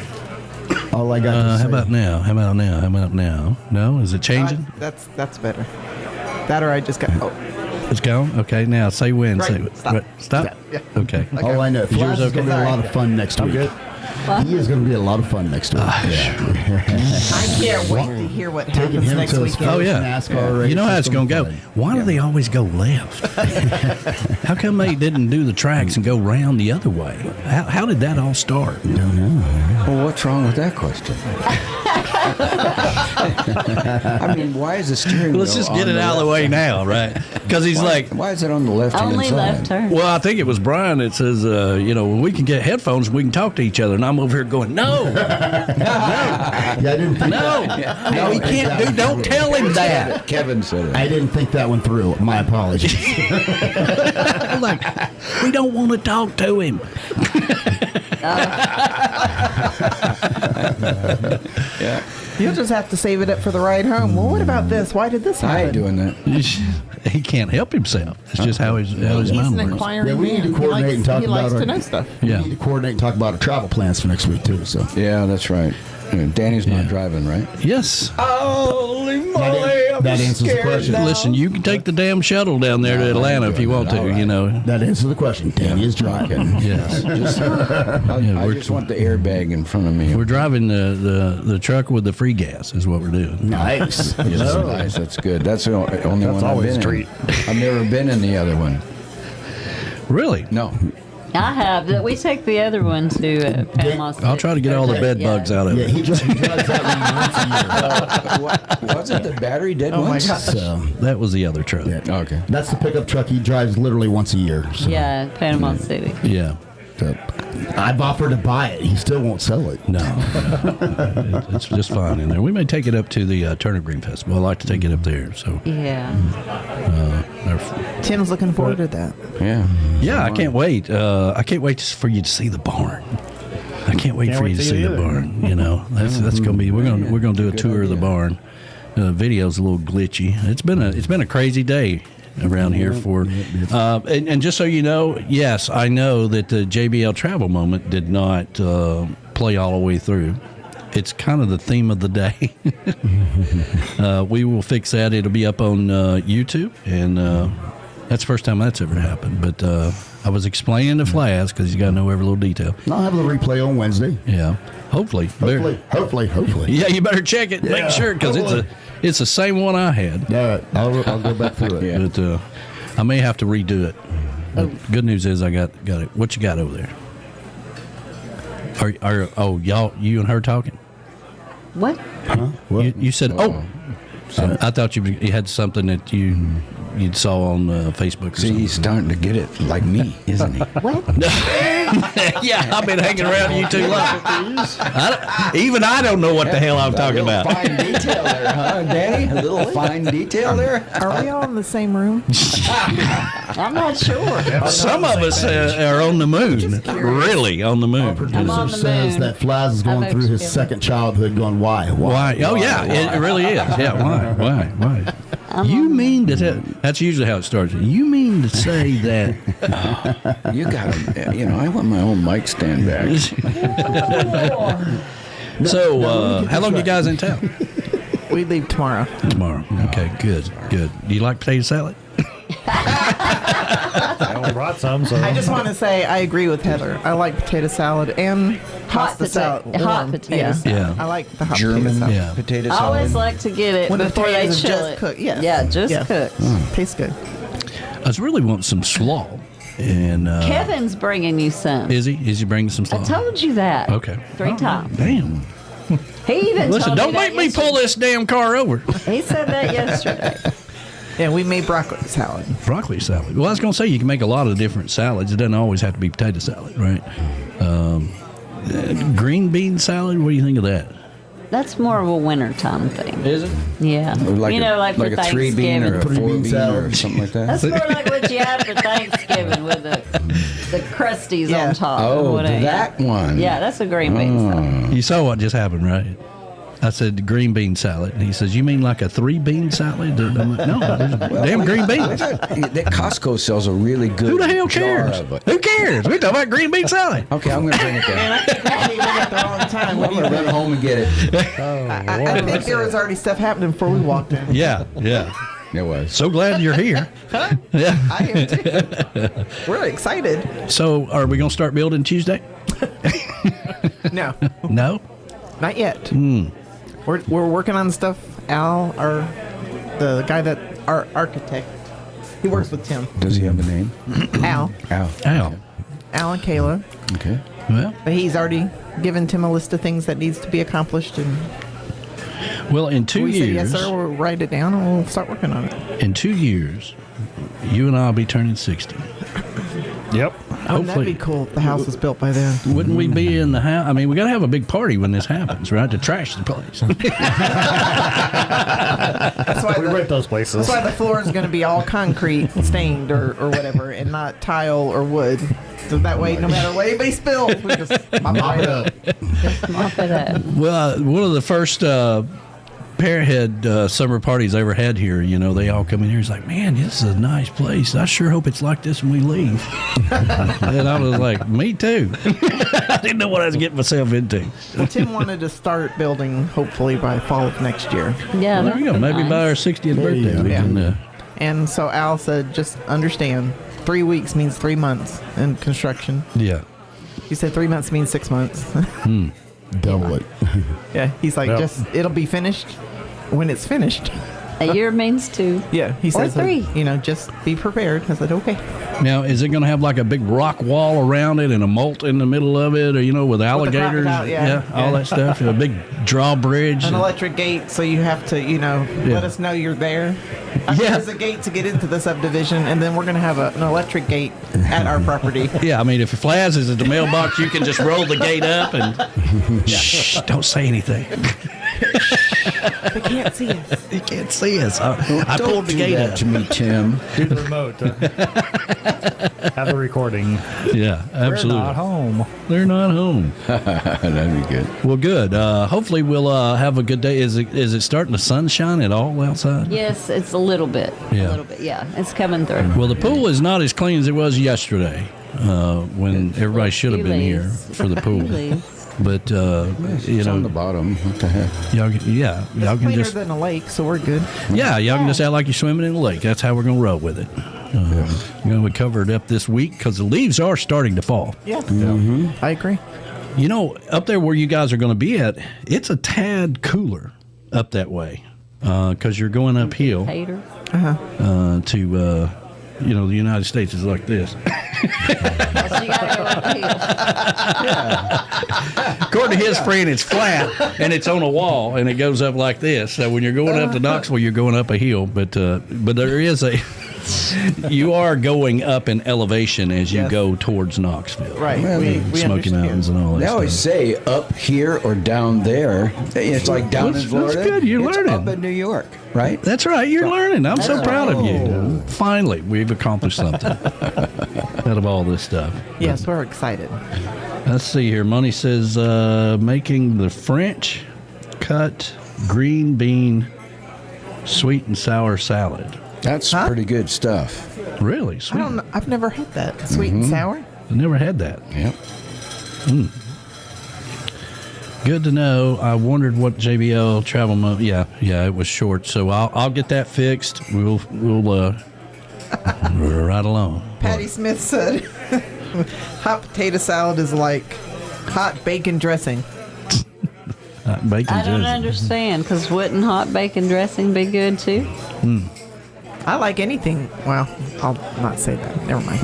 All I got to say. How about now? How about now? No, is it changing? That's better. That or I just got. Oh. It's gone. Okay, now say when. Right. Say Stop. Stop. Yeah. Okay. All I know, Is yours Flash is going to be a okay? lot of fun next week. Good. He is going to be a lot of fun next week. I can't wait to hear what happens him next to his weekend. Oh, yeah. NASCAR race. You know how it's going to go. fun. Why do they always go left? How come they didn't do the tracks and go round the other way? How did that all start? I don't know. Well, what's wrong with that question? I mean, why is the steering wheel Let's just get on it out of the way now, right? Because he's like, why is it on the left-hand Only side? left turn. well, I think it was Brian that says, when we can get headphones, we can talk to each other. And I'm over here going, no, Yeah, I didn't think no, he can't do. Don't tell him that. Kevin said it. I didn't think that one through. My apologies. I'm like, we don't want to talk to him. Yeah. You'll just have to save it up for the ride home. Well, what about this? Why did this happen? I ain't doing that. He can't help himself. It's just how his He's mind an works. inquiring Yeah, we need man. to coordinate he and talk he about likes our- to know stuff. Yeah. We need to coordinate and talk about our travel plans for next week, too. So Yeah, that's right. Danny's not driving, right? Yes. Holy moly! that answers the question. Listen, you can take the damn shuttle down there to Atlanta if you want to. All right. You know. That answers the question. Danny is driving. Yes. I just want the airbag in front of me. We're driving the truck with the free gas is what we're doing. Nice. That's nice. That's good. That's the only one I've been in. I've never been in the other one. Really? No. I have. We take the other one to Panama City. I'll try to get all the bed bugs out of Yeah, it. he drives that one once a year. Was it the battery dead Oh, my once? gosh. So, That was the other truck. yeah. Okay. That's the pickup truck he drives literally once a year. So. Yeah, Panama City. Yeah. So, I've offered to buy it. He still won't sell it. No. It's just fine in there. We may take it up to the Turnip Green Festival. I like to take it up there. So. Yeah. Tim's looking forward to that. Yeah. Yeah, I can't wait. I can't wait for you to see the barn. I can't wait for you to see the barn. You know, that's gonna be. We're gonna do a tour of the barn. Video's a little glitchy. It's been a crazy day around here for. And just so you know, yes, I know that the JBL Travel moment did not play all the way through. It's kind of the theme of the day. We will fix that. It'll be up on YouTube, and that's the first time that's ever happened. But I was explaining to Flaz because you got to know every little detail. I'll have the replay on Wednesday. Yeah, hopefully. Hopefully. Yeah, you better check it. Make sure because it's the same one I had. All right, I'll go back through it. Yeah. But I may have to redo it. But good news is I got it. What you got over there? You and her talking? What? Huh? What? You said, I thought you had something that you saw on Facebook or See, something. he's starting to get it like me, isn't he? What? Yeah, I've been hanging around you too long. Even I don't know what the hell I'm talking about. Fine detail there, huh, Danny? A little fine detail there. Are we all in the same room? I'm not sure. Some of us are on the moon. Really, on the moon. I'm on Producer the says moon. that Flaz is going I'm through his extra. second childhood going, why? Why? Oh, yeah, it really is. Yeah, why? You mean to tell? That's usually how it starts. You mean to say that? You got to, I want my own mic stand back. So, how long you guys in town? We leave tomorrow. Tomorrow. Okay, good. Do you like potato salad? I only brought some, so. I just want to say I agree with Heather. I like potato salad and Hot pasta salad. hot warm. potatoes. Yeah. I like the hot German potato salad. Yeah. potato I salad. always like to get it When the before they potatoes are chill just it. cooked, yes. Yeah, just Yeah. cooked. Tastes good. I was really wanting some slaw. And Kevin's bringing you some. Is he? Is he bringing some slaw? I told you that. Okay. 3 times. Damn. He even Listen, told don't me make that me pull this damn car over. He said that yesterday. Yeah, we made broccoli salad. Broccoli salad. Well, I was going to say you can make a lot of different salads. It doesn't always have to be potato salad, right? Green bean salad. What do you think of that? That's more of a wintertime thing. Is it? Yeah. Like like for a 3-bean or a Thanksgiving. 4-bean or something like that. That's more like what you have for Thanksgiving with the crusties on top. or Oh, whatever. that one. Yeah, that's a green bean salad. You saw what just happened, right? I said green bean salad, and he says, "You mean like a 3-bean salad?" I'm like, no, there's damn green beans. That Costco sells a really good. Who the hell jar cares? of it. Who cares? We're talking about green bean salad. Okay, I'm going to bring it down. I came in at the wrong time. What I'm do you going to run think? home and get it. I think there was already stuff happening before we walked in. Yeah. It was. So glad you're here. Yeah. I am too. We're excited. So, are we going to start building Tuesday? No. No? Not yet. Hmm. We're working on stuff. Al, the guy that our architect, he works with Tim. Does he have a name? Al. Al and Kayla. Okay. Well, but he's already given Tim a list of things that needs to be accomplished, and well, in 2 we years, said, yes, sir. We'll write it down and we'll start working on it. in 2 years, you and I'll be turning 60. Yep. Oh, that'd be cool if the house was built by then. Wouldn't we be in the house? I mean, we got to have a big party when this happens, right? To trash the place. That's why We rent those places. That's why the floor is going to be all concrete stained or whatever, and not tile or wood. So that way, no matter what anybody spills, we just mop it up. Mop it up. Well, one of the first Parenthood summer parties I ever had here, you know, they all come in here. It's like, man, this is a nice place. I sure hope it's like this when we leave. And I was like, me too. I didn't know what I was getting myself into. Well, Tim wanted to start building hopefully by fall of next year. Yeah, Well, there you go. Maybe by our 60th birthday, we can. And so Al said, just understand, 3 weeks means 3 months in construction. Yeah. He said 3 months means 6 months. Double it. Yeah, he's like, Yep. just it'll be finished when it's finished. A year means 2. Yeah, he Or says, 3. You know, just be prepared. I said, okay. Now, is it going to have like a big rock wall around it and a moat in the middle of it, or, you know, with alligators? crocodile, yeah. All that stuff. A big drawbridge. An electric gate, so you have to, you know, let us know you're there. There's a gate to get into the subdivision, and then we're going to have an electric gate at our property. Yeah, I mean, if Flaz is at the mailbox, you can just roll the gate up and shh, don't say anything. They can't see us. They can't see us. I pulled the gate up. To me, Tim. Do the remote. Have a recording. Yeah, absolutely. We're not home. They're not home. That'd be good. Well, good. Hopefully, we'll have a good day. Is it starting to sunshine at all outside? Yes, it's a little bit. Yeah. A little bit, yeah. It's coming through. Well, the pool is not as clean as it was yesterday when everybody should have been here for the pool. But, you know. On the bottom. What the heck? Y'all can Cleaner just. than a lake, so we're good. Yeah, y'all can just act like you're swimming in a lake. That's how we're going to roll with it. You know, we covered up this week because the leaves are starting to fall. Yeah. I agree. You know, up there where you guys are going to be at, it's a tad cooler up that way because you're going uphill Hater. to, you know, the United States is like this. According to his friend, it's flat and it's on a wall and it goes up like this. So when you're going up to Knoxville, you're going up a hill. But there is you are going up in elevation as you go towards Knoxville. Right. Well, Smoky Mountains and all that They always stuff. say up here or down there. It's like down in Florida. That's good. You're it's learning. Up in New York, right? That's right. You're learning. I'm so proud of you. Finally, we've accomplished something out of all this stuff. Yes, we're excited. Let's see here. Money says making the French cut green bean sweet and sour salad. That's pretty good stuff. Really? I Sweet. don't know. I've never had that. Sweet and sour? I never had that. Yep. Good to know. I wondered what JBL Travel Yeah, it was short. So I'll get that fixed. We'll right along. Patty Smith said hot potato salad is like hot bacon dressing. Bacon I don't dressing. understand, because wouldn't hot bacon dressing be good too? I like anything. Well, I'll not say that. Never mind.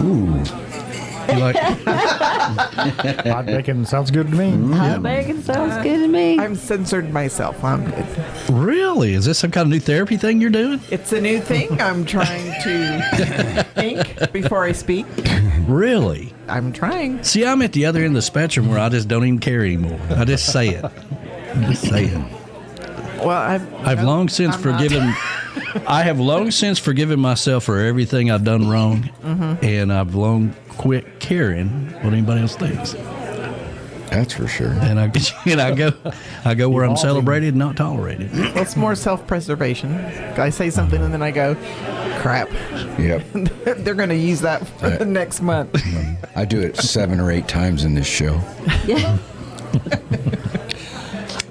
You like Hot bacon sounds good to me. Hot bacon sounds good to me. I'm censored myself. I'm good. Really? Is this some kind of new therapy thing you're doing? It's a new thing. I'm trying to think before I speak. Really? I'm trying. See, I'm at the other end of the spectrum where I just don't even care anymore. I just say it. Well, I've long since forgiven. I have long since forgiven myself for everything I've done wrong, and I've long quit caring what anybody else thinks. That's for sure. And I go where I'm celebrated, not tolerated. Well, it's more self-preservation. I say something and then I go, crap. Yep. They're going to use that for the next month. I do it 7 or 8 times in this show. Yeah.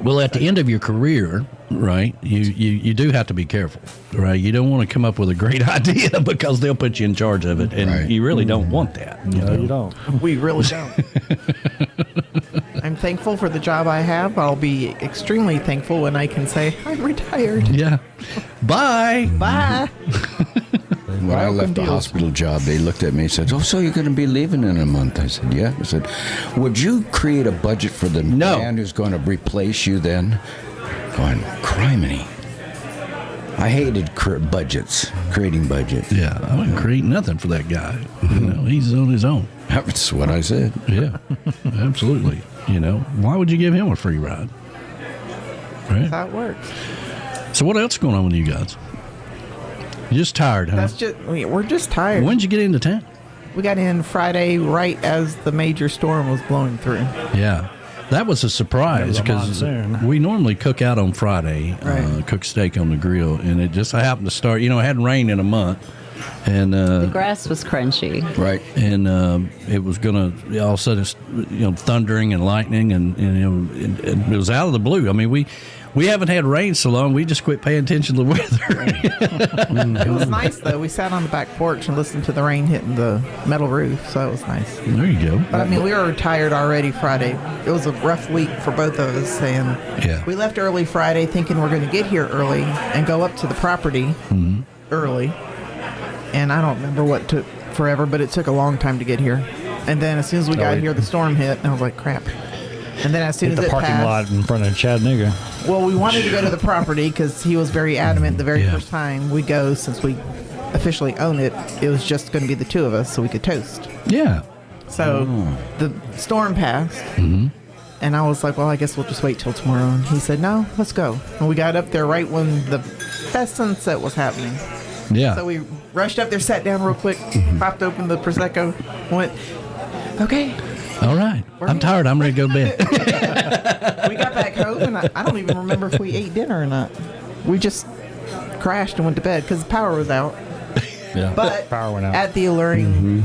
Well, at the end of your career, right, you do have to be careful, right? You don't want to come up with a great idea because they'll put you in charge of it, and you really don't want that. No, you don't. We really don't. I'm thankful for the job I have. I'll be extremely thankful when I can say I'm retired. Yeah. Bye. Bye. When I left the hospital job, they looked at me and said, "Oh, so you're going to be leaving in a month?" I said, "Yeah." I said, "Would you create a budget for the man who's going to replace you then?" Going, criminy. I hated creating budgets. Yeah, I wouldn't create nothing for that guy. You know, he's on his own. That's what I said. Yeah, absolutely. You know, why would you give him a free ride? Right? That's how it works. So what else is going on with you guys? You're just tired, huh? We're just tired. When'd you get into town? We got in Friday right as the major storm was blowing through. Yeah. That was a surprise because we normally cook out on Friday, cook steak on the grill, and it just happened to start. You know, it hadn't rained in a month, and the grass was crunchy. Right. And it was gonna all of a sudden, thundering and lightning, and it was out of the blue. I mean, we haven't had rain so long. We just quit paying attention to the weather. It was nice though. We sat on the back porch and listened to the rain hitting the metal roof, so it was nice. There you go. But I mean, we were tired already Friday. It was a rough week for both of us, and we left early Friday thinking we're going to get here early and go up to the property early. And I don't remember what took forever, but it took a long time to get here. And then as soon as we got here, the storm hit, and I was like, crap. And then as soon as the it parking passed, lot in front of Chattanooga. well, we wanted to go to the property because he was very adamant the very first time we go, since we officially own it, it was just going to be the two of us so we could toast. Yeah. So the storm passed, and I was like, well, I guess we'll just wait till tomorrow. And he said, no, let's go. And we got up there right when the best sunset was happening. Yeah. So we rushed up there, sat down real quick, popped open the Prosecco, went, okay. All right. I'm tired. I'm ready to go to bed. We got back home, and I don't even remember if we ate dinner or not. We just crashed and went to bed because the power was out. Yeah. But power went out. at the Alluring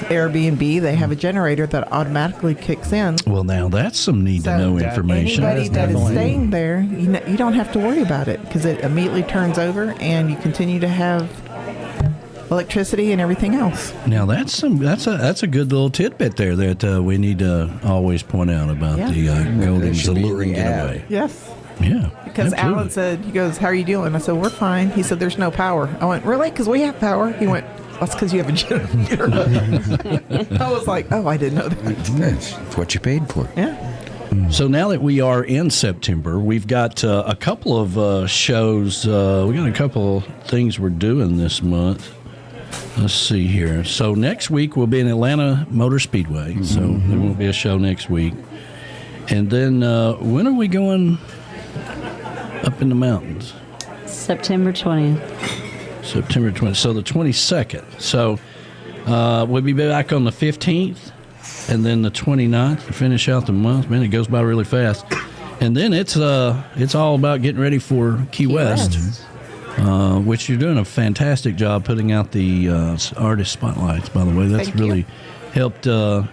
Airbnb, they have a generator that automatically kicks in. Well, now that's some need-to-know information. Anybody that is staying there, you don't have to worry about it because it immediately turns over, and you continue to have electricity and everything else. Now that's a good little tidbit there that we need to always point out about the Golden's Alluring Getaway. Yes. Yeah. Because absolutely. Alan said, he goes, how are you doing? I said, we're fine. He said, there's no power. I went, really? Because we have power. He went, that's because you have a generator. I was like, oh, I didn't know that. That's what you paid for. Yeah. So now that we are in September, we've got a couple of shows. We got a couple of things we're doing this month. Let's see here. So next week we'll be in Atlanta Motor Speedway. So there won't be a show next week. And then when are we going up in the mountains? September 20th. September 20th. So the 22nd. So we'll be back on the 15th and then the 29th to finish out the month. Man, it goes by really fast. And then it's all about getting ready for Key West. Which you're doing a fantastic job putting out the artist spotlights, by the way. That's really helped. I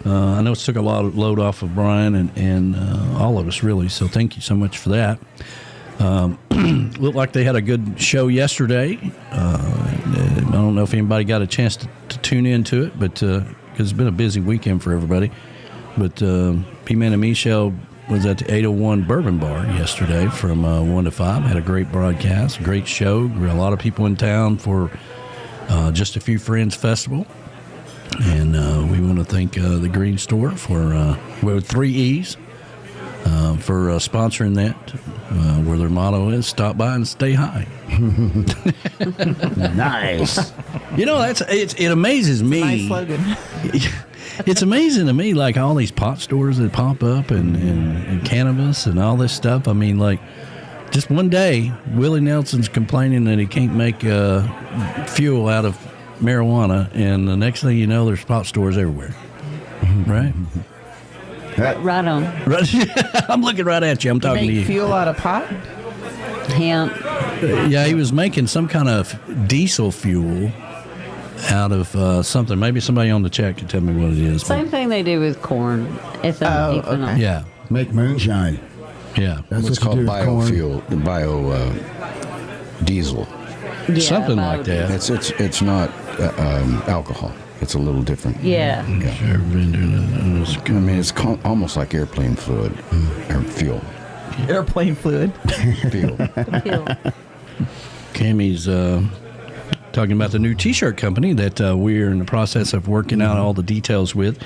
know it took a lot of load off of Brian and all of us, really. So thank you so much for that. Looked like they had a good show yesterday. I don't know if anybody got a chance to tune into it, but because it's been a busy weekend for everybody. But P-Man and Michelle was at the 801 Bourbon Bar yesterday from 1 to 5. Had a great broadcast, a great show. A lot of people in town for Just a Few Friends Festival. And we want to thank the Green Store for, with 3 E's, for sponsoring that, where their motto is, stop by and stay high. Nice. You know, it amazes me. Nice slogan. It's amazing to me, like all these pot stores that pop up and cannabis and all this stuff. I mean, like, just one day, Willie Nelson's complaining that he can't make fuel out of marijuana, and the next thing you know, there's pot stores everywhere. Right? Right on. I'm looking right at you. I'm talking to you. Make fuel out of pot? Hemp. Yeah, he was making some kind of diesel fuel out of something. Maybe somebody on the chat can tell me what it is. Same thing they do with corn. Ethanol. Yeah. Make moonshine. Yeah. That's what's what you called do with diesel. Yeah, something like that. It's not alcohol. It's a little different. Yeah. I mean, it's almost like airplane fluid or fuel. Airplane fluid. Fuel. Camy's talking about the new T-shirt company that we're in the process of working out all the details with.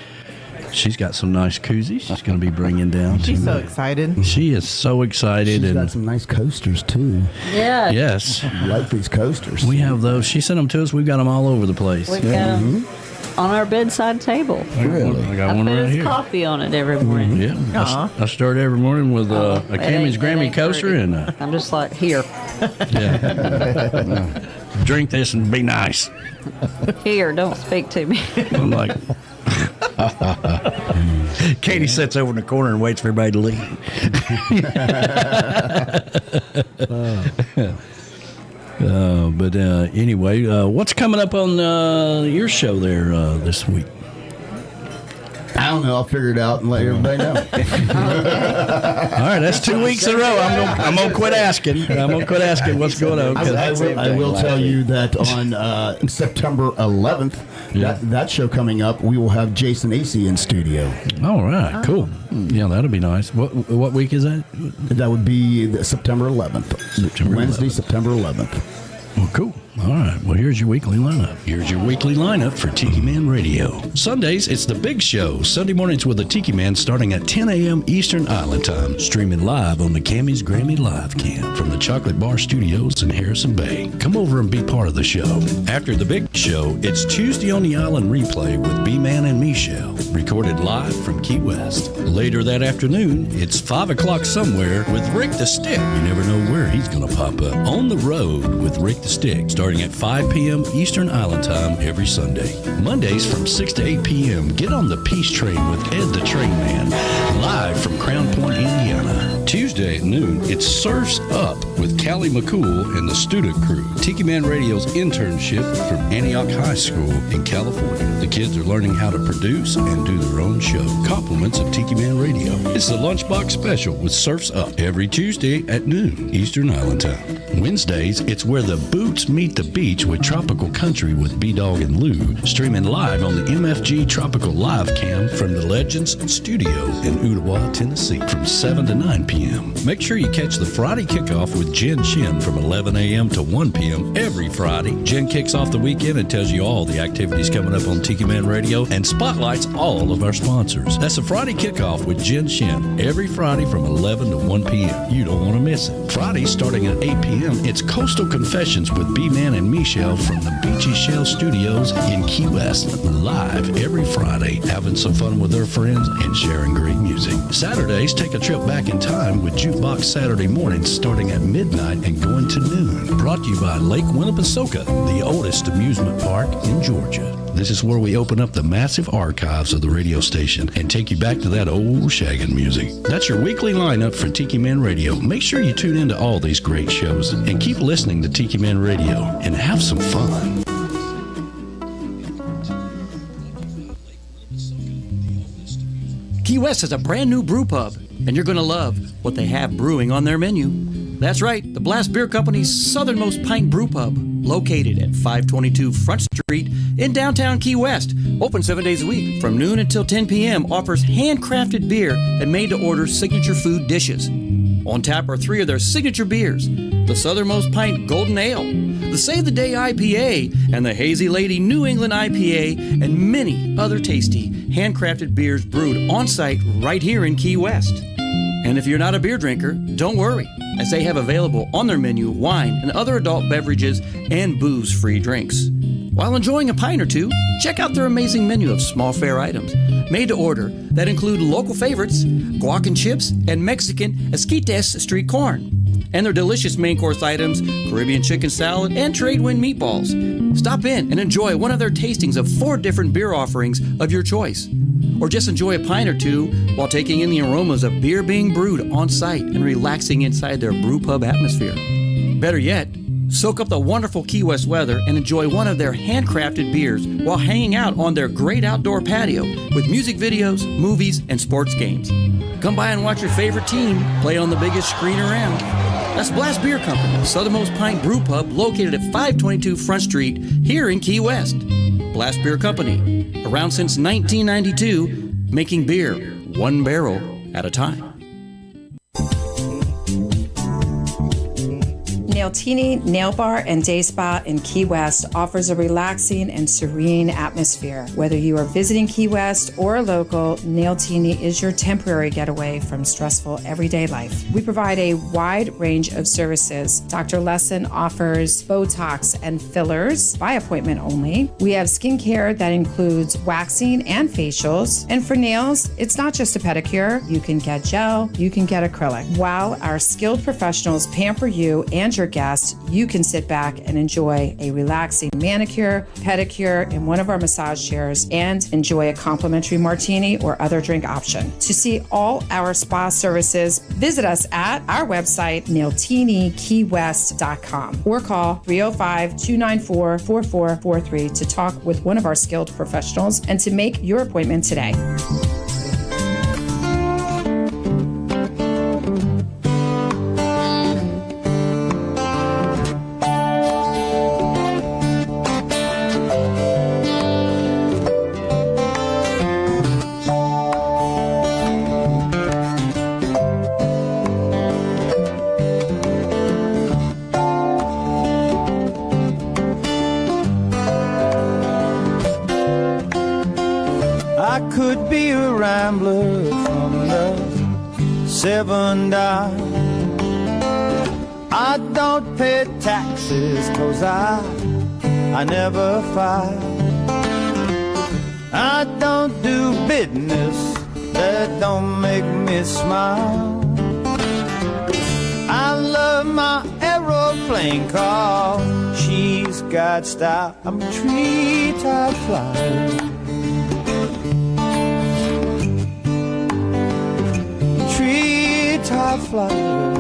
She's got some nice koozies she's going to be bringing down. She's so excited. She is so excited. She's and got some nice coasters, too. Yeah. Yes. I like these coasters. We have those. She sent them to us. We've got them all over the place. We've got them on our bedside table. Really? I got one put right his here. coffee on it every morning. Yeah. I start every morning with a Camys Grammy coaster and I'm just like, here. Drink this and be nice. Here, don't speak to me. I'm like, Katie sits over in the corner and waits for everybody to leave. But anyway, what's coming up on your show there this week? I don't know. I'll figure it out and let everybody know. All right, that's 2 weeks in a row. I'm gonna quit asking. I'm gonna quit asking what's going on. I will tell you that on September 11th, that show coming up, we will have Jason Acey in studio. All right, cool. Yeah, that'll be nice. What week is that? That would be September 11th. Wednesday, September 11th. Well, cool. All right. Well, here's your weekly lineup. Here's your weekly lineup for Tiki Man Radio. Sundays, it's the big show. Sunday mornings with the Tiki Man starting at 10 a.m. Eastern Island Time. Streaming live on the Camys Grammy Live Cam from the Chocolate Bar Studios in Harrison Bay. Come over and be part of the show. After the big show, it's Tuesday on the Island replay with B-Man and Michelle. Recorded live from Key West. Later that afternoon, it's 5 o'clock somewhere with Rick the Stick. You never know where he's going to pop up. On the road with Rick the Stick. Starting at 5 p.m. Eastern Island Time every Sunday. Mondays from 6 to 8 p.m. Get on the Peace Train with Ed the Train Man, live from Crown Point, Indiana. Tuesday at noon, it's Surfs Up with Callie McCool and the Student Crew. Tiki Man Radio's internship from Antioch High School in California. The kids are learning how to produce and do their own show. Compliments of Tiki Man Radio. It's the Lunchbox Special with Surfs Up every Tuesday at noon Eastern Island Time. Wednesdays, it's Where the Boots Meet the Beach with Tropical Country with B-Dog and Lou, streaming live on the MFG Tropical Live Cam from the Legends Studio in Ottawa, Tennessee from 7 to 9 p.m. Make sure you catch the Friday kickoff with Jen Shin from 11 a.m. to 1 p.m. every Friday. Jen kicks off the weekend and tells you all the activities coming up on Tiki Man Radio and spotlights all of our sponsors. That's the Friday kickoff with Jen Shin every Friday from 11 to 1 p.m. You don't want to miss it. Friday starting at 8 p.m. it's Coastal Confessions with B-Man and Michelle from the Beachy Shell Studios in Key West, live every Friday, having some fun with their friends and sharing great music. Saturdays, take a trip back in time with Jukebox Saturday mornings starting at midnight and going to noon. Brought to you by Lake Winnepesaukah, the oldest amusement park in Georgia. This is where we open up the massive archives of the radio station and take you back to that old shaggin' music. That's your weekly lineup for Tiki Man Radio. Make sure you tune into all these great shows and keep listening to Tiki Man Radio and have some fun. Key West has a brand new brew pub, and you're going to love what they have brewing on their menu. That's right, the Blast Beer Company's southernmost pint brew pub, located at 522 Front Street in downtown Key West. Open 7 days a week from noon until 10 p.m. Offers handcrafted beer and made-to-order signature food dishes. On tap are 3 of their signature beers, the Southernmost Pint Golden Ale, the Save the Day IPA, and the Hazy Lady New England IPA, and many other tasty handcrafted beers brewed on-site right here in Key West. And if you're not a beer drinker, don't worry, as they have available on their menu wine and other adult beverages and booze-free drinks. While enjoying a pint or two, check out their amazing menu of small fare items made to order that include local favorites, guac and chips, and Mexican esquites street corn. And their delicious main course items, Caribbean chicken salad, and trade wind meatballs. Stop in and enjoy one of their tastings of 4 different beer offerings of your choice. Or just enjoy a pint or two while taking in the aromas of beer being brewed on site and relaxing inside their brew pub atmosphere. Better yet, soak up the wonderful Key West weather and enjoy one of their handcrafted beers while hanging out on their great outdoor patio with music videos, movies, and sports games. Come by and watch your favorite team play on the biggest screen around. That's Blast Beer Company, Southernmost Pint Brew Pub, located at 522 Front Street here in Key West. Blast Beer Company, around since 1992, making beer one barrel at a time. Nailtini Nail Bar and Day Spa in Key West offers a relaxing and serene atmosphere. Whether you are visiting Key West or a local, Nailtini is your temporary getaway from stressful everyday life. We provide a wide range of services. Dr. Lesson offers Botox and fillers by appointment only. We have skincare that includes waxing and facials. And for nails, it's not just a pedicure. You can get gel, you can get acrylic. While our skilled professionals pamper you and your guests, you can sit back and enjoy a relaxing manicure, pedicure in one of our massage chairs and enjoy a complimentary martini or other drink option. To see all our spa services, visit us at our website, nailtiniKeyWest.com, or call 305-294-4443 to talk with one of our skilled professionals and to make your appointment today. Seven Dial. I don't pay taxes 'cause I never file. I don't do business that don't make me smile. I love my aeroplane car, she's got style. I'm a tree-top flyer. Top flyer.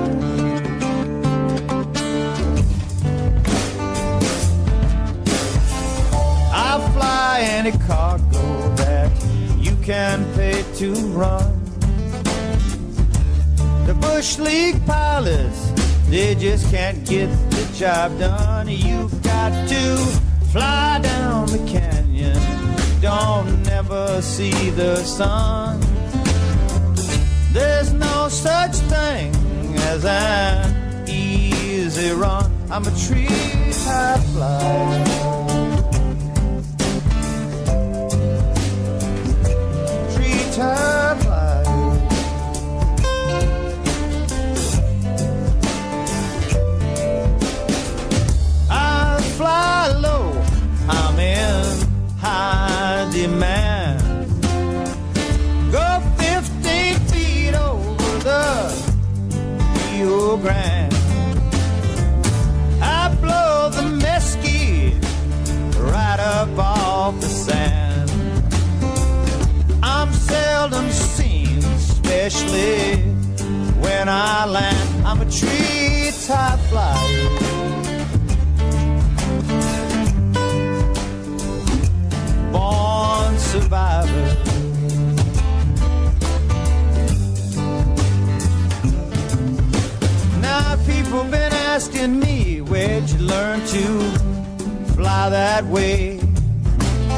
I fly any cargo that you can pay to run. The Bush League pilots, they just can't get the job done. You've got to fly down the canyon, don't never see the sun. There's no such thing as an easy run. I'm a tree-top flyer. Tree-top flyer. I fly low, I'm in high demand. Go 15 feet over the Rio Grande. I blow the mesquite right up off the sand. I'm seldom seen, especially when I land. I'm a tree-top flyer. Born survivor. Now people been asking me, where'd you learn to fly that way?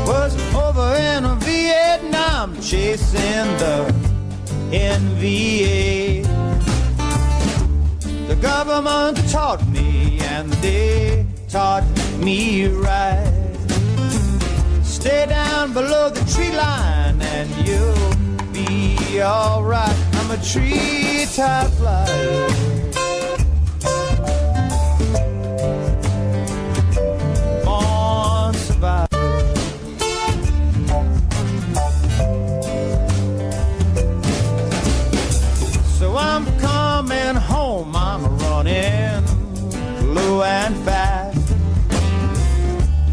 Was over in Vietnam chasing the NVA. The government taught me and they taught me right. Stay down below the tree line and you'll be alright. I'm a tree-top flyer. Born survivor. So I'm coming home, I'm running low and fast.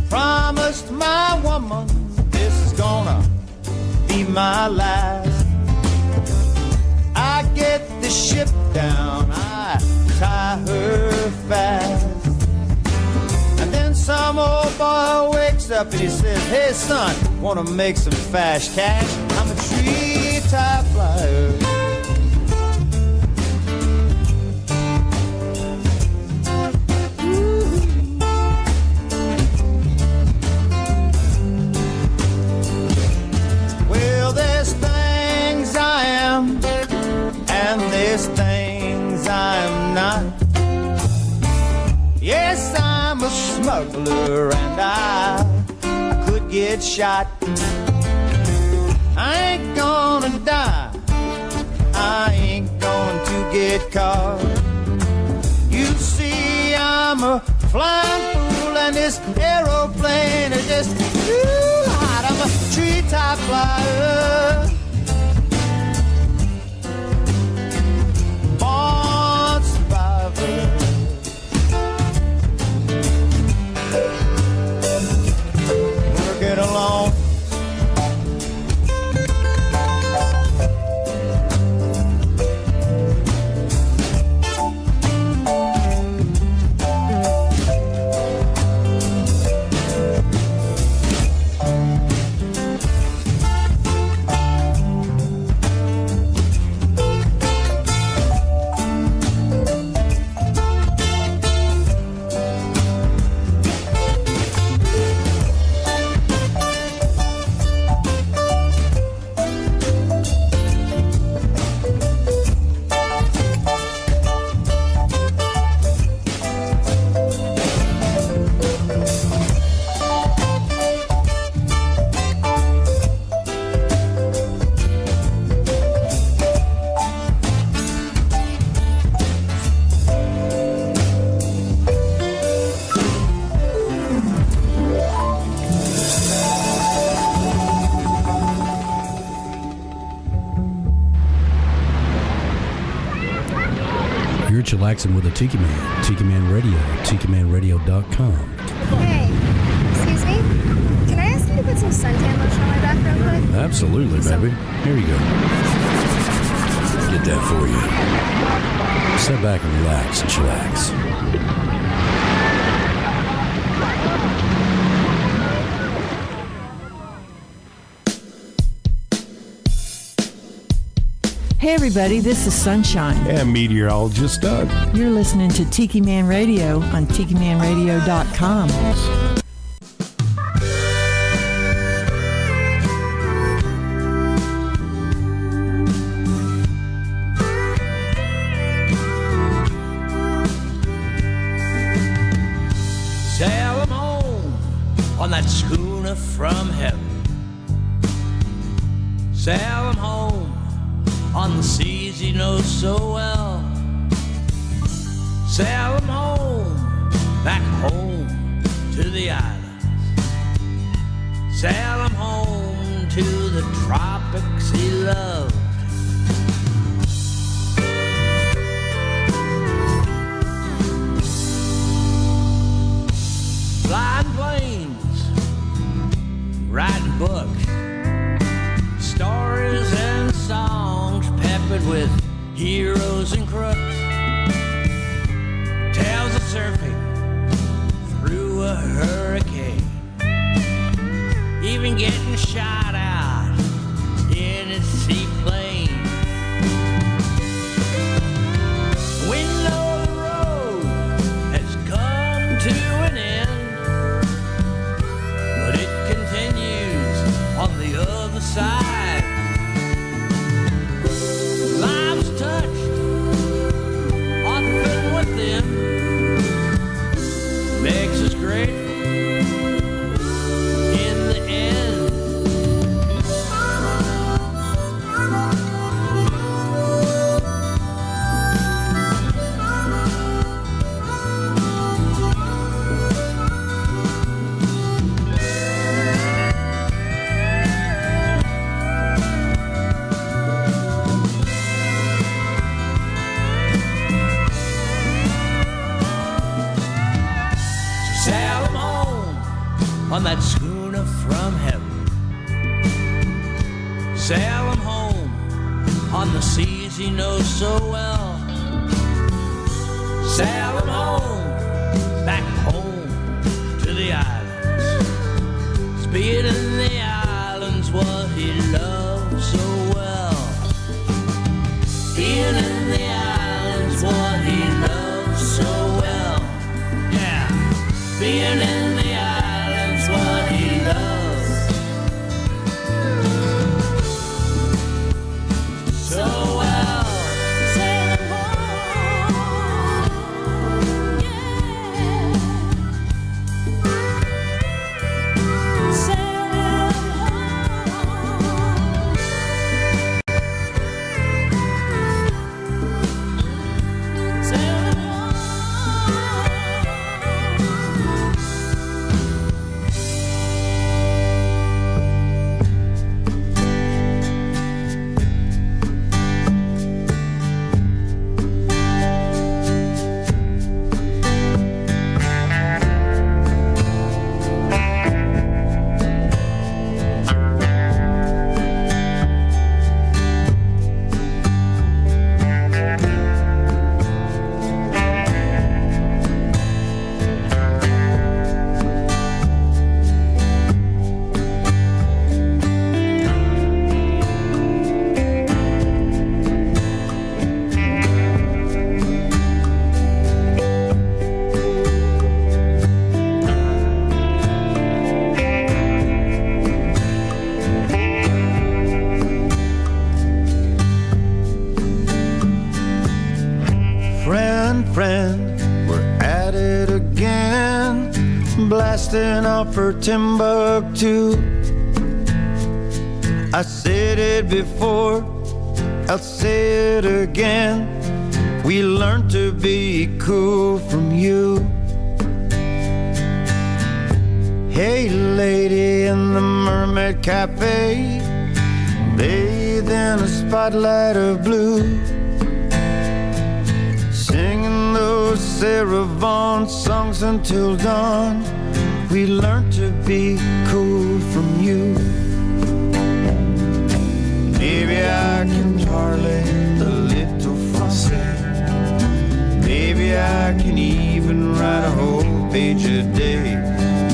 Promised my woman this is gonna be my last. I get the ship down, I tie her fast. And then some old boy wakes up and he says, hey son, wanna make some fast cash? I'm a tree-top flyer. smuggler and I could get shot. I ain't gonna die, I ain't going to get caught. You see, I'm a flying fool, and this aeroplane is just too hot. I'm a treetop flyer, born survivor. Working alone. Chillaxing with a Tiki Man. Tiki Man Radio. TikiManRadio.com. Hey, excuse me? Can I ask you to put some suntan lotion on my back real quick? Absolutely, baby. Here you go. Get that for you. Sit back and relax and chillax. Hey everybody, this is Sunshine. And meteorologist Doug. You're listening to Tiki Man Radio on TikiManRadio.com. Sail 'em home on that schooner from heaven. Sail 'em home on the seas he knows so well. Sail him home, back home to the islands. Sail him home to the tropics he loved. Flying planes, writing books, stories and songs peppered with heroes and crooks. Tales of surfing through a hurricane, even getting shot out in a seaplane. We know the road has come to an end, but it continues on the other side. Lives touched, often with them, makes us grateful in the end. Sail 'em home on that schooner from heaven. Sail 'em home on the seas he knows so well. Sail 'em home, back home to the islands. Being in the islands what he loves so well. Being in the islands what he loves so well. Yeah. Being in the islands what he loves so well. Sailing home, yeah. off for Timbuktu. I said it before, I'll say it again. We learned to be cool from you. Hey lady in the Mermaid Cafe, bathed in a spotlight of blue, singing those Sarah Vaughan songs until dawn. We learned to be cool from you. Maybe I can parley a little français. Maybe I can even write a whole page a day.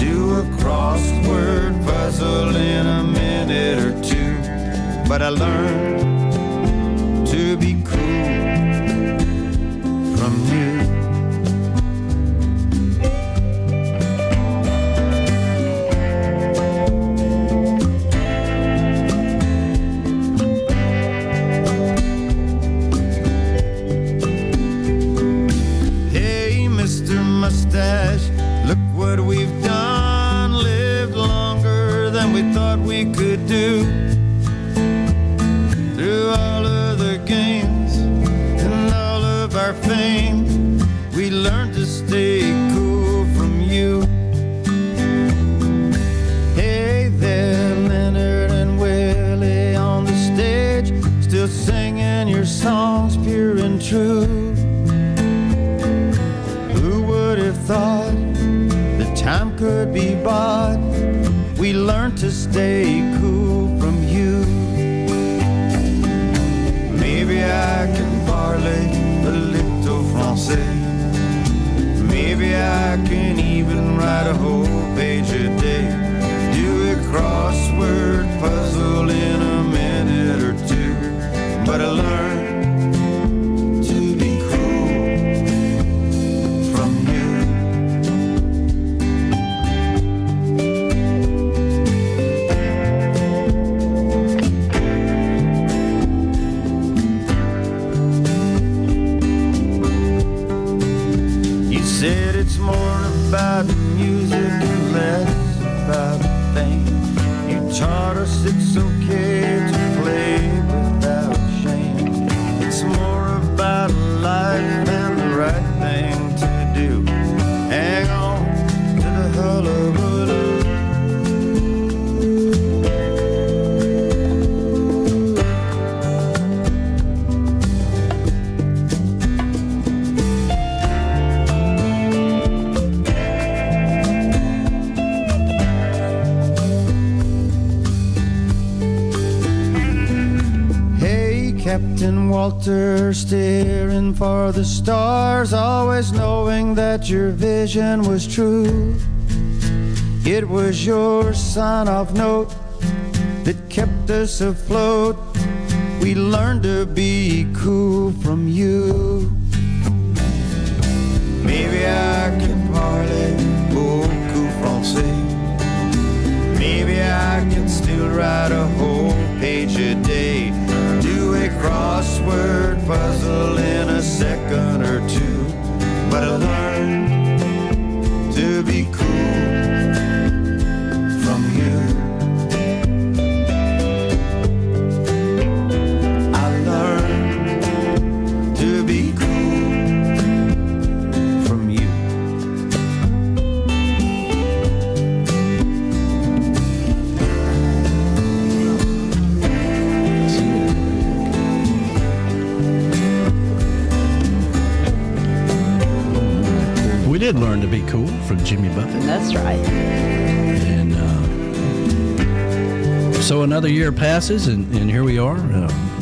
Do a crossword puzzle in a minute or two. But I learned to be cool from you. Look what we've done, lived longer than we thought we could do. Through all of the games and all of our fame, we learned to stay cool from you. Hey there, Leonard and Willie on the stage, still singing your songs pure and true. Thought the time could be bought. We learned to stay cool from you. Maybe I can parley a little français. Maybe I can even write a whole page a day. Do a crossword puzzle in a minute or two. But I learned to be cool from you. Said it's more about music and less about fame. You taught us it's okay to play without shame. It's more about life and the right thing to do. Hang on to the hullabaloo. Captain Walter, steering for the stars, always knowing that your vision was true. It was your sign-off note that kept us afloat. We learned to be cool from you. Maybe I can parler beaucoup français. Maybe I can still write a whole page a day. Do a crossword puzzle in a second or two. But I learned to be cool from you. I learned to be cool from you. We did learn to be cool from Jimmy Buffett. That's right. And so another year passes, and here we are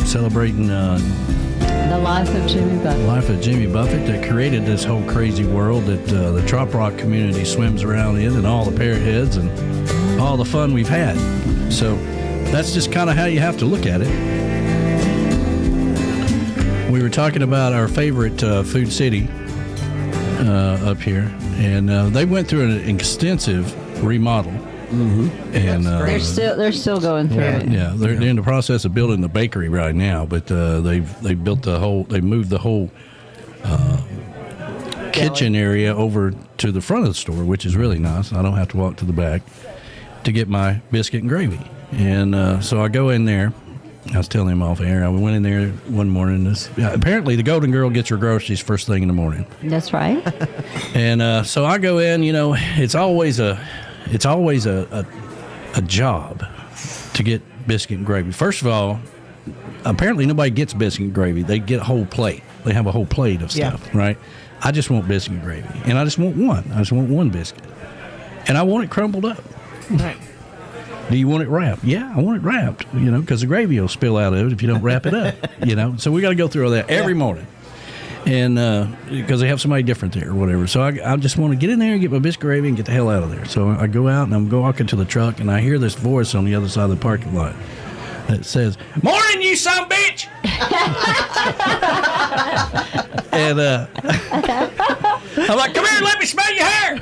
celebrating the life of Jimmy Buffett. Life of Jimmy Buffett that created this whole crazy world that the trop rock community swims around in, and all the parrot heads and all the fun we've had. So that's just kind of how you have to look at it. We were talking about our favorite food city up here, and they went through an extensive remodel. Mm-hmm. And they're still going through it. Yeah, they're in the process of building the bakery right now, but they moved the whole kitchen area over to the front of the store, which is really nice. I don't have to walk to the back to get my biscuit and gravy. And so I go in there. I was telling him off air. I went in there one morning. Apparently, the Golden Girl gets her groceries first thing in the morning. That's right. And so I go in. It's always a job to get biscuit and gravy. First of all, apparently nobody gets biscuit and gravy. They get a whole plate. They have a whole plate of stuff, right? I just want biscuit and gravy, and I just want one. I just want one biscuit, and I want it crumbled up. Right. Do you want it wrapped? Yeah, I want it wrapped, because the gravy will spill out of it if you don't wrap it up, So we got to go through all that every morning. And because they have somebody different there or whatever. So I just want to get in there and get my biscuit gravy and get the hell out of there. So I go out and I'm walking to the truck, and I hear this voice on the other side of the parking lot that says, "Morning, you son of a bitch!" And I'm like, "Come here, let me smell your hair."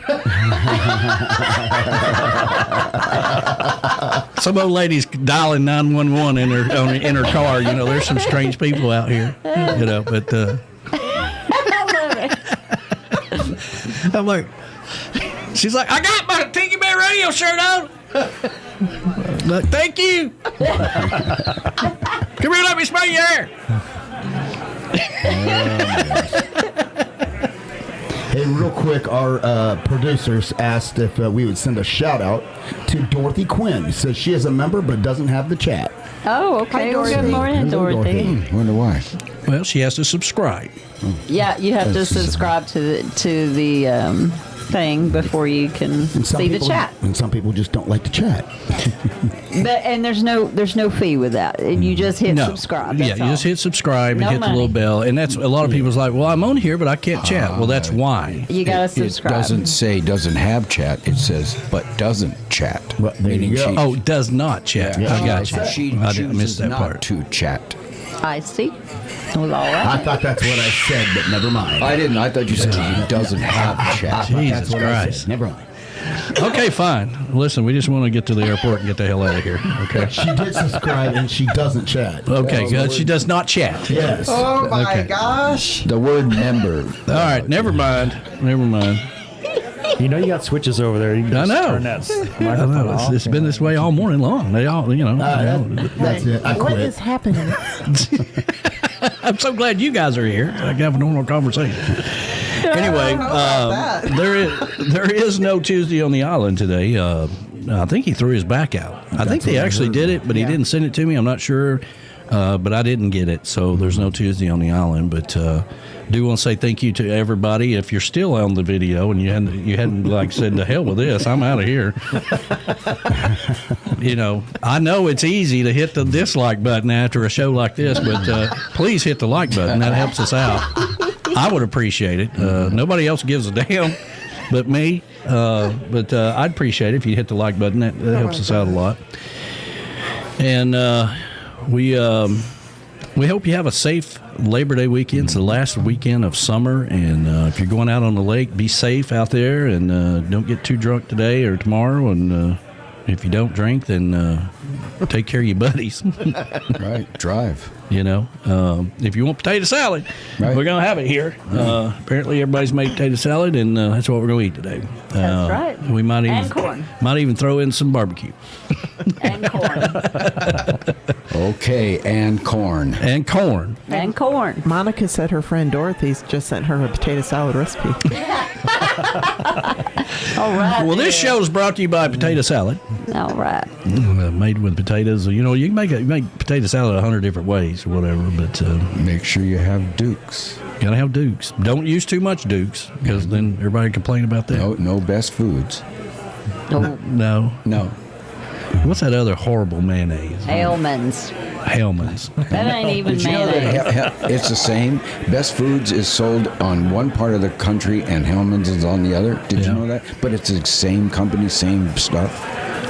Some old lady's dialing 911 in her car. There's some strange people out here. But I'm like, she's like, "I got my Tiki Man Radio shirt on." Look, thank you. Come here, let me smell your hair. Hey, real quick, our producers asked if we would send a shout out to Dorothy Quinn. Says she is a member but doesn't have the chat. Oh, okay. Well, good morning, Dorothy. Wonder why. Well, she has to subscribe. Yeah, you have to subscribe to the thing before you can see the chat. And some people just don't like to chat. And there's no fee with that. You just hit subscribe. That's all. You just hit subscribe and hit the little bell. And that's a lot of people's like, "Well, I'm on here, but I can't chat." Well, that's why. You got to subscribe. It doesn't say doesn't have chat. It says but doesn't chat. Well, meaning does not chat. Yeah, I got you. She I missed that not part. to chat. I see. Well, all right. I thought that's what I said, but never mind. I didn't. I thought you said he doesn't have chat. Jesus Christ. Never mind. Okay, fine. Listen, we just want to get to the airport and get the hell out of here. Okay. She did subscribe and she doesn't chat. Okay, good. She does not chat. Yes. Oh my gosh. The word member. All right, never mind. You got switches over there. You can just turn that microphone off. It's been this way all morning long. They all, That's it. I quit. What is happening? I'm so glad you guys are here. I can have a normal conversation. Anyway, there is no Tuesday on the Island today. I think he threw his back out. I think they actually did it, but he didn't send it to me. I'm not sure, but I didn't get it. So there's no Tuesday on the Island. But do want to say thank you to everybody. If you're still on the video and you hadn't like said, "To hell with this, I'm out of here." I know it's easy to hit the dislike button after a show like this, but please hit the like button. That helps us out. I would appreciate it. Nobody else gives a damn but me. But I'd appreciate it if you hit the like button. That helps us out a lot. And we hope you have a safe Labor Day weekend. It's the last weekend of summer. And if you're going out on the lake, be safe out there and don't get too drunk today or tomorrow. And if you don't drink, then take care of your buddies. Right. Drive. If you want potato salad, we're going to have it here. Apparently, everybody's made potato salad, and that's what we're going to eat today. That's right. We might even, and corn. Might even throw in some barbecue. And corn. Okay, and corn. And corn. And corn. Monica said her friend Dorothy's just sent her a potato salad recipe. All right. Well, this show is brought to you by Potato Salad. All right. Made with potatoes. You can make potato salad 100 different ways or whatever, but make sure you have Dukes. Gotta have Dukes. Don't use too much Dukes because then everybody complain about that. No best foods. No. What's that other horrible mayonnaise? Hellman's. That ain't even mayonnaise. It's the same. Best Foods is sold on one part of the country and Hellman's is on the other. Did you know that? But it's the same company, same stuff.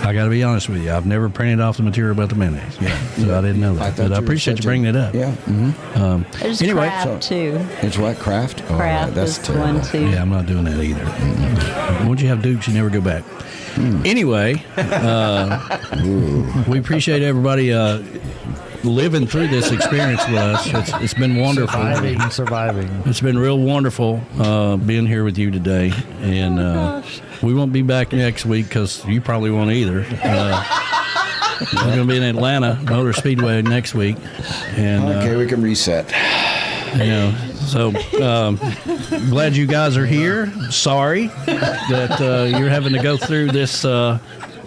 I got to be honest with you. I've never printed off the material about the mayonnaise. So I didn't know that. But I appreciate you bringing it up. Yeah. Mm-hmm. There's Kraft, too. It's what? Kraft? Kraft that's is terrible. one, too. Yeah, I'm not doing that either. Once you have Dukes, you never go back. Anyway, we appreciate everybody living through this experience with us. It's been wonderful. Surviving. It's been real wonderful being here with you today. And we won't be back next week because you probably won't either. We're going to be in Atlanta Motor Speedway next week. And okay, we can reset. So glad you guys are here. Sorry that you're having to go through this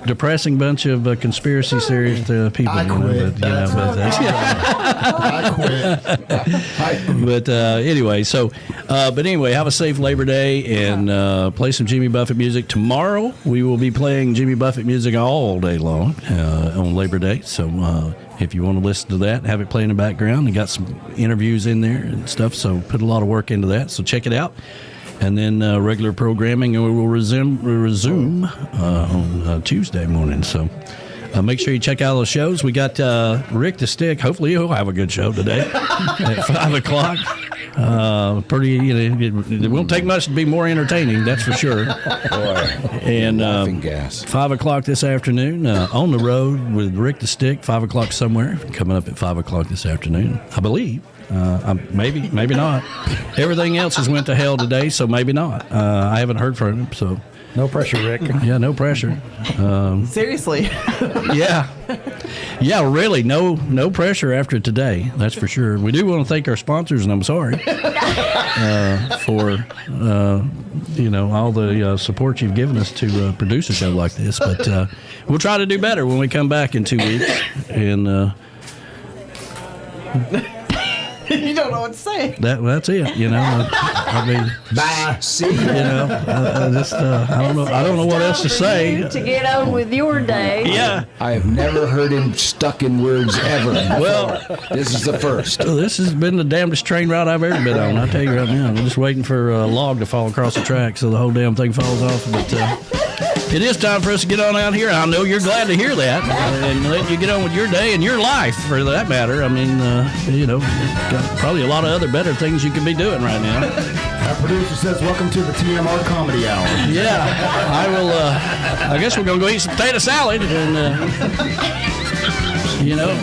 depressing bunch of conspiracy theories to people. I quit. But anyway, have a safe Labor Day and play some Jimmy Buffett music. Tomorrow we will be playing Jimmy Buffett music all day long on Labor Day. So if you want to listen to that, have it play in the background. And got some interviews in there and stuff. So put a lot of work into that. So check it out. And then regular programming will resume on Tuesday morning. So make sure you check out those shows. We got Rick the Stick. Hopefully he'll have a good show today at 5 o'clock. It won't take much to be more entertaining, that's for sure. Boy, and laughing gas. 5 o'clock this afternoon on the road with Rick the Stick. 5 o'clock somewhere. Coming up at 5 o'clock this afternoon, I believe. Maybe not. Everything else has went to hell today, so maybe not. I haven't heard from him, so no pressure, Rick. Yeah, no pressure. Seriously. Yeah, really, no pressure after today. That's for sure. We do want to thank our sponsors, and I'm sorry for all the support you've given us to produce a show like this. But we'll try to do better when we come back in 2 weeks, and. You don't know what to say. That's it. I mean, bye. See. I don't know what else to say. To get on with your day. Yeah. I have never heard him stuck in words ever. Well, this is the first. This has been the damnedest train ride I've ever been on. I tell you right now. I'm just waiting for a log to fall across the track so the whole damn thing falls off. But it is time for us to get on out here. I know you're glad to hear that, and let you get on with your day and your life, for that matter. I mean, got probably a lot of other better things you could be doing right now. Our producer says, "Welcome to the TMR Comedy Hour." Yeah, I will. I guess we're gonna go eat some potato salad, and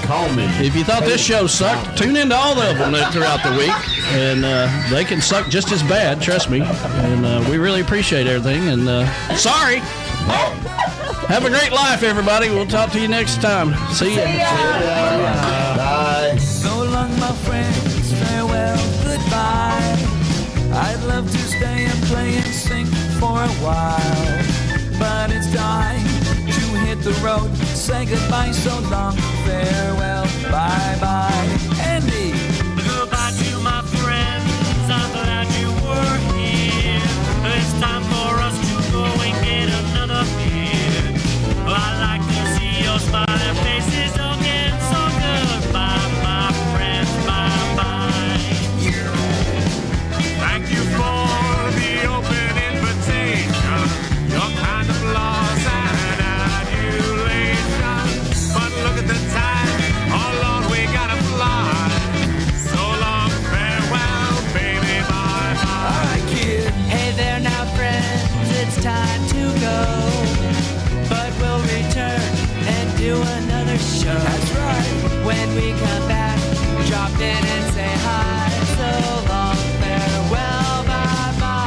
call me. If you thought this show sucked, tune into all of them throughout the week, and they can suck just as bad. Trust me. And we really appreciate everything. And sorry. Have a great life, everybody. We'll talk to you next time. See ya. Bye. So long, my friends. Farewell, goodbye. I'd love to stay and play and sing for a while, but it's time to hit the road. Say goodbye, so long, farewell, bye-bye. Andy! Goodbye to my friends. I'm glad you were here. It's time for us to go and get another beer. I like to see your smiling faces again, so goodbye, my friends, bye-bye. Thank you for the open invitation. Your kind of laws and adulation. But look at the time. Oh Lord, we gotta fly. So long, farewell, baby, bye bye. Alright, kid. Hey there now, friends, it's time to go. But we'll return and do another show. That's right. When we come back, drop in and say hi. So long, farewell, bye-bye.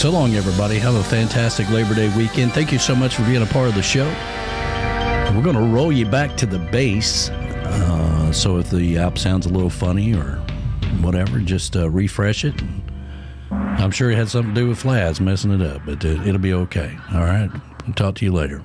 So long, everybody. Have a fantastic Labor Day weekend. Thank you so much for being a part of the show. We're going to roll you back to the bass. So if the app sounds a little funny or whatever, just refresh it. I'm sure it had something to do with Flads messing it up, but it'll be okay. All right. Talk to you later.